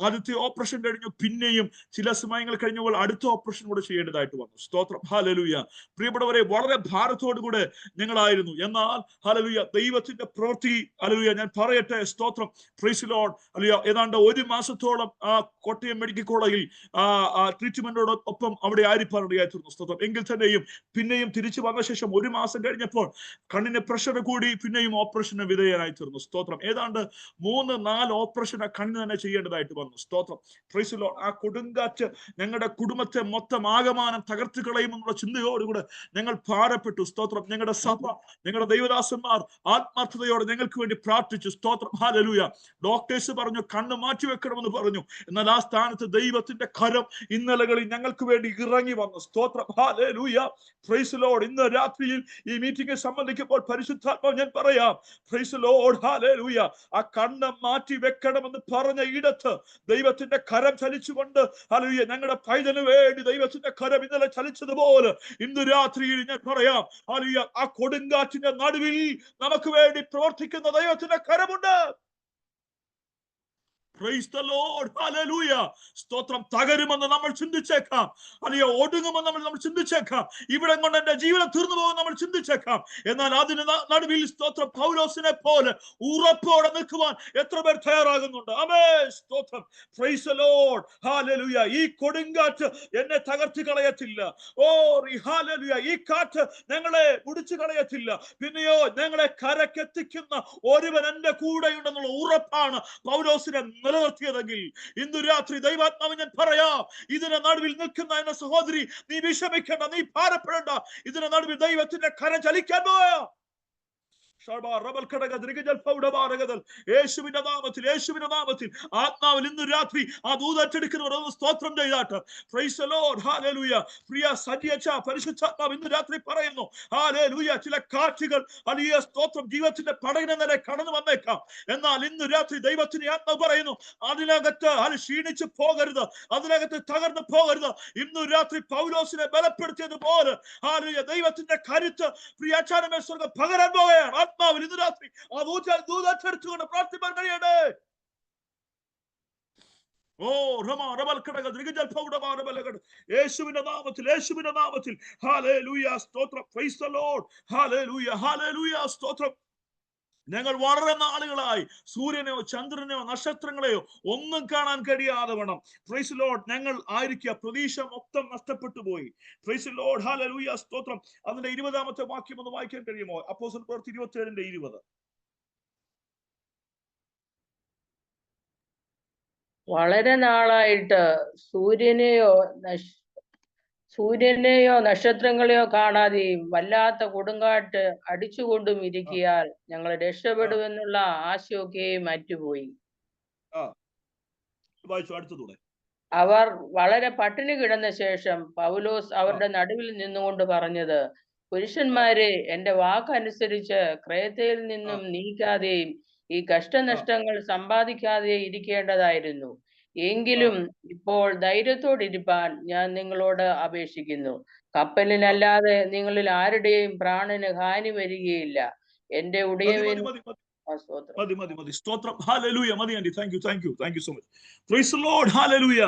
ആദ്യത്തെ ഓപ്പറേഷൻ കഴിഞ്ഞു. പിന്നെയും ചില സമയങ്ങൾ കഴിഞ്ഞപ്പോൾ അടുത്ത ഓപ്പറേഷൻ കൂടെ ചെയ്യേണ്ടതായിട്ട് വന്നു. സ്തോത്രം, ഹല്ലേലൂയ. പ്രിയപ്പെട്ടവരെ, വളരെ ഭാരത്തോടു കൂടെ ഞങ്ങളായിരുന്നു. എന്നാൽ ഹല്ലേലൂയ ദൈവത്തിന്റെ പ്രവൃത്തി, ഹല്ലേലൂയ ഞാൻ പറയട്ടെ, സ്തോത്രം, പ്രൈസ് ദി ലോർഡ്. ഹല്ലേലൂയ ഏതാണ്ട് 1 മാസത്തോളം കോട്ടയം മെഡിക്കൽ കോളേജിൽ ട്രീറ്റ്മെന്റോടൊപ്പം അവിടെ ആയിരിക്കാനിടയായിരുന്നു. സ്തോത്രം. എങ്കിൽ തന്നെയും പിന്നെയും തിരിച്ചു വന്ന ശേഷം 1 മാസം കഴിഞ്ഞപ്പോൾ കണ്ണിന് പ്രഷർ കൂടി പിന്നെയും ഓപ്പറേഷന് വിധേയനായി തീർന്നു. സ്തോത്രം. ഏതാണ്ട് 3-4 ഓപ്പറേഷൻ ആ കണ്ണിന് തന്നെ ചെയ്യേണ്ടതായിട്ട് വന്നു. സ്തോത്രം, പ്രൈസ് ദി ലോർഡ്. ആ കൊടുങ്കാറ്റ് ഞങ്ങളുടെ കുടുംബത്തെ മൊത്തം ആകമാനം തകർത്ത് കളയുമെന്നുള്ള ചിന്തയോടുകൂടെ ഞങ്ങൾ ഭാരപ്പെട്ടു. സ്തോത്രം. ഞങ്ങളുടെ സഭ, ഞങ്ങളുടെ ദൈവദാസന്മാർ ആത്മാർത്ഥതയോടെ ഞങ്ങൾക്ക് വേണ്ടി പ്രാർത്ഥിച്ചു. സ്തോത്രം, ഹല്ലേലൂയ. ഡോക്ടേഴ്സ് പറഞ്ഞു കണ്ണ് മാറ്റിവെക്കണമെന്ന് പറഞ്ഞു. എന്നാൽ ആ സ്ഥാനത്ത് ദൈവത്തിന്റെ കരം ഇന്നലകളിൽ ഞങ്ങൾക്ക് വേണ്ടി ഇറങ്ങി വന്നു. സ്തോത്രം, ഹല്ലേലൂയ, പ്രൈസ് ദി ലോർഡ്. ഇന്ന് രാത്രിയിൽ ഈ മീറ്റിംഗിൽ സംബന്ധിക്കുമ്പോൾ പരിശുദ്ധാത്മാവ് ഞാൻ പറയാം, പ്രൈസ് ദി ലോർഡ്, ഹല്ലേലൂയ, ആ കണ്ണ് മാറ്റി വെക്കണമെന്ന് പറഞ്ഞ ഇടത്ത് ദൈവത്തിന്റെ കരം ചലിച്ചുകൊണ്ട്, ഹല്ലേലൂയ, ഞങ്ങളുടെ പൈതന് വേണ്ടി ദൈവത്തിന്റെ കരം ഇന്നലെ ചലിച്ചതുപോലെ ഇന്ന് രാത്രിയിൽ ഞാൻ പറയാം, ഹല്ലേലൂയ, ആ കൊടുങ്കാറ്റിന്റെ നടുവിൽ നമുക്ക് വേണ്ടി പ്രവർത്തിക്കുന്ന ദൈവത്തിന്റെ കരമുണ്ട്. Praise the Lord. Hallelujah. സ്തോത്രം. തകരുമെന്ന് നമ്മൾ ചിന്തിച്ചേക്കാം, അല്ലെങ്കിൽ ഒടുങ്ങുമെന്ന് നമ്മൾ ചിന്തിച്ചേക്കാം, ഇവിടെ കൊണ്ട് എന്റെ ജീവിതം തീർന്നു പോകുമെന്ന് നമ്മൾ ചിന്തിച്ചേക്കാം. എന്നാൽ അതിന് നടുവിൽ സ്തോത്രം പൗലോസിനെ പോലെ ഉറപ്പോടെ നിൽക്കുവാൻ എത്ര പേർ തയ്യാറാകുന്നുണ്ട്? ആമേൻ. സ്തോത്രം. Praise the Lord. ഹല്ലേലൂയ. ഈ കൊടുങ്കാറ്റ് എന്നെ തകർത്തി കളയത്തില്ല. ഓ ഹല്ലേലൂയ. ഈ കാറ്റ് ഞങ്ങളെ മുടിച്ചു കളയത്തില്ല. പിന്നെയോ ഞങ്ങളെ കരക്കെത്തിക്കുന്ന ഒരുവൻ എന്റെ കൂടെയുണ്ടെന്നുള്ള ഉറപ്പാണ് പൗലോസിനെ നിലനിർത്തിയതെങ്കിൽ ഇന്ന് രാത്രി ദൈവാത്മാവ് ഞാൻ പറയാം, ഇതിന്റെ നടുവിൽ നിൽക്കുന്ന എന്ന സഹോദരി, നീ വിഷമിക്കേണ്ട, നീ ഭാരപ്പെടേണ്ട. ഇതിന്റെ നടുവിൽ ദൈവത്തിന്റെ കരം ചലിക്കാൻ പോയാ യേശുവിന്റെ നാമത്തിൽ ആത്മാവിൽ ഇന്ന് രാത്രി ആ ദൂതറ്റെടുക്കുന്നവർ സ്തോത്രം ചെയ്താട്ട്. Praise the Lord. ഹല്ലേലൂയ. പ്രിയ സജിയച്ച, പരിശുദ്ധാത്മാവ് ഇന്ന് രാത്രി പറയുന്നു, ഹല്ലേലൂയ, ചില കാറ്റുകൾ വലിയ സ്തോത്രം ജീവിതത്തിന്റെ പടകിനെ നേരെ കടന്നു വന്നേക്കാം. എന്നാൽ ഇന്ന് രാത്രി ദൈവത്തിന്റെ ആത്മാവ് പറയുന്നു, അതിനകത്ത് ക്ഷീണിച്ചു പോകരുത്, അതിനകത്ത് തകർന്നു പോകരുത്. ഇന്ന് രാത്രി പൗലോസിനെ ബലപ്പെടുത്തിയതുപോലെ ഹല്ലേലൂയ ദൈവത്തിന്റെ കരുത്ത് പ്രിയ അച്ചാരമേ സ്വർഗ്ഗം പകരാൻ പോവുകയാണ്. ആത്മാവിൽ ഇന്ന് രാത്രി ആ ദൂതറ്റെടുത്തുകൊണ്ട് പ്രാർത്ഥിക്കാൻ കഴിയട്ടെ. ഓ യേശുവിന്റെ നാമത്തിൽ ഹല്ലേലൂയ. സ്തോത്രം. Praise the Lord. Hallelujah, hallelujah. സ്തോത്രം. ഞങ്ങൾ വളരെ നാളുകളായി സൂര്യനെയോ ചന്ദ്രനെയോ നക്ഷത്രങ്ങളെയോ ഒന്നും കാണാൻ കഴിയാതെ വേണം. Price the Lord. ഞങ്ങൾ ആയിരിക്കുക പ്രതീക്ഷ മൊത്തം നഷ്ടപ്പെട്ടു പോയി. Price the Lord. ഹല്ലേലൂയ. സ്തോത്രം. അതിന്റെ 20ാമത്തെ വാക്യം ഒന്ന് വായിക്കാൻ കഴിയുമോ? അപ്പോസ്തല പ്രവൃത്തി 27:20. വളരെ നാളായിട്ട് സൂര്യനെയോ നക്ഷത്രങ്ങളെയോ കാണാതെയും വല്ലാത്ത കൊടുങ്കാറ്റ് അടിച്ചുകൊണ്ടും ഇരിക്കിയാൽ ഞങ്ങൾ രക്ഷപ്പെടുമെന്നുള്ള ആശയൊക്കെയും മറ്റുപോയി. വായിച്ചു അടുത്തതൂടെ. അവർ വളരെ പട്ടിണി കിടന്ന ശേഷം പൗലോസ് അവരുടെ നടുവിൽ നിന്നുകൊണ്ട് പറഞ്ഞത്, പുരുഷന്മാരെ, എന്റെ വാക്കനുസരിച്ച് ക്രേത്തയിൽ നിന്നും നീക്കാതെയും ഈ കഷ്ടനഷ്ടങ്ങൾ സമ്പാദിക്കാതെ ഇരിക്കേണ്ടതായിരുന്നു. എങ്കിലും ഇപ്പോൾ ധൈര്യത്തോടിരിപ്പാൻ ഞാൻ നിങ്ങളോട് അപേക്ഷിക്കുന്നു. കപ്പലിനല്ലാതെ നിങ്ങളിൽ ആരുടെയും പ്രാണന് ഹാനി വരികയില്ല. എന്റെ ഉടയവൻ മതി. സ്തോത്രം. ഹല്ലേലൂയ. മതി aunty. Thank you so much. Praise the Lord. ഹല്ലേലൂയ.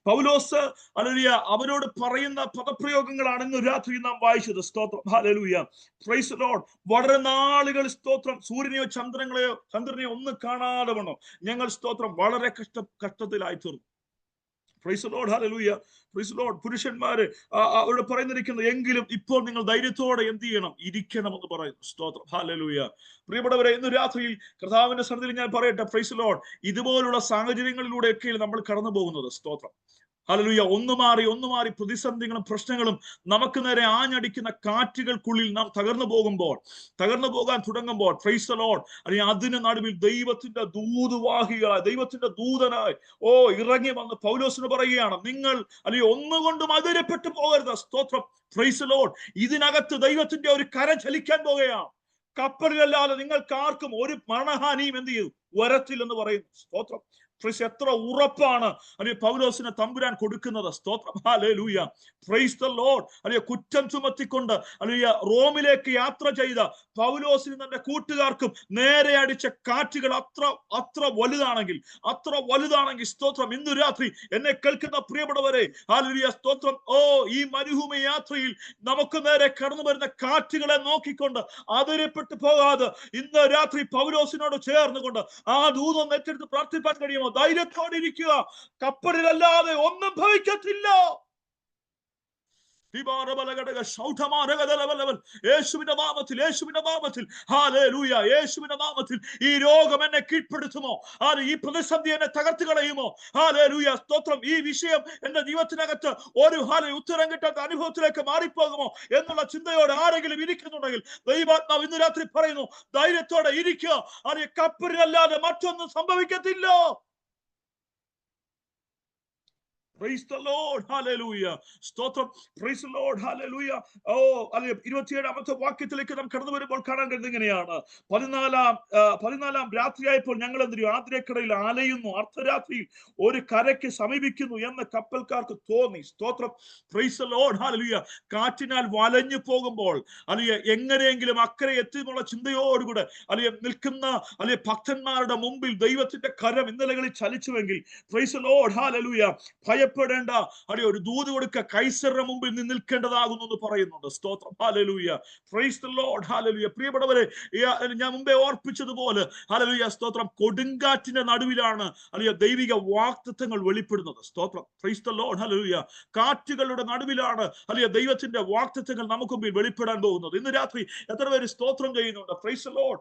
പൗലോസ് ഹല്ലേലൂയ അവരോട് പറയുന്ന പദപ്രയോഗങ്ങളാണ് ഇന്ന് രാത്രി നാം വായിച്ചത്. സ്തോത്രം. ഹല്ലേലൂയ. Praise the Lord. വളരെ നാളുകൾ സ്തോത്രം സൂര്യനെയോ ചന്ദ്രനെയോ ഒന്നും കാണാതെ വണ്ണം ഞങ്ങൾ സ്തോത്രം വളരെ കഷ്ടത്തിലായി തീർന്നു. Price the Lord. ഹല്ലേലൂയ. Praise the Lord. പുരുഷന്മാര് അവിടെ പറയുന്നിരിക്കുന്നത്, എങ്കിലും ഇപ്പോൾ നിങ്ങൾ ധൈര്യത്തോടെ എന്ത് ചെയ്യണം? ഇരിക്കണം എന്ന് പറയുന്നു. സ്തോത്രം. ഹല്ലേലൂയ. പ്രിയപ്പെട്ടവരെ, ഇന്ന് രാത്രിയിൽ കർത്താവിന്റെ സന്നിധിയിൽ ഞാൻ പറയട്ടെ, പ്രൈസ് ദി ലോർഡ്, ഇതുപോലുള്ള സാഹചര്യങ്ങളിലൂടെയൊക്കെ നമ്മൾ കടന്നു പോകുന്നത്. സ്തോത്രം. ഹല്ലേലൂയ. ഒന്ന് മാറി പ്രതിസന്ധികളും പ്രശ്നങ്ങളും നമുക്ക് നേരെ ആഞ്ഞടിക്കുന്ന കാറ്റുകൾക്കുള്ളിൽ നാം തകർന്നു പോകാൻ തുടങ്ങുമ്പോൾ, പ്രൈസ് ദി ലോർഡ്, അല്ലെങ്കിൽ അതിന് നടുവിൽ ദൈവത്തിന്റെ ദൂതുവാഹികളായി, ദൈവത്തിന്റെ ദൂതനായി ഇറങ്ങി വന്ന് പൗലോസിന് പറയുകയാണ്, നിങ്ങൾ അല്ലെങ്കിൽ ഒന്നുകൊണ്ടും അതിരപ്പെട്ടു പോകരുത്. സ്തോത്രം. Praise the Lord. ഇതിനകത്ത് ദൈവത്തിന്റെ ഒരു കരം ചലിക്കാൻ പോകുകയാണ്. കപ്പലിലല്ലാതെ നിങ്ങൾക്ക് ആർക്കും ഒരു മരണഹാനിയും എന്ത് ചെയ്തു വരത്തില്ലെന്ന് പറയുന്നു. സ്തോത്രം. എത്ര ഉറപ്പാണ് അല്ലെങ്കിൽ പൗലോസിന് തമ്പുരാൻ കൊടുക്കുന്നത്. സ്തോത്രം. ഹല്ലേലൂയ. Praise the Lord. അല്ലെങ്കിൽ കുറ്റം ചുമത്തിക്കൊണ്ട് അല്ലെങ്കിൽ റോമിലേക്ക് യാത്ര ചെയ്ത പൗലോസിനും തന്റെ കൂട്ടുകാർക്കും നേരെ അടിച്ച കാറ്റുകൾ അത്ര വലുതാണെങ്കിൽ സ്തോത്രം, ഇന്ന് രാത്രി എന്നെ കേൾക്കുന്ന പ്രിയപ്പെട്ടവരെ, ഹല്ലേലൂയ, സ്തോത്രം. ഈ മരുഭൂമി യാത്രയിൽ നമുക്ക് നേരെ കടന്നു വരുന്ന കാറ്റുകളെ നോക്കിക്കൊണ്ട് അതിരപ്പെട്ടു പോകാതെ ഇന്ന് രാത്രി പൗലോസിനോട് ചേർന്നുകൊണ്ട് ആ ദൂതം ഏറ്റെടുത്ത് പ്രാർത്ഥിപ്പാൻ കഴിയുമോ? ധൈര്യത്തോടെ ഇരിക്കുക. കപ്പലിലല്ലാതെ ഒന്നും ഭവിക്കത്തില്ല. യേശുവിന്റെ നാമത്തിൽ ഹല്ലേലൂയ. യേശുവിന്റെ നാമത്തിൽ ഈ രോഗം എന്നെ കീഴ്പ്പെടുത്തുമോ? ഈ പ്രതിസന്ധി എന്നെ തകർത്ത് കളയുമോ? ഹല്ലേലൂയ. സ്തോത്രം. ഈ വിഷയം എന്റെ ജീവിതത്തിനകത്ത് ഒരു ഉത്തരം കിട്ടാത്ത അനുഭവത്തിലേക്ക് മാറിപ്പോകുമോ എന്നുള്ള ചിന്തയോടെ ആരെങ്കിലും ഇരിക്കുന്നുണ്ടെങ്കിൽ ദൈവാത്മാവ് ഇന്ന് രാത്രി പറയുന്നു, ധൈര്യത്തോടെ ഇരിക്കുക. കപ്പലിനല്ലാതെ മറ്റൊന്നും സംഭവിക്കത്തില്ല. Praise the Lord. Hallelujah. സ്തോത്രം. Praise the Lord. Hallelujah. 27ാമത്തെ വാക്യത്തിലേക്ക് നാം കടന്നു വരുമ്പോൾ കാണാൻ കഴിയുന്നത് ഇങ്ങനെയാണ്. 14 രാത്രിയായപ്പോൾ ഞങ്ങൾ എന്തിനു ആതിരക്കടയിൽ അലയുന്നു, അർദ്ധരാത്രിയിൽ ഒരു കരയ്ക്ക് സമീപിക്കുന്നു എന്ന് കപ്പൽക്കാർക്ക് തോന്നി. സ്തോത്രം. Praise the Lord. Hallelujah. കാറ്റിനാൽ വലഞ്ഞു പോകുമ്പോൾ എങ്ങനെയെങ്കിലും അക്കരെ എത്തിയെന്നുള്ള ചിന്തയോടുകൂടെ നിൽക്കുന്ന ഭക്തന്മാരുടെ മുമ്പിൽ ദൈവത്തിന്റെ കരം ഇന്നലകളിൽ ചലിച്ചുവെങ്കിൽ, Praise the Lord. Hallelujah, ഭയപ്പെടേണ്ട, ഒരു ദൂത് കൊടുക്ക, കൈസറിന്റെ മുമ്പിൽ നിൽക്കേണ്ടതാകുന്നു എന്ന് പറയുന്നുണ്ട്. സ്തോത്രം. ഹല്ലേലൂയ. Praise the Lord. ഹല്ലേലൂയ. പ്രിയപ്പെട്ടവരെ, ഞാൻ മുമ്പേ ഓർപ്പിച്ചതുപോലെ ഹല്ലേലൂയ, സ്തോത്രം, കൊടുങ്കാറ്റിന്റെ നടുവിലാണ് ദൈവിക വാഗ്ദത്തങ്ങൾ വെളിപ്പെടുന്നത്. സ്തോത്രം. Praise the Lord. ഹല്ലേലൂയ. കാറ്റുകളുടെ നടുവിലാണ് ദൈവത്തിന്റെ വാഗ്ദത്തങ്ങൾ നമുക്ക് മുമ്പിൽ വെളിപ്പെടാൻ പോകുന്നത്. ഇന്ന് രാത്രി എത്ര പേര് സ്തോത്രം ചെയ്യുന്നുണ്ട്? Price the Lord.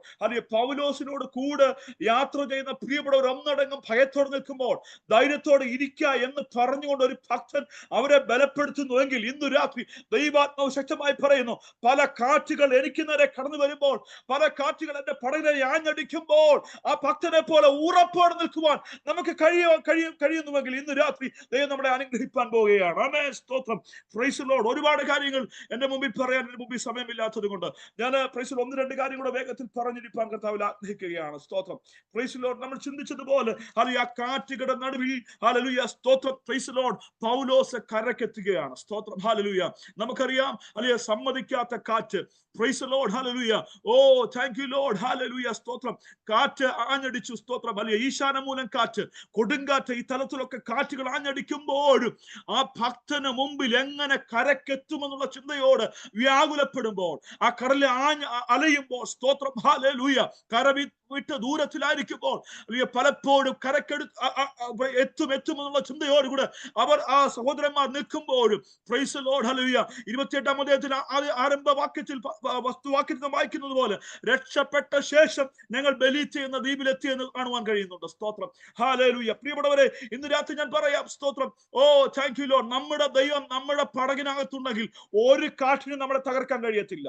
പൗലോസിനോട് കൂടെ യാത്ര ചെയ്യുന്ന പ്രിയപ്പെട്ടവർ ഒന്നടങ്കം ഭയത്തോടെ നിൽക്കുമ്പോൾ ധൈര്യത്തോടെ ഇരിക്കുക എന്ന് പറഞ്ഞുകൊണ്ട് ഒരു ഭക്തൻ അവരെ ബലപ്പെടുത്തുന്നുവെങ്കിൽ ഇന്ന് രാത്രി ദൈവാത്മാവ് ശക്തമായി പറയുന്നു, പല കാറ്റുകൾ എനിക്ക് നേരെ കടന്നു വരുമ്പോൾ, പല കാറ്റുകൾ എന്റെ പടകിനെ ആഞ്ഞടിക്കുമ്പോൾ ആ ഭക്തനെ പോലെ ഉറപ്പോടെ നിൽക്കുവാൻ നമുക്ക് കഴിയുന്നുവെങ്കിൽ ഇന്ന് രാത്രി ദൈവം നമ്മളെ അനുഗ്രഹിപ്പാൻ പോവുകയാണ്. ആമേൻ. സ്തോത്രം. Praise the Lord. ഒരുപാട് കാര്യങ്ങൾ എന്റെ മുമ്പിൽ പറയാൻ എന്റെ മുമ്പിൽ സമയമില്ലാത്തത് കൊണ്ട് ഞാൻ പ്രൈസ് 1-2 കാര്യം കൂടെ വേഗത്തിൽ പറഞ്ഞിരിപ്പാൻ കർത്താവിൽ ആഗ്രഹിക്കുകയാണ്. സ്തോത്രം. Praise the Lord. നമ്മൾ ചിന്തിച്ചതുപോലെ ആ കാറ്റുകളുടെ നടുവിൽ ഹല്ലേലൂയ, സ്തോത്രം, പ്രൈസ് ദി ലോർഡ്, പൗലോസ് കരക്കെത്തുകയാണ്. സ്തോത്രം. ഹല്ലേലൂയ. നമുക്കറിയാം സമ്മതിക്കാത്ത കാറ്റ്. Price the Lord. Hallelujah. Thank you Lord. ഹല്ലേലൂയ. സ്തോത്രം. കാറ്റ് ആഞ്ഞടിച്ചു. സ്തോത്രം. ഈശാനമൂലം കാറ്റ്, കൊടുങ്കാറ്റ്, ഈ തലത്തിലൊക്കെ കാറ്റുകൾ ആഞ്ഞടിക്കുമ്പോഴും ആ ഭക്തന് മുമ്പിൽ എങ്ങനെ കരക്കെത്തുമെന്നുള്ള ചിന്തയോട് വ്യാകുലപ്പെടുമ്പോൾ, ആ കടലിൽ അലയുമ്പോൾ, സ്തോത്രം, ഹല്ലേലൂയ, വിട്ട് ദൂരത്തിലായിരിക്കുമ്പോൾ പലപ്പോഴും എത്തുമെന്നുള്ള ചിന്തയോടുകൂടെ അവർ ആ സഹോദരന്മാർ നിൽക്കുമ്പോഴും, പ്രൈസ് ദി ലോർഡ്. ഹല്ലേലൂയ. 28-ാം അധ്യായത്തിൽ ആരംഭ വസ്തുവാക്യത്തിൽ വായിക്കുന്നത് പോലെ രക്ഷപ്പെട്ട ശേഷം ഞങ്ങൾ ബലീത്ത് എന്ന ദ്വീപിലെത്തി എന്ന് കാണുവാൻ കഴിയുന്നുണ്ട്. സ്തോത്രം. ഹല്ലേലൂയ. പ്രിയപ്പെട്ടവരെ, ഇന്ന് രാത്രി ഞാൻ പറയാം, സ്തോത്രം, താങ്ക് യു ലോർഡ്, നമ്മുടെ ദൈവം നമ്മുടെ പടകിനകത്തുണ്ടെങ്കിൽ ഒരു കാറ്റിനും നമ്മളെ തകർക്കാൻ കഴിയത്തില്ല.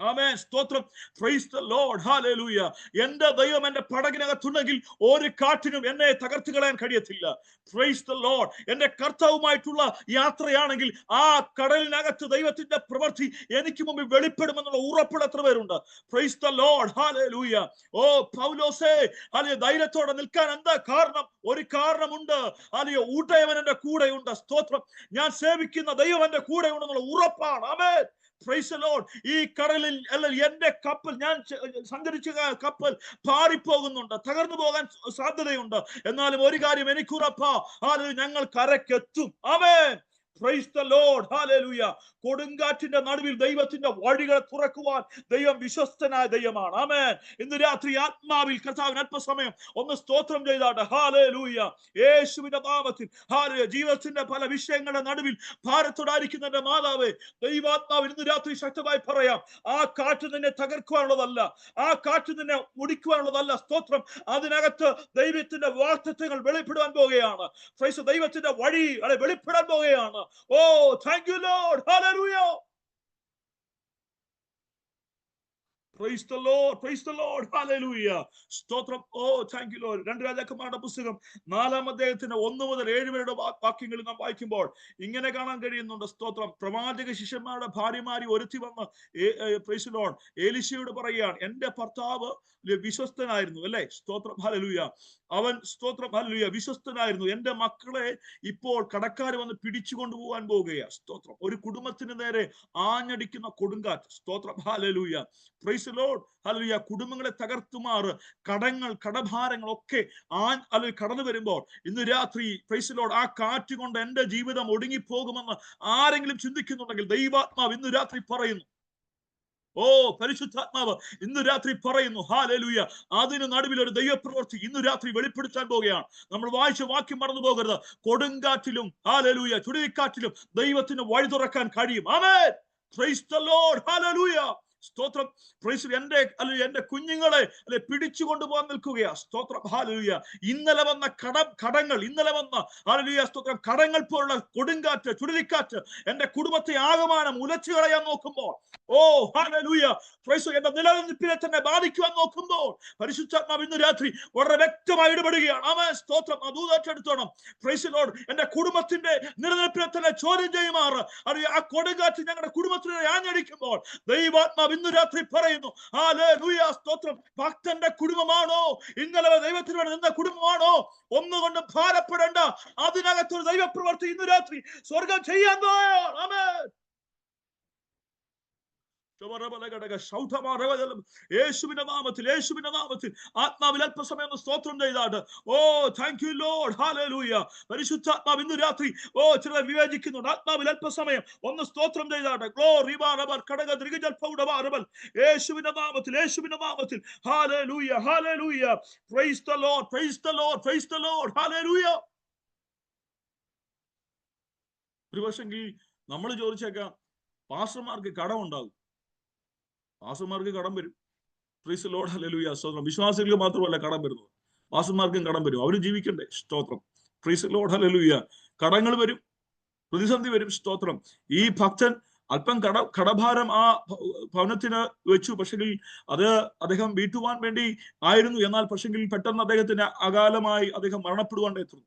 ആമേൻ, സ്തോത്രം. Praise the Lord, hallelujah. എന്റെ ദൈവം എന്റെ പടകിനകത്തുണ്ടെങ്കിൽ ഒരു കാറ്റിനും എന്നെ തകർത്ത് കളയാൻ കഴിയത്തില്ല. Price the lord. എന്റെ കർത്താവുമായിട്ടുള്ള യാത്രയാണെങ്കിൽ ആ കടലിനകത്ത് ദൈവത്തിന്റെ പ്രവൃത്തി എനിക്ക് മുമ്പിൽ വെളിപ്പെടുമെന്നുള്ള ഉറപ്പുള്ള എത്ര പേരുണ്ട്? പ്രൈസ് ദി ലോർഡ്, ഹല്ലേലൂയ. ഓ പൗലോസേ, അല്ലെ ധൈര്യത്തോടെ നിൽക്കാൻ എന്താ കാരണം? ഒരു കാരണമുണ്ട്. അല്ലയോ, ഊട്ടയവൻ എന്റെ കൂടെയുണ്ട്. സ്തോത്രം. ഞാൻ സേവിക്കുന്ന ദൈവം എന്റെ കൂടെ ഉണ്ടെന്നുള്ള ഉറപ്പാണ്. ആമേൻ. Praise the lord. ഈ കടലിൽ അല്ല എന്റെ കപ്പൽ, ഞാൻ സഞ്ചരിച്ച കപ്പൽ പാറിപ്പോകുന്നുണ്ട്, തകർന്നു പോകാൻ സാധ്യതയുണ്ട്. എന്നാലും ഒരു കാര്യം എനിക്ക് ഉറപ്പാ, ഞങ്ങൾ കരക്കെത്തും. ആമേൻ. പ്രൈസ് ദി ലോർഡ്, ഹല്ലേലൂയ. കൊടുങ്കാറ്റിന്റെ നടുവിൽ ദൈവത്തിന്റെ വഴികളെ തുറക്കുവാൻ ദൈവം വിശ്വസ്തനായ ദൈവമാണ്. ആമേൻ. ഇന്ന് രാത്രി ആത്മാവിൽ കർത്താവിന് അല്പസമയം ഒന്ന് സ്തോത്രം ചെയ്താട്ടെ. ഹല്ലേലൂയ. യേശുവിന്റെ നാമത്തിൽ. ഹല്ലേലൂയ. ജീവിതത്തിന്റെ പല വിഷയങ്ങളുടെ നടുവിൽ ഭാരത്തോടായിരിക്കുന്ന എന്റെ മാതാവേ, ദൈവാത്മാവ് ഇന്ന് രാത്രി ശക്തമായി പറയാം, ആ കാറ്റ് നിന്നെ തകർക്കുവാനുള്ളതല്ല, ആ കാറ്റ് നിന്നെ മുടിക്കുവാനുള്ളതല്ല. സ്തോത്രം. അതിനകത്ത് ദൈവത്തിന്റെ വാഗ്ദത്തങ്ങൾ വെളിപ്പെടുവാൻ പോവുകയാണ്. ദൈവത്തിന്റെ വഴി വെളിപ്പെടാൻ പോവുകയാണ്. Oh, thank you Lord. ഹല്ലേലൂയ. Praise the Lord, praise the Lord, hallelujah. സ്തോത്രം. ഓ, താങ്ക് യു ലോർഡ്. 2 രാജാക്കന്മാരുടെ പുസ്തകം 4-ാം അധ്യായത്തിന്റെ 1 മുതൽ 7 വരെയുടെ വാക്യങ്ങളിൽ നാം വായിക്കുമ്പോൾ ഇങ്ങനെ കാണാൻ കഴിയുന്നുണ്ട്. സ്തോത്രം. പ്രവാചക ശിഷ്യന്മാരുടെ ഭാര്യമാരി ഒരുത്തി വന്ന് പ്രൈസ് ദി ലോർഡ് എലീശയോട് പറയുകയാണ്, എന്റെ ഭർത്താവ് വിശ്വസ്തനായിരുന്നു, അല്ലെ? സ്തോത്രം. ഹല്ലേലൂയ. അവൻ, സ്തോത്രം, ഹല്ലേലൂയ, വിശ്വസ്തനായിരുന്നു. എന്റെ മക്കളെ ഇപ്പോൾ കടക്കാർ വന്ന് പിടിച്ചു കൊണ്ടുപോകാൻ പോവുകയാണ്. സ്തോത്രം. ഒരു കുടുംബത്തിന് നേരെ ആഞ്ഞടിക്കുന്ന കൊടുങ്കാറ്റ്. സ്തോത്രം. ഹല്ലേലൂയ. Praise the Lord. ഹല്ലേലൂയ. കുടുംബങ്ങളെ തകർത്തുമാറ് കടങ്ങൾ, കടഭാരങ്ങൾ ഒക്കെ കടന്നു വരുമ്പോൾ ഇന്ന് രാത്രി പ്രൈസ് ദി ലോർഡ് ആ കാറ്റ് കൊണ്ട് എന്റെ ജീവിതം ഒടുങ്ങിപ്പോകുമെന്ന് ആരെങ്കിലും ചിന്തിക്കുന്നുണ്ടെങ്കിൽ ദൈവാത്മാവ് ഇന്ന് രാത്രി പറയുന്നു. ഓ, പരിശുദ്ധാത്മാവ് ഇന്ന് രാത്രി പറയുന്നു, ഹല്ലേലൂയ, അതിന് നടുവിൽ ഒരു ദൈവപ്രവൃത്തി ഇന്ന് രാത്രി വെളിപ്പെടുത്താൻ പോവുകയാണ്. നമ്മൾ വായിച്ച വാക്യം മറന്നു പോകരുത്. കൊടുങ്കാറ്റിലും ഹല്ലേലൂയ ചുഴലിക്കാറ്റിലും ദൈവത്തിന് വഴി തുറക്കാൻ കഴിയും. ആമേൻ. Praise the Lord. ഹല്ലേലൂയ. സ്തോത്രം. പ്രൈസ് എന്റെ കുഞ്ഞുങ്ങളെ പിടിച്ചു കൊണ്ടുപോകാൻ നിൽക്കുകയാ. സ്തോത്രം. ഹല്ലേലൂയ. ഇന്നലെ വന്ന കടങ്ങൾ, ഇന്നലെ വന്ന ഹല്ലേലൂയ സ്തോത്രം കടങ്ങൾ പോലുള്ള കൊടുങ്കാറ്റ്, ചുഴലിക്കാറ്റ് എന്റെ കുടുംബത്തെ ആകമാനം ഉലച്ചു കളയാൻ നോക്കുമ്പോൾ, ഓ ഹല്ലേലൂയ, പ്രൈസ് എന്റെ നിലനിൽപ്പിനെ തന്നെ ബാധിക്കുവാൻ നോക്കുമ്പോൾ പരിശുദ്ധാത്മാവ് ഇന്ന് രാത്രി വളരെ വ്യക്തമായി ഇടപെടുകയാണ്. ആമേൻ. സ്തോത്രം. അതൂതാറ്റെടുത്തോണം. Praise lord. എന്റെ കുടുംബത്തിന്റെ നിലനിൽപ്പിനെ തന്നെ ചോദ്യം ചെയ്യുമാറ് ആ കൊടുങ്കാറ്റ് ഞങ്ങളുടെ കുടുംബത്തിനെ ആഞ്ഞടിക്കുമ്പോൾ ദൈവാത്മാവ് ഇന്ന് രാത്രി പറയുന്നു, ഹല്ലേലൂയ, സ്തോത്രം. ഭക്തന്റെ കുടുംബമാണോ, ഇന്നലെ ദൈവത്തിന് വേണ്ടി നിന്ന കുടുംബമാണോ, ഒന്നുകൊണ്ടും ഭാരപ്പെടേണ്ട. അതിനകത്തൊരു ദൈവപ്രവൃത്തി ഇന്ന് രാത്രി സ്വർഗം ചെയ്യാൻ പോവുകയാണ്. ആമേൻ. യേശുവിന്റെ നാമത്തിൽ, യേശുവിന്റെ നാമത്തിൽ ആത്മാവിൽ അല്പസമയം സ്തോത്രം ചെയ്താട്ട്. ഓ, താങ്ക് യു ലോർഡ്. ഹല്ലേലൂയ. പരിശുദ്ധാത്മാവ് ഇന്ന് രാത്രി ചിലർ വിവേചിക്കുന്നുണ്ട്. ആത്മാവിൽ അല്പസമയം ഒന്ന് സ്തോത്രം ചെയ്താട്ട്. ഗ്ലോറി ബാറബർ കടക ദ്രിഗജൽ പൗഡബാറബൽ. യേശുവിന്റെ നാമത്തിൽ, യേശുവിന്റെ നാമത്തിൽ. ഹല്ലേലൂയ, ഹല്ലേലൂയ. Praise the lord, praise the lord, praise the Lord. ഹല്ലേലൂയ. ഒരുപക്ഷെങ്കിൽ നമ്മൾ ചോദിച്ചേക്കാം, പാസ്റ്റർമാർക്ക് കടമുണ്ടാകും. പാസ്റ്റർമാർക്ക് കടം വരും. Praise the Lord. ഹല്ലേലൂയ. സ്തോത്രം. വിശ്വാസികൾക്ക് മാത്രമല്ല കടം വരുന്നത്, പാസ്റ്റർമാർക്കും കടം വരും. അവരും ജീവിക്കണ്ടേ? സ്തോത്രം. Praise the Lord. ഹല്ലേലൂയ. കടങ്ങൾ വരും, പ്രതിസന്ധി വരും. സ്തോത്രം. ഈ ഭക്തൻ അല്പം കടഭാരം ആ ഭവനത്തിന് വെച്ചു. പക്ഷെങ്കിൽ അത് അദ്ദേഹം വീട്ടുവാൻ വേണ്ടി ആയിരുന്നു. എന്നാൽ പക്ഷെങ്കിൽ പെട്ടെന്ന് അദ്ദേഹത്തിന് അകാലമായി അദ്ദേഹം മരണപ്പെടുവാൻ എത്തുന്നു.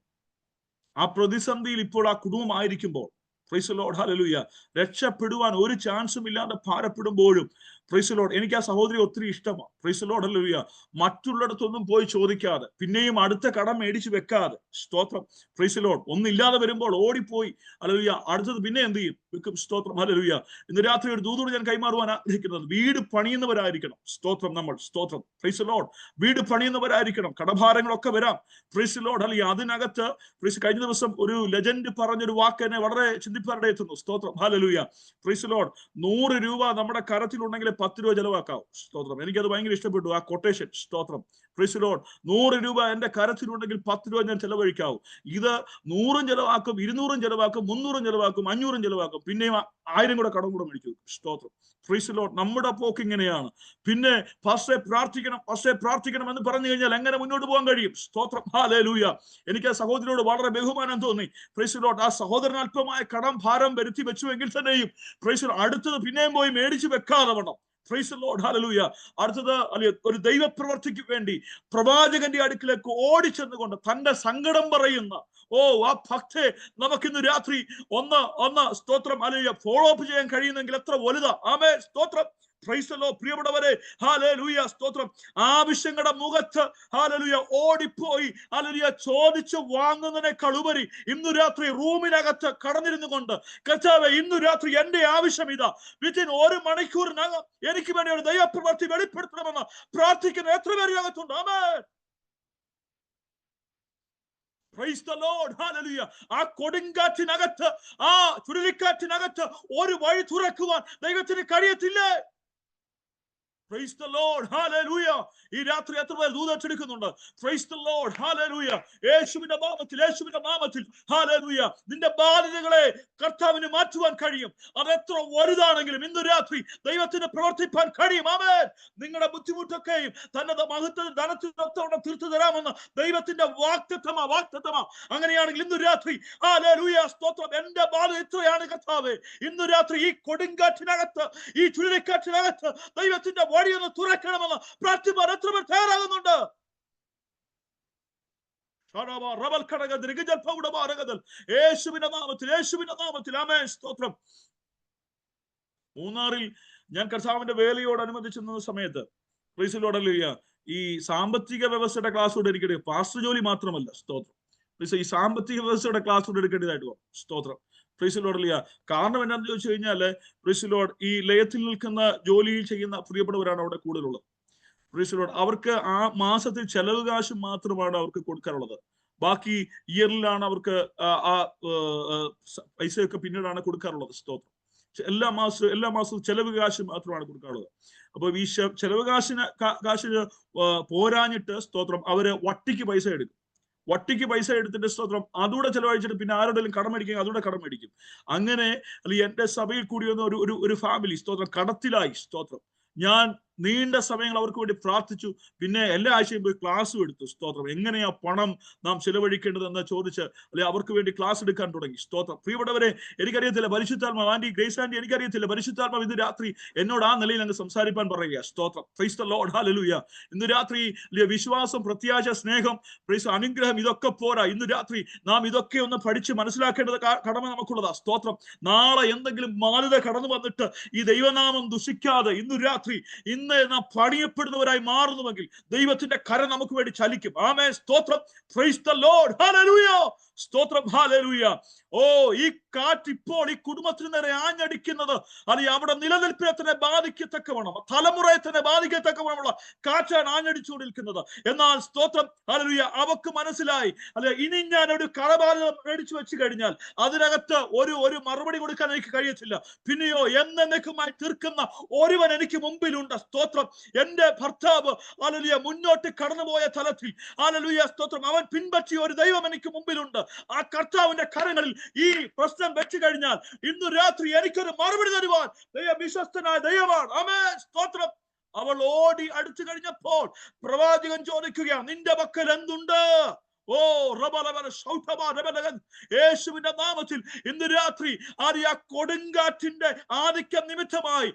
ആ പ്രതിസന്ധിയിൽ ഇപ്പോൾ ആ കുടുംബം ആയിരിക്കുമ്പോൾ പ്രൈസ് ദി ലോർഡ്. ഹല്ലേലൂയ. രക്ഷപ്പെടുവാൻ ഒരു ചാൻസും ഇല്ലാതെ ഭാരപ്പെടുമ്പോഴും പ്രൈസ് ദി ലോർഡ്, എനിക്ക് ആ സഹോദരി ഒത്തിരി ഇഷ്ടമാണ്. Price the Lord. ഹല്ലേലൂയ. മറ്റുള്ളിടത്തൊന്നും പോയി ചോദിക്കാതെ, പിന്നെയും അടുത്ത കടം മേടിച്ചു വെക്കാതെ, സ്തോത്രം. Praise the Lord. ഒന്നില്ലാതെ വരുമ്പോൾ ഓടിപ്പോയി ഹല്ലേലൂയ അടുത്തത് പിന്നെ എന്ത് ചെയ്യും? വെക്കും. സ്തോത്രം. ഹല്ലേലൂയ. ഇന്ന് രാത്രി ഒരു ദൂതോട് ഞാൻ കൈമാറുവാൻ ആഗ്രഹിക്കുന്നത്, വീട് പണിയുന്നവരായിരിക്കണം. സ്തോത്രം. നമ്മൾ സ്തോത്രം. Praise the Lord. വീട് പണിയുന്നവരായിരിക്കണം. കടഭാരങ്ങളൊക്കെ വരാം. Price the Lord. ഹല്ലേലൂയ. അതിനകത്ത് കഴിഞ്ഞ ദിവസം ഒരു ലെജൻഡ് പറഞ്ഞൊരു വാക്ക് എന്നെ വളരെ ചിന്തിപ്പാരുടെ എത്തുന്നു. സ്തോത്രം. ഹല്ലേലൂയ. Praise the Lord. 100 രൂപ നമ്മുടെ കരത്തിലുണ്ടെങ്കിൽ 10 രൂപ ചെലവാക്കാവും. സ്തോത്രം. എനിക്കത് ഭയങ്കര ഇഷ്ടപ്പെട്ടു ആ കൊട്ടേഷൻ. സ്തോത്രം. Praise the Lord. 100 രൂപ എന്റെ കരത്തിലുണ്ടെങ്കിൽ 10 രൂപ ഞാൻ ചെലവഴിക്കാവും. ഇത് 100 ചെലവാക്കും, 200 ചെലവാക്കും, 300 ചെലവാക്കും, 500 ചെലവാക്കും, പിന്നെയും 1000 കൂടെ കടം കൂടെ മേടിച്ചു. സ്തോത്രം. Praise the Lord. നമ്മുടെ പോക്ക് ഇങ്ങനെയാണ്. പിന്നെ ഫസ്റ്റേ പ്രാർത്ഥിക്കണം എന്ന് പറഞ്ഞു കഴിഞ്ഞാൽ എങ്ങനെ മുന്നോട്ട് പോകാൻ കഴിയും? സ്തോത്രം. ഹല്ലേലൂയ. എനിക്ക് ആ സഹോദരിയോട് വളരെ ബഹുമാനം തോന്നി. Price the Lord. ആ സഹോദരൻ അല്പമായ കടം ഭാരം വരുത്തി വെച്ചുവെങ്കിൽ തന്നെയും പ്രൈസ് ദി ലോർഡ് അടുത്തത് പിന്നെയും പോയി മേടിച്ചു വെക്കാതെ വേണം. Price the Lord, hallelujah. അടുത്തത് ഒരു ദൈവപ്രവർത്തിക്ക് വേണ്ടി പ്രവാചകന്റെ അടുക്കിലേക്ക് ഓടിച്ചെന്നുകൊണ്ട് തന്റെ സങ്കടം പറയുന്ന ആ ഭക്തയെ നമുക്കിന്ന് രാത്രി ഒന്ന് സ്തോത്രം ഹല്ലേലൂയ ഫോളോ അപ്പ് ചെയ്യാൻ കഴിയുന്നെങ്കിൽ എത്ര വലുതാ. ആമേൻ, സ്തോത്രം. Praise the lord. പ്രിയപ്പെട്ടവരെ, ഹല്ലേലൂയ, സ്തോത്രം. ആവശ്യങ്ങളുടെ മുഖത്ത് ഹല്ലേലൂയ ഓടിപ്പോയി ഹല്ലേലൂയ ചോദിച്ചു വാങ്ങുന്നതിനേക്കാൾ ഉപരി ഇന്നു രാത്രി റൂമിനകത്ത് കടന്നിരുന്നു കൊണ്ട് കർത്താവേ, ഇന്നു രാത്രി എന്റെ ആവശ്യം ഇതാ, വിത്തിൻ 1 മണിക്കൂറിനകം എനിക്ക് വേണ്ടി ഒരു ദൈവപ്രവൃത്തി വെളിപ്പെടുത്തണമെന്ന് പ്രാർത്ഥിക്കുന്ന എത്ര പേര് അകത്തുണ്ട്? ആമേൻ. പ്രൈസ് ദി ലോർഡ്, ഹല്ലേലൂയ. ആ കൊടുങ്കാറ്റിനകത്ത്, ആ ചുഴലിക്കാറ്റിനകത്ത് ഒരു വഴി തുറക്കുവാൻ ദൈവത്തിന് കഴിയത്തില്ലേ? പ്രൈസ് ദി ലോർഡ്, ഹല്ലേലൂയ. ഈ രാത്രി എത്ര പേർ ദൂതച്ചെടുക്കുന്നുണ്ട്? പ്രൈസ് ദി ലോർഡ്, ഹല്ലേലൂയ. യേശുവിന്റെ നാമത്തിൽ ഹല്ലേലൂയ. നിന്റെ ബാധ്യതകളെ കർത്താവിന് മാറ്റുവാൻ കഴിയും. അത് എത്ര വലുതാണെങ്കിലും ഇന്ന് രാത്രി ദൈവത്തിന് പ്രവർത്തിപ്പാൻ കഴിയും. ആമേൻ. നിങ്ങളുടെ ബുദ്ധിമുട്ടൊക്കെയും തന്നെ മഹത്വത്തിൽ ധനത്തിനൊത്തോടെ തീർത്തു തരാമെന്ന് ദൈവത്തിന്റെ വാഗ്ദത്തമാ. അങ്ങനെയാണെങ്കിൽ ഇന്ന് രാത്രി ഹല്ലേലൂയ, സ്തോത്രം. എന്റെ ബാധ്യത ഇത്രയാണ് കർത്താവേ. ഇന്ന് രാത്രി ഈ കൊടുങ്കാറ്റിനകത്ത്, ഈ ചുഴലിക്കാറ്റിനകത്ത് ദൈവത്തിന്റെ വഴിയൊന്ന് തുറക്കണമെന്ന് പ്രാർത്ഥിപ്പാൻ എത്ര പേർ തയ്യാറാകുന്നുണ്ട്? യേശുവിന്റെ നാമത്തിൽ ആമേൻ, സ്തോത്രം. മൂന്നാറിൽ ഞാൻ കർത്താവിന്റെ വേലയോടനുബന്ധിച്ച് നിന്ന സമയത്ത് പ്രൈസ് ദി ലോർഡ്, ഹല്ലേലൂയ, ഈ സാമ്പത്തിക വ്യവസ്ഥയുടെ ക്ലാസ് കൂടെ എനിക്ക് പാസ്റ്റർ ജോലി മാത്രമല്ല, സ്തോത്രം. ഈ സാമ്പത്തിക വ്യവസ്ഥയുടെ ക്ലാസ് കൂടെ എടുക്കേണ്ടതായിട്ട് വന്നു, സ്തോത്രം. Praise the Lord, hallelujah. കാരണം എന്താണെന്ന് ചോദിച്ചു കഴിഞ്ഞാല് പ്രൈസ് ദി ലോർഡ്, ഈ ലയത്തിൽ നിൽക്കുന്ന ജോലി ചെയ്യുന്ന പ്രിയപ്പെട്ടവരാണ് അവിടെ കൂടുതലുള്ളത്. Price the Lord. അവർക്ക് ആ മാസത്തിൽ ചെലവ് കാശ് മാത്രമാണ് അവർക്ക് കൊടുക്കാറുള്ളത്. ബാക്കി ഇയറിലാണ് അവർക്ക് ആ പൈസയൊക്കെ പിന്നീടാണ് കൊടുക്കാറുള്ളത്, സ്തോത്രം. എല്ലാ മാസവും ചെലവ് കാശ് മാത്രമാണ് കൊടുക്കാറുള്ളത്. അപ്പൊ ഈ ചെലവ് കാശിന് പോരാഞ്ഞിട്ട്, സ്തോത്രം, അവര് വട്ടിക്ക് പൈസ എടുത്തിട്ട്, സ്തോത്രം, അതുകൂടെ ചെലവഴിച്ചിട്ട് പിന്നെ ആരോടെങ്കിലും കടം മേടിക്കും, അതുകൂടെ കടം മേടിക്കും. അങ്ങനെ എന്റെ സഭയിൽ കൂടി വന്ന ഒരു ഫാമിലി, സ്തോത്രം, കടത്തിലായി, സ്തോത്രം. ഞാൻ നീണ്ട സമയങ്ങൾ അവർക്ക് വേണ്ടി പ്രാർത്ഥിച്ചു. പിന്നെ എല്ലാ ആഴ്ചയും പോയി ക്ലാസ്സും എടുത്തു, സ്തോത്രം. എങ്ങനെയാ പണം നാം ചെലവഴിക്കേണ്ടതെന്ന് ചോദിച്ച് അവർക്ക് വേണ്ടി ക്ലാസ് എടുക്കാൻ തുടങ്ങി, സ്തോത്രം. പ്രിയപ്പെട്ടവരെ, എനിക്കറിയത്തില്ല പരിശുദ്ധാത്മാവ്, ഗ്രേസ് ആന്റി, എനിക്കറിയത്തില്ല പരിശുദ്ധാത്മാവ് ഇന്ന് രാത്രി എന്നോട് ആ നിലയിൽ അങ്ങ് സംസാരിപ്പാൻ പറയുക, സ്തോത്രം. Praise the Lord, hallelujah. ഇന്ന് രാത്രി വിശ്വാസം, പ്രത്യാശ, സ്നേഹം, പ്രൈസ്, അനുഗ്രഹം, ഇതൊക്കെ പോരാ. ഇന്ന് രാത്രി നാം ഇതൊക്കെ ഒന്ന് പഠിച്ച് മനസ്സിലാക്കേണ്ടത് കടമ നമുക്കുള്ളതാ, സ്തോത്രം. നാളെ എന്തെങ്കിലും മാന്യത കടന്നു വന്നിട്ട് ഈ ദൈവനാമം ദുഷിക്കാതെ ഇന്ന് രാത്രി നാം പണിയപ്പെടുന്നവരായി മാറുന്നുവെങ്കിൽ ദൈവത്തിന്റെ കരം നമുക്ക് വേണ്ടി ചലിക്കും. ആമേൻ, സ്തോത്രം. പ്രൈസ് ദി ലോർഡ്, ഹല്ലേലൂയ, സ്തോത്രം, ഹല്ലേലൂയ. ഈ കാറ്റ് ഇപ്പോൾ ഈ കുടുംബത്തിന് നേരെ ആഞ്ഞടിക്കുന്നത് അവിടെ നിലനിൽപ്പിനെ തന്നെ ബാധിക്കത്തക്കവണ്ണം, തലമുറയെ തന്നെ ബാധിക്കത്തക്കവണ്ണമുള്ള കാറ്റാണ് ആഞ്ഞടിച്ചുകൊണ്ടിരിക്കുന്നത്. എന്നാൽ സ്തോത്രം, ഹല്ലേലൂയ, അവക്ക് മനസ്സിലായി, ഇനി ഞാൻ ഒരു കടബാധ്യത മേടിച്ചു വെച്ച് കഴിഞ്ഞാൽ അതിനകത്ത് ഒരു മറുപടി കൊടുക്കാൻ എനിക്ക് കഴിയത്തില്ല. പിന്നെയോ എന്നേക്കുമായി തീർക്കുന്ന ഒരുവൻ എനിക്ക് മുമ്പിലുണ്ട്, സ്തോത്രം. എന്റെ ഭർത്താവ് ഹല്ലേലൂയ മുന്നോട്ട് കടന്നുപോയ തലത്തിൽ, ഹല്ലേലൂയ, സ്തോത്രം, അവൻ പിൻപറ്റിയ ഒരു ദൈവം എനിക്ക് മുമ്പിലുണ്ട്. ആ കർത്താവിന്റെ കരങ്ങളിൽ ഈ പ്രശ്നം വെച്ച് കഴിഞ്ഞാൽ ഇന്ന് രാത്രി എനിക്കൊരു മറുപടി തരുവാൻ വിശ്വസ്തനായ ദൈവമാണ്. ആമേൻ, സ്തോത്രം. അവൾ ഓടി അടുത്തു കഴിഞ്ഞപ്പോൾ പ്രവാചകൻ ചോദിക്കുകയാണ്, നിന്റെ പക്കൽ എന്തുണ്ട്? യേശുവിന്റെ നാമത്തിൽ ഇന്ന് രാത്രി ആ കൊടുങ്കാറ്റിന്റെ ആധിക്യം നിമിത്തമായി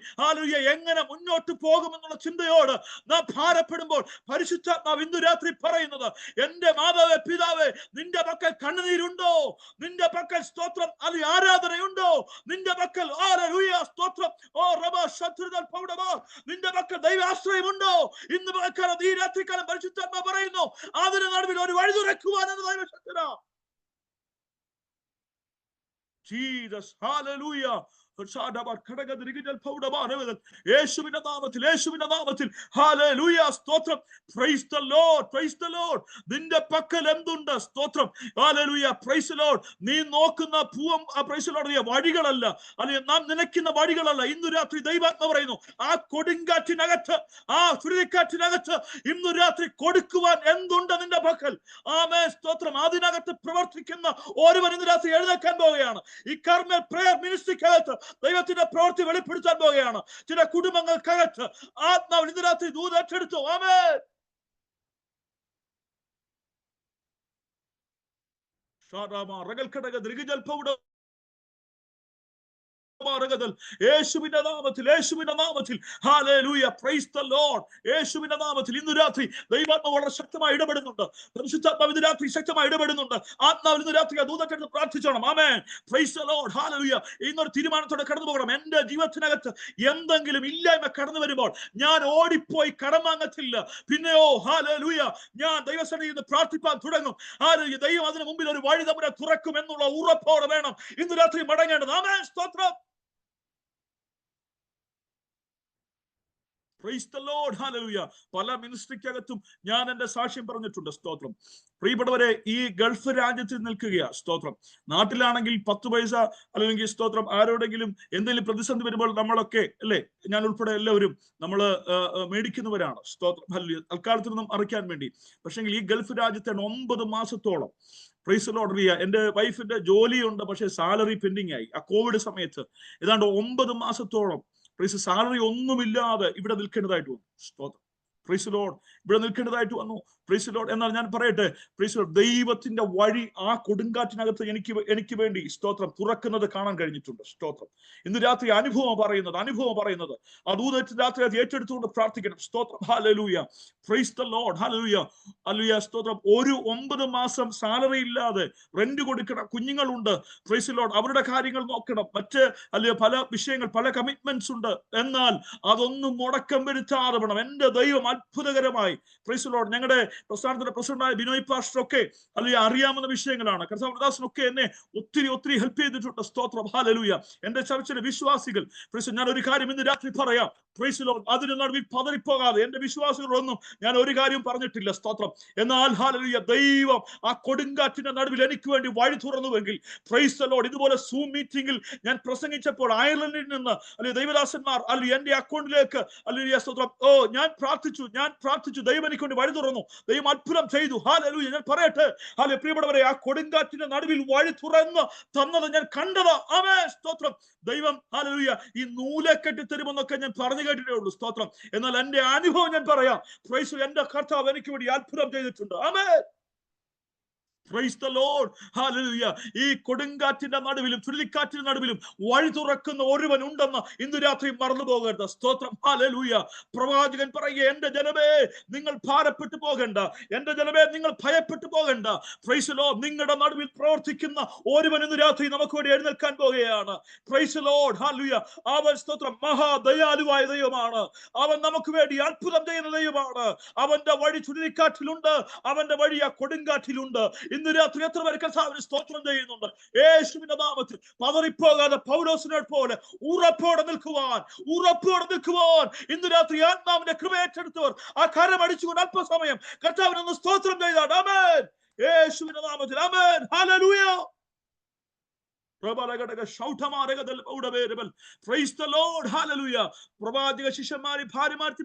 എങ്ങനെ മുന്നോട്ട് പോകുമെന്നുള്ള ചിന്തയോട് നാം ഭാരപ്പെടുമ്പോൾ പരിശുദ്ധാത്മാവ് ഇന്ന് രാത്രി പറയുന്നത്, എന്റെ മാതാവേ, പിതാവേ, നിന്റെ പക്കൽ കണ്ണുനീരുണ്ടോ? നിന്റെ പക്കൽ, സ്തോത്രം, ആരാധനയുണ്ടോ? നിന്റെ പക്കൽ സ്തോത്രം, നിന്റെ പക്കൽ ദൈവാശ്രയമുണ്ടോ? ഇന്ന് പകൽക്കാലം, ഈ രാത്രിക്കാലം പരിശുദ്ധാത്മാവ് പറയുന്നു, അതിന് നടുവിൽ ഒരു വഴി തുറക്കുവാൻ ജീസസ്, ഹല്ലേലൂയ. യേശുവിന്റെ നാമത്തിൽ ഹല്ലേലൂയ, സ്തോത്രം. Praise the Lord. നിന്റെ പക്കൽ എന്തുണ്ട്? സ്തോത്രം, ഹല്ലേലൂയ, പ്രൈസ് ദി ലോർഡ്. നീ നോക്കുന്ന പ്രൈസ് ദി ലോർഡ് വഴികളല്ല, അല്ലെങ്കിൽ നാം നനയ്ക്കുന്ന വഴികളല്ല. ഇന്നു രാത്രി ദൈവാത്മാവ് പറയുന്നു, ആ കൊടുങ്കാറ്റിനകത്ത്, ആ ചുഴലിക്കാറ്റിനകത്ത് ഇന്നു രാത്രി കൊടുക്കുവാൻ എന്തുണ്ട് നിന്റെ പക്കൽ? ആമേൻ, സ്തോത്രം. അതിനകത്ത് പ്രവർത്തിക്കുന്ന ഒരുവൻ ഇന്ന് രാത്രി എഴുന്നേൽക്കാൻ പോവുകയാണ്. ഈ കർമ്മൽ പ്രയർ മിനിസ്ട്രിക്കകത്ത് ദൈവത്തിന്റെ പ്രവൃത്തി വെളിപ്പെടുത്താൻ പോവുകയാണ്. ചില കുടുംബങ്ങൾക്കകത്ത് ആത്മാവ് ഇന്ന് രാത്രി ദൂത് ഏറ്റെടുത്തു. ആമേൻ. യേശുവിന്റെ നാമത്തിൽ, യേശുവിന്റെ നാമത്തിൽ, ഹല്ലേലൂയ, പ്രൈസ് ദി ലോർഡ്. യേശുവിന്റെ നാമത്തിൽ ഇന്ന് രാത്രി ദൈവാത്മാവ് വളരെ ശക്തമായി ഇടപെടുന്നുണ്ട്. പരിശുദ്ധാത്മാവ് ഇന്ന് രാത്രി ശക്തമായി ഇടപെടുന്നുണ്ട്. ആത്മാവിൽ ഇന്ന് രാത്രി ദൂതക്കെടുത്ത് പ്രാർത്ഥിച്ചോണം. ആമേൻ, പ്രൈസ് ദി ലോർഡ്, ഹല്ലേലൂയ. ഇന്നൊരു തീരുമാനത്തോടെ കടന്നു പോകണം. എന്റെ ജീവിതത്തിനകത്ത് എന്തെങ്കിലും ഇല്ലായ്മ കടന്നു വരുമ്പോൾ ഞാൻ ഓടിപ്പോയി കടം വാങ്ങത്തില്ല. പിന്നെയോ ഹല്ലേലൂയ, ഞാൻ ദൈവസന്നിധിയിൽ നിന്ന് പ്രാർത്ഥിപ്പാൻ തുടങ്ങും. ഹല്ലേലൂയ, ദൈവം അതിന് മുമ്പിൽ ഒരു വഴി തമ്പുരാൻ തുറക്കും എന്നുള്ള ഉറപ്പോടെ വേണം ഇന്ന് രാത്രി മടങ്ങേണ്ടത്. ആമേൻ, സ്തോത്രം. Praise the Lord, hallelujah. പല മിനിസ്ട്രിക്കകത്തും ഞാൻ എന്റെ സാക്ഷ്യം പറഞ്ഞിട്ടുണ്ട്. സ്തോത്രം. പ്രിയപ്പെട്ടവരെ, ഈ ഗൾഫ് രാജ്യത്തിൽ നിൽക്കുകയാ. സ്തോത്രം. നാട്ടിലാണെങ്കിൽ 10 പൈസ അല്ലെങ്കിൽ സ്തോത്രം ആരോടെങ്കിലും എന്തെങ്കിലും പ്രതിസന്ധി വരുമ്പോൾ നമ്മളൊക്കെ അല്ലേ, ഞാൻ ഉൾപ്പെടെ എല്ലാവരും നമ്മള് മേടിക്കുന്നവരാണ്. സ്തോത്രം. ഹല്ലേലൂയ. തൽക്കാലത്തിനൊന്നും അറിയിക്കാൻ വേണ്ടി. പക്ഷെങ്കിൽ ഈ ഗൾഫ് രാജ്യത്താണ് 9 മാസത്തോളം പ്രൈസ് ദി ലോർഡ്. എന്റെ വൈഫിന്റെ ജോലിയുണ്ട്, പക്ഷെ സാലറി പെൻഡിങ് ആയി. ആ കോവിഡ് സമയത്ത് ഏതാണ്ട് 9 മാസത്തോളം പ്രൈസ് സാലറി ഒന്നുമില്ലാതെ ഇവിടെ നിൽക്കേണ്ടതായിട്ട് വന്നു. സ്തോത്രം. Praise the Lord. ഇവിടെ നിൽക്കേണ്ടതായിട്ട് വന്നു. Price the Lord. എന്നാൽ ഞാൻ പറയട്ടെ, പ്രൈസ് ദി ലോർഡ്, ദൈവത്തിന്റെ വഴി ആ കൊടുങ്കാറ്റിനകത്ത് എനിക്ക് വേണ്ടി സ്തോത്രം തുറക്കുന്നത് കാണാൻ കഴിഞ്ഞിട്ടുണ്ട്. സ്തോത്രം. ഇന്ന് രാത്രി അനുഭവം പറയുന്നത് ആ ദൂതൻ രാത്രി അത് ഏറ്റെടുത്തുകൊണ്ട് പ്രാർത്ഥിക്കണം. സ്തോത്രം. ഹല്ലേലൂയ, praise the Lord, hallelujah, hallelujah, സ്തോത്രം. ഒരു 9 മാസം സാലറി ഇല്ലാതെ റെന്റ് കൊടുക്കണം, കുഞ്ഞുങ്ങളുണ്ട്. പ്രൈസ് ദി ലോർഡ്, അവരുടെ കാര്യങ്ങൾ നോക്കണം, മറ്റ് അല്ലെങ്കിൽ പല വിഷയങ്ങൾ, പല കമ്മിറ്റ്മെന്റ്സ് ഉണ്ട്. എന്നാൽ അതൊന്നും മുടക്കം വരുത്താതെ വേണം. എന്റെ ദൈവം അത്ഭുതകരമായി, പ്രൈസ് ദി ലോർഡ്, ഞങ്ങളുടെ പ്രസ്ഥാനത്തിന്റെ പ്രസിഡന്റായ ബിനോയ് പാസ്റ്റർ ഒക്കെ അല്ലെങ്കിൽ അറിയാവുന്ന വിഷയങ്ങളാണ്. കർത്താവദാസനൊക്കെ എന്നെ ഒത്തിരി ഹെൽപ്പ് ചെയ്തിട്ടുണ്ട്. സ്തോത്രം. ഹല്ലേലൂയ. എന്റെ ചർച്ചിലെ വിശ്വാസികൾ, ഞാൻ ഒരു കാര്യം ഇന്ന് രാത്രി പറയാം. പ്രൈസ് ദി ലോർഡ്, അതിന് നടുവിൽ പതറിപ്പോകാതെ എന്റെ വിശ്വാസികളൊന്നും ഞാൻ ഒരു കാര്യം പറഞ്ഞിട്ടില്ല. സ്തോത്രം. എന്നാൽ ഹല്ലേലൂയ, ദൈവം ആ കൊടുങ്കാറ്റിന്റെ നടുവിൽ എനിക്ക് വേണ്ടി വഴി തുറന്നുവെങ്കിൽ, പ്രൈസ് ദി ലോർഡ്, ഇതുപോലെ സൂം മീറ്റിംഗിൽ ഞാൻ പ്രസംഗിച്ചപ്പോൾ അയർലൻഡിൽ നിന്ന് അല്ലെങ്കിൽ ദൈവദാസന്മാർ അല്ലെങ്കിൽ എന്റെ അക്കൗണ്ടിലേക്ക് അല്ലെങ്കിൽ സ്തോത്രം ഞാൻ പ്രാർത്ഥിച്ചു, ദൈവം എനിക്ക് വേണ്ടി വഴി തുറന്നു, ദൈവം അത്ഭുതം ചെയ്തു. ഹല്ലേലൂയ. ഞാൻ പറയട്ടെ, ഹല്ലേലൂയ, പ്രിയപ്പെട്ടവരെ, ആ കൊടുങ്കാറ്റിന്റെ നടുവിൽ വഴി തുറന്ന് തന്നത് ഞാൻ കണ്ടതാ. ആമേൻ, സ്തോത്രം. ദൈവം ഹല്ലേലൂയ ഈ നൂലെ കെട്ടി തരുമെന്നൊക്കെ ഞാൻ പറഞ്ഞു കേട്ടിട്ടേ ഉള്ളൂ. സ്തോത്രം. എന്നാൽ എന്റെ അനുഭവം ഞാൻ പറയാം. പ്രൈസ്, എന്റെ കർത്താവ് എനിക്ക് വേണ്ടി അത്ഭുതം ചെയ്തിട്ടുണ്ട്. ആമേൻ, പ്രൈസ് ദി ലോർഡ്, ഹല്ലേലൂയ. ഈ കൊടുങ്കാറ്റിന്റെ നടുവിലും ചുഴലിക്കാറ്റിന്റെ നടുവിലും വഴി തുറക്കുന്ന ഒരുവൻ ഉണ്ടെന്ന് ഇന്ന് രാത്രി മറന്നു പോകരുത്. സ്തോത്രം. ഹല്ലേലൂയ. പ്രവാചകൻ പറയുക, എന്റെ ജനമേ നിങ്ങൾ ഭാരപ്പെട്ടു പോകണ്ട, എന്റെ ജനമേ നിങ്ങൾ ഭയപ്പെട്ടു പോകണ്ട. പ്രൈസ് ദി ലോർഡ്, നിങ്ങളുടെ നടുവിൽ പ്രവർത്തിക്കുന്ന ഒരുവൻ ഇന്ന് രാത്രി നമുക്ക് വേണ്ടി എഴുന്നേൽക്കാൻ പോകുകയാണ്. Price the Lord, hallelujah. അവൻ സ്തോത്രം മഹാദയാലുവായ ദൈവമാണ്. അവൻ നമുക്ക് വേണ്ടി അത്ഭുതം ചെയ്യുന്ന ദൈവമാണ്. അവന്റെ വഴി ചുഴലിക്കാറ്റിലുണ്ട്, അവന്റെ വഴി ആ കൊടുങ്കാറ്റിലുണ്ട്. ഇന്ന് രാത്രി എത്ര പേര് കർത്താവിനെ സ്തോത്രം ചെയ്യുന്നുണ്ട്? യേശുവിന്റെ നാമത്തിൽ പതറിപ്പോകാതെ പൗലോസിനെ പോലെ ഉറപ്പോടെ നിൽക്കുവാൻ ഇന്ന് രാത്രി ആത്മാവിന്റെ കൃപ ഏറ്റെടുത്തവർ ആ കരം അടിച്ചുകൊണ്ട് അല്പസമയം കർത്താവിനൊന്ന് സ്തോത്രം ചെയ്താണ്. ആമേൻ, യേശുവിന്റെ നാമത്തിൽ. ആമേൻ, ഹല്ലേലൂയ. പ്രവാചക ശിഷ്യന്മാരെ ഭാര്യമാർത്തി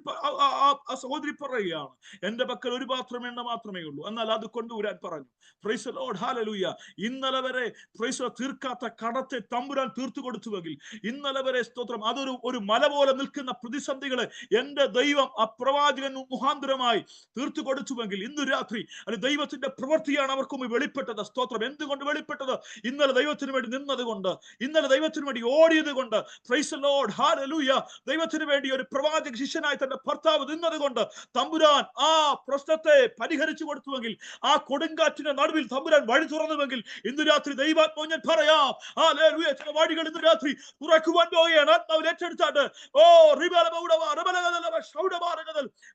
സഹോദരി പറയുകയാണ്, എന്റെ പക്കൽ ഒരു പാത്രം എണ്ണ മാത്രമേ ഉള്ളൂ, എന്നാൽ അത് കൊണ്ടുവരാൻ പറഞ്ഞു. Price the Lord, hallelujah. ഇന്നലെ വരെ പ്രൈസ് തീർക്കാത്ത കടത്തെ തമ്പുരാൻ തീർത്തു കൊടുത്തുവെങ്കിൽ, ഇന്നലെ വരെ സ്തോത്രം അതൊരു മല പോലെ നിൽക്കുന്ന പ്രതിസന്ധികളെ എന്റെ ദൈവം ആ പ്രവാചകൻ മുഖാന്തരമായി തീർത്തു കൊടുത്തുവെങ്കിൽ, ഇന്ന് രാത്രി അത് ദൈവത്തിന്റെ പ്രവൃത്തിയാണ് അവർക്ക് മുമ്പ് വെളിപ്പെട്ടത്. സ്തോത്രം. എന്തുകൊണ്ട് വെളിപ്പെട്ടത്? ഇന്നലെ ദൈവത്തിന് വേണ്ടി നിന്നത് കൊണ്ട്, ഇന്നലെ ദൈവത്തിന് വേണ്ടി ഓടിയത് കൊണ്ട്. Price the Lord, hallelujah. ദൈവത്തിന് വേണ്ടി ഒരു പ്രവാചക ശിഷ്യനായി തന്റെ ഭർത്താവ് നിന്നത് കൊണ്ട് തമ്പുരാൻ ആ പ്രശ്നത്തെ പരിഹരിച്ചു കൊടുത്തുവെങ്കിൽ, ആ കൊടുങ്കാറ്റിന്റെ നടുവിൽ തമ്പുരാൻ വഴി തുറന്നുവെങ്കിൽ, ഇന്ന് രാത്രി ദൈവാത്മാവ് ഞാൻ പറയാം, ഹല്ലേലൂയ, ചില വഴികൾ ഇന്ന് രാത്രി തുറക്കുവാൻ പോകുകയാണ്. ആത്മാവിൽ ഏറ്റെടുത്താട്ട്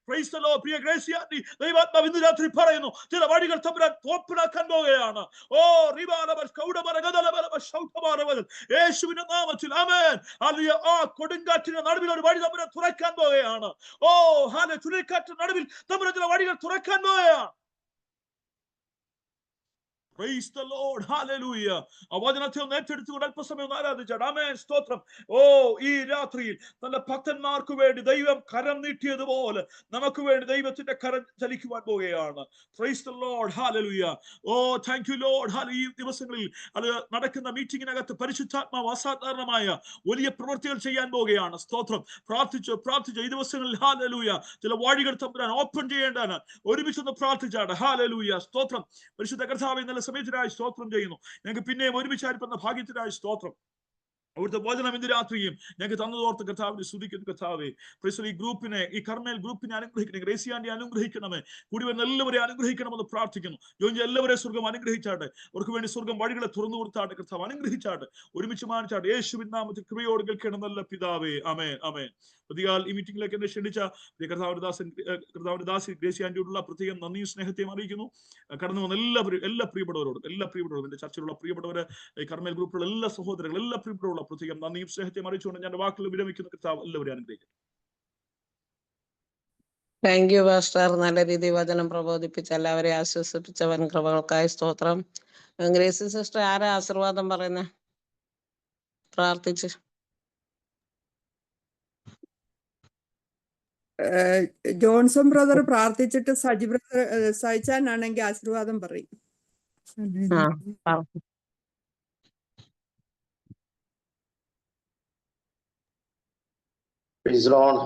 പ്രൈസ് ദി ലോർഡ്. പ്രിയ ഗ്രേസിയാനി, ദൈവാത്മാവ് ഇന്ന് രാത്രി പറയുന്നു, ചില വഴികൾ തമ്പുരാൻ ഓപ്പണാക്കാൻ പോകുകയാണ്. യേശുവിന്റെ നാമത്തിൽ. ആമേൻ, ഹല്ലേലൂയ. ആ കൊടുങ്കാറ്റിന്റെ നടുവിൽ ഒരു വഴി തമ്പുരാൻ തുറക്കാൻ പോകുകയാണ്. ഹല്ലേലൂയ. ചുഴലിക്കാറ്റിന്റെ നടുവിൽ തമ്പുരാൻ ചില വഴികൾ തുറക്കാൻ പോകുകയാണ്. Praise the Lord, hallelujah. ആ വചനത്തെ ഒന്ന് ഏറ്റെടുത്തുകൊണ്ട് അല്പസമയം ആരാധിച്ചാണ്. ആമേൻ, സ്തോത്രം. ഈ രാത്രിയിൽ നല്ല ഭക്തന്മാർക്ക് വേണ്ടി ദൈവം കരം നീട്ടിയതുപോലെ നമുക്ക് വേണ്ടി ദൈവത്തിന്റെ കരം ചലിക്കുവാൻ പോവുകയാണ്. Praise the Lord, hallelujah. Thank you Lord. ഈ ദിവസങ്ങളിൽ അത് നടക്കുന്ന മീറ്റിംഗിനകത്ത് പരിശുദ്ധാത്മാവ് അസാധാരണമായ വലിയ പ്രവൃത്തികൾ ചെയ്യാൻ പോവുകയാണ്. സ്തോത്രം. പ്രാർത്ഥിച്ചു ഈ ദിവസങ്ങളിൽ ഹല്ലേലൂയ ചില വഴികൾ തമ്പുരാൻ ഓപ്പൺ ചെയ്യേണ്ടതാണ്. ഒരുമിച്ചൊന്ന് പ്രാർത്ഥിച്ചാണ്. ഹല്ലേലൂയ, സ്തോത്രം. പരിശുദ്ധ കർത്താവേ, ഇന്നലെ സമയത്തിനായി സ്തോത്രം ചെയ്യുന്നു. ഞങ്ങൾക്ക് പിന്നെയും ഒരുമിച്ചായിരിക്കുന്ന ഭാഗ്യത്തിനായി സ്തോത്രം. അവിടുത്തെ വചനം ഇന്ന് രാത്രിയും ഞങ്ങൾക്ക് തന്നതോർത്ത് കർത്താവിനെ സ്തുതിക്കുന്നു. കർത്താവെ ഈ ഗ്രൂപ്പിനെ, ഈ കർമ്മേൽ ഗ്രൂപ്പിനെ അനുഗ്രഹിക്കണേ. ഗ്രേസിയാന്റെ അനുഗ്രഹിക്കണമേ. കൂടി വരുന്ന എല്ലാവരെയും അനുഗ്രഹിക്കണമെന്ന് പ്രാർത്ഥിക്കുന്നു. ജോയിൻ എല്ലാവരെയും സ്വർഗം അനുഗ്രഹിച്ചാട്ടെ. അവർക്ക് വേണ്ടി സ്വർഗം വഴികളെ തുറന്നു കൊടുത്താട്ടെ. കർത്താവ് അനുഗ്രഹിച്ചാട്ടെ. ഒരുമിച്ച് മാനിച്ചാട്ടെ. യേശുവിൻ നാമത്തിൽ കൃപയോട് കേൾക്കണം നല്ല പിതാവേ. ആമേൻ, ആമേൻ. പ്രതികാൽ ഈ മീറ്റിംഗിലേക്ക് എന്നെ ക്ഷണിച്ച കർത്താവിന്റെ ദാസി ഗ്രേസിയാന്റിയോടുള്ള പ്രത്യേകം നന്ദിയും സ്നേഹത്തെയും അറിയിക്കുന്നു. കടന്നു വന്ന എല്ലാ പ്രിയപ്പെട്ടവരോടും എന്റെ ചർച്ചയിലുള്ള പ്രിയപ്പെട്ടവരെ, കർമ്മേൽ ഗ്രൂപ്പിലുള്ള എല്ലാ സഹോദരങ്ങളും, എല്ലാ പ്രിയപ്പെട്ടവരുള്ള പ്രത്യേകം നന്ദിയും സ്നേഹത്തെയും അറിയിച്ചുകൊണ്ട് ഞാൻ വാക്കുകൾ വിരമിക്കുന്നു. കർത്താവ് എല്ലാവരെയും അനുഗ്രഹിക്കും. Thank you pastor. നല്ല രീതിയിൽ വചനം പ്രബോധിപ്പിച്ച് എല്ലാവരെയും ആശ്വസിപ്പിച്ചവൻ കൃപകൾക്കായി സ്തോത്രം. ഗ്രേസി സിസ്റ്റർ ആരാ ആശീർവാദം പറയുന്നേ? പ്രാർത്ഥിച്ച്. ജോൺസൺ ബ്രദർ പ്രാർത്ഥിച്ചിട്ട് സജി ബ്രദർ സഹിച്ചാനാണെങ്കിൽ ആശീർവാദം പറയും.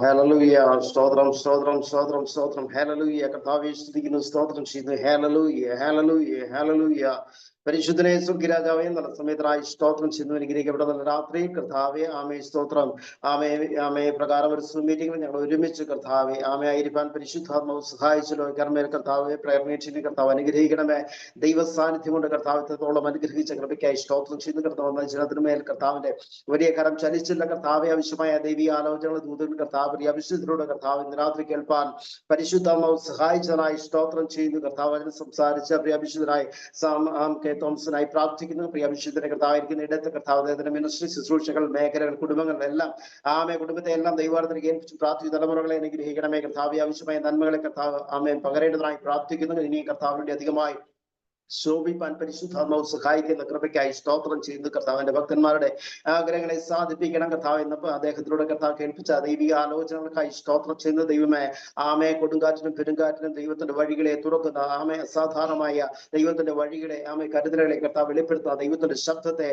ഹല്ലേലൂയ. സ്തോത്രം, സ്തോത്രം, സ്തോത്രം, സ്തോത്രം. ഹല്ലേലൂയ. കർത്താവേ സ്തുതിക്കുന്നു, സ്തോത്രം ചെയ്യുന്നു. ഹല്ലേലൂയ, ഹല്ലേലൂയ, ഹല്ലേലൂയ. പരിശുദ്ധനെ സ്വർഗ്ഗരാജാവേ, നല്ല സമയത്തിനായി സ്തോത്രം ചെയ്യുന്നു. അനുഗ്രഹിക്കപ്പെട്ട നല്ല രാത്രി കർത്താവേ. ആമേ സ്തോത്രം. ആമേ പ്രകാരം ഒരു മീറ്റിംഗിൽ ഞങ്ങൾ ഒരുമിച്ച് കർത്താവേ ആയിരിക്കാൻ പരിശുദ്ധാത്മാവ് സഹായിച്ചല്ലോ. കർമ്മേൽ കർത്താവെ പ്രയർ മീറ്റിംഗിൽ കർത്താവ് അനുഗ്രഹിക്കണമേ. ദൈവ സാന്നിധ്യം കൊണ്ട് കർത്താവിത്തോളം അനുഗ്രഹിച്ച കൃപയ്ക്കായി സ്തോത്രം ചെയ്യുന്നു. കർത്താവ് ജനത്തിനുമേൽ കർത്താവിന്റെ വലിയ കരം ചലിച്ചില്ല. കർത്താവെ ആവശ്യമായ ദൈവീയ ആലോചനകൾ ദൂതൻ കർത്താവ് അഭിഷേകത്തിലൂടെ കർത്താവ് ഇന്ന് രാത്രി കേൾപ്പാൻ പരിശുദ്ധാത്മാവ് സഹായിച്ചതായി സ്തോത്രം ചെയ്യുന്നു. കർത്താവ് അതിന് സംസാരിച്ച പ്രിയാഭിഷിതനായി തോമസിനായി പ്രാർത്ഥിക്കുന്നു. പ്രിയാഭിഷിതന്റെ കർത്താവായിരിക്കുന്ന ഇടത്ത് കർത്താവ് അദ്ദേഹത്തിന്റെ മിനിസ്ട്രി, ശുശ്രൂഷകൾ, മേഖലകൾ, കുടുംബങ്ങളിലെല്ലാം കുടുംബത്തെ എല്ലാം ദൈവാർത്ഥനയ്ക്ക് ഏൽപ്പിച്ച് പ്രാർത്ഥിച്ചു. തലമുറകളെ അനുഗ്രഹിക്കണമേ. കർത്താവ് ആവശ്യമായ നന്മകളെ കർത്താവ് പകരേണ്ടതായി പ്രാർത്ഥിക്കുന്നു. ഇനി കർത്താവിന്റെ അധികമായി ശോഭിപ്പാൻ പരിശുദ്ധാത്മാവ് സഹായിക്കുന്ന കൃപയ്ക്കായി സ്തോത്രം ചെയ്യുന്നു. കർത്താവിന്റെ ഭക്തന്മാരുടെ ആഗ്രഹങ്ങളെ സാധിപ്പിക്കണം കർത്താവ് എന്നപ്പോൾ അദ്ദേഹത്തിലൂടെ കർത്താവ് കേൾപ്പിച്ച ദൈവിക ആലോചനകൾക്കായി സ്തോത്രം ചെയ്യുന്ന ദൈവമേ. കൊടുങ്കാറ്റിനും പെരുങ്കാറ്റിനും ദൈവത്തിന്റെ വഴികളെ തുറക്കുന്ന അസാധാരണമായ ദൈവത്തിന്റെ വഴികളെ കരുതലുകളെ കർത്താവ് വെളിപ്പെടുത്തുന്ന ദൈവത്തിന്റെ ശബ്ദത്തെ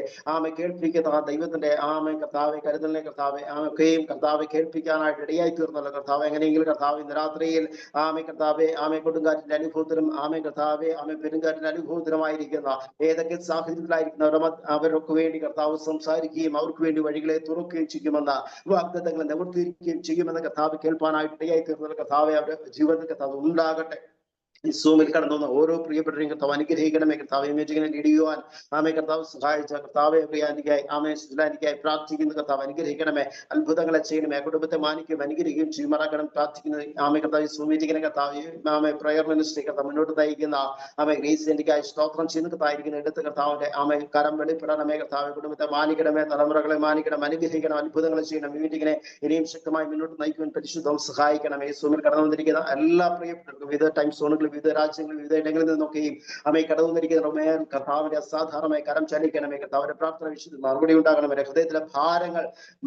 കേൾപ്പിക്കുന്ന ദൈവത്തിന്റെ കർത്താവെ കരുതലിനെ കർത്താവെ ഒക്കെയും കർത്താവെ കേൾപ്പിക്കാനായിട്ട് ഇടയായി തീർന്നല്ലോ. കർത്താവ് എങ്ങനെയെങ്കിലും കർത്താവ് ഇന്ന് രാത്രിയിൽ കർത്താവെ കൊടുങ്കാറ്റിന്റെ അനുഭവത്തിലും കർത്താവെ പെരുങ്കാറ്റിന്റെ അനുഭവത്തിലുമായിരിക്കുന്ന ഏതൊക്കെ സാഹചര്യത്തിലായിരിക്കുന്ന അവർക്ക് വേണ്ടി കർത്താവ് സംസാരിക്കുകയും അവർക്ക് വേണ്ടി വഴികളെ തുറക്കുകയും ചെയ്യുമെന്ന വാഗ്ദത്തങ്ങളെ നിവർത്തിയിരിക്കുകയും ചെയ്യുമെന്ന് കർത്താവ് കേൾപ്പാനായിട്ട് ഇടയായി തീർന്നത് കർത്താവെ അവരുടെ ജീവിതത്തിൽ കർത്താവ് ഉണ്ടാകട്ടെ. ഈ സൂമിൽ കടന്നു വന്ന ഓരോ പ്രിയപ്പെട്ടവരെയും കർത്താവ് അനുഗ്രഹിക്കണമേ. കർത്താവ് മീറ്റിംഗിനെ ലീഡ് ചെയ്യുവാൻ കർത്താവ് സഹായിച്ച കർത്താവെ പ്രിയാനിക്കായി പ്രാർത്ഥിക്കുന്ന കർത്താവ് അനുഗ്രഹിക്കണമേ. അത്ഭുതങ്ങളെ ചെയ്യണമേ. കുടുംബത്തെ മാനിക്കുകയും അനുഗ്രഹിക്കുകയും ചെയ്യുമാറാക്കണം പ്രാർത്ഥിക്കുന്നത് കർത്താവ് ഈ സൂം മീറ്റിംഗിനെ കർത്താവ് പ്രയർ മിനിസ്ട്രി കർത്താവ് മുന്നോട്ട് നയിക്കുന്ന ഗ്രേസ് ഇന്ത്യക്കായി സ്തോത്രം ചെയ്യുന്ന കർത്തായിരിക്കുന്ന ഇടത്ത് കർത്താവിന്റെ കരം വെളിപ്പെടണമേ. കർത്താവ് കുടുംബത്തെ മാനിക്കണമേ. തലമുറകളെ മാനിക്കണം, അനുഗ്രഹിക്കണം, അത്ഭുതങ്ങളെ ചെയ്യണം. ഈ മീറ്റിംഗിനെ ഇനിയും ശക്തമായി മുന്നോട്ട് നയിക്കുവാൻ പരിശുദ്ധം സഹായിക്കണമേ. ഈ സൂമിൽ കടന്നു വന്നിരിക്കുന്ന എല്ലാ പ്രിയപ്പെട്ടവർക്കും വിവിധ ടൈം സോണുകൾ, വിവിധ രാജ്യങ്ങളിൽ, വിവിധ ഇടങ്ങളിൽ നിന്നൊക്കെയും കടന്നുവന്നിരിക്കുന്ന കർത്താവിന്റെ അസാധാരണമായി കരം ചലിക്കണമേ. കർത്താവിന്റെ പ്രാർത്ഥന വിശുദ്ധ മറുപടി ഉണ്ടാകണമേ. ഹൃദയത്തിലെ ഭാരങ്ങൾ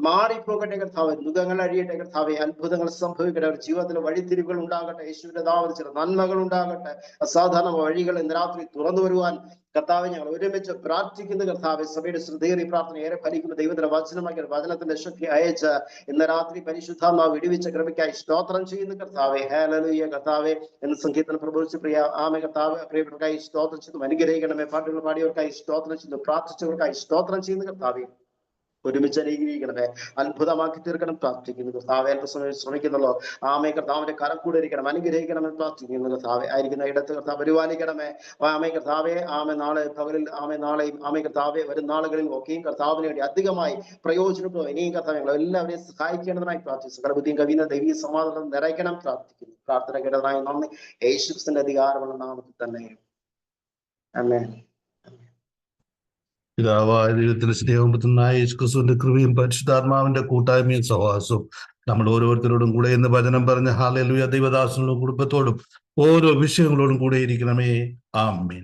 മാറിപ്പോകട്ടെ കർത്താവ്. മുഖങ്ങൾ അഴിയട്ടെ കർത്താവെ. അത്ഭുതങ്ങൾ സംഭവിക്കട്ടെ. അവരുടെ ജീവിതത്തിലെ വഴിത്തിരിവുകൾ ഉണ്ടാകട്ടെ. യേശുവിന്റെ നാമത്തിൽ ചില നന്മകൾ ഉണ്ടാകട്ടെ. അസാധാരണ വഴികൾ ഇന്ന് രാത്രി തുറന്നു വരുവാൻ കർത്താവെ ഞങ്ങൾ ഒരുമിച്ച് പ്രാർത്ഥിക്കുന്ന കർത്താവെ. സഭയുടെ ശ്രദ്ധേറിയ പ്രാർത്ഥന ഏറെ ഫലിക്കുന്ന ദൈവത്തിന്റെ വചനമാക്കി വചനത്തിന്റെ ശക്തി അയച്ച് ഇന്ന് രാത്രി പരിശുദ്ധാത്മാവ് വിടുവിച്ച കൃപയ്ക്കായി സ്തോത്രം ചെയ്യുന്ന കർത്താവെ. ഹല്ലേലൂയ. കർത്താവെ എന്ന് സംഗീതം പ്രബോധിച്ച് കർത്താവ് പ്രിയപ്പെട്ടവർക്കായി സ്തോത്രം ചെയ്തു. അനുഗ്രഹിക്കണമേ. പാട്ടുകൾ പാടിയവർക്കായി സ്തോത്രം ചെയ്തു. പ്രാർത്ഥിച്ചവർക്കായി സ്തോത്രം ചെയ്യുന്ന കർത്താവെ ഒരുമിച്ച് അനുഗ്രഹിക്കണമേ. അത്ഭുതമാക്കി തീർക്കണം പ്രാർത്ഥിക്കുന്നു കർത്താവെ. അല്പസമയം ശ്രമിക്കുന്നല്ലോ കർത്താവിന്റെ കരം കൂടെ ഇരിക്കണം. അനുഗ്രഹിക്കണമെന്ന് പ്രാർത്ഥിക്കുന്നു കർത്താവെ. ആയിരിക്കുന്ന ഇടത്ത് കർത്താവ് പരിപാലിക്കണമേ. കർത്താവെ നാളെ പകലിൽ നാളെയും കർത്താവെ വരും നാളുകളിൽ ഒക്കെയും കർത്താവിന് വേണ്ടി അധികമായി പ്രയോജനപ്പെടും. ഇനിയും കർത്താവ് ഞങ്ങൾ എല്ലാവരെയും സഹായിക്കേണ്ടതിനായി പ്രാർത്ഥിച്ചു. സകലബുദ്ധിയും കവിയുന്ന ദൈവീയ സമാധാനം നിറയ്ക്കണം പ്രാർത്ഥിക്കുന്നു. പ്രാർത്ഥന കേട്ടതിനായി നന്ദി. യേശുക്രിസ്തുവിന്റെ അധികാരമുള്ള നാമത്തിൽ തന്നെ ആമേൻ. പിതാവായ ദൈവത്തിന്റെ സ്നേഹവും പുത്രനായ യേശുക്രിസ്തുവിന്റെ കൃപയും പരിശുദ്ധാത്മാവിന്റെ കൂട്ടായ്മയും സഹവാസവും നമ്മൾ ഓരോരുത്തരോടും കൂടെ എന്ന് വചനം പറഞ്ഞ ഹല്ലേലൂയ ദൈവദാസനോടും കുടുംബത്തോടും ഓരോ വിഷയങ്ങളോടും കൂടെ ഇരിക്കണമേ. ആമേൻ.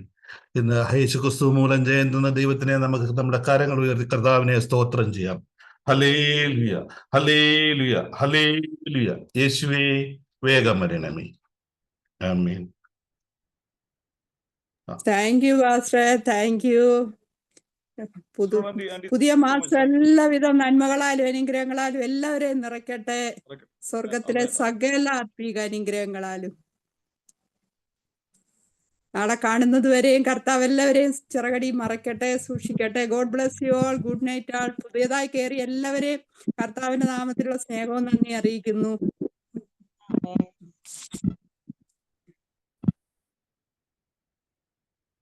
ഇന്ന് യേശുക്രിസ്തു മൂലം ജയന്തുന്ന ദൈവത്തിനെ നമുക്ക് നമ്മുടെ കരങ്ങൾ ഉയർത്തി കർത്താവിനെ സ്തോത്രം ചെയ്യാം. ഹല്ലേലൂയ, ഹല്ലേലൂയ, ഹല്ലേലൂയ. യേശുവേ വേഗം വരണമേ. ആമേൻ. Thank you pastor. Thank you. പുതിയ മാസം എല്ലാവിധ നന്മകളാലും അനുഗ്രഹങ്ങളാലും എല്ലാവരെയും നിറയ്ക്കട്ടെ. സ്വർഗത്തിലെ സകല ആത്മീക അനുഗ്രഹങ്ങളാലും. നാളെ കാണുന്നത് വരെയും കർത്താവ് എല്ലാവരെയും ചിറകടി മറക്കട്ടെ, സൂക്ഷിക്കട്ടെ. God bless you all. Good night all. പുതിയതായി കയറി എല്ലാവരെയും കർത്താവിന്റെ നാമത്തിലുള്ള സ്നേഹവും നന്ദി അറിയിക്കുന്നു.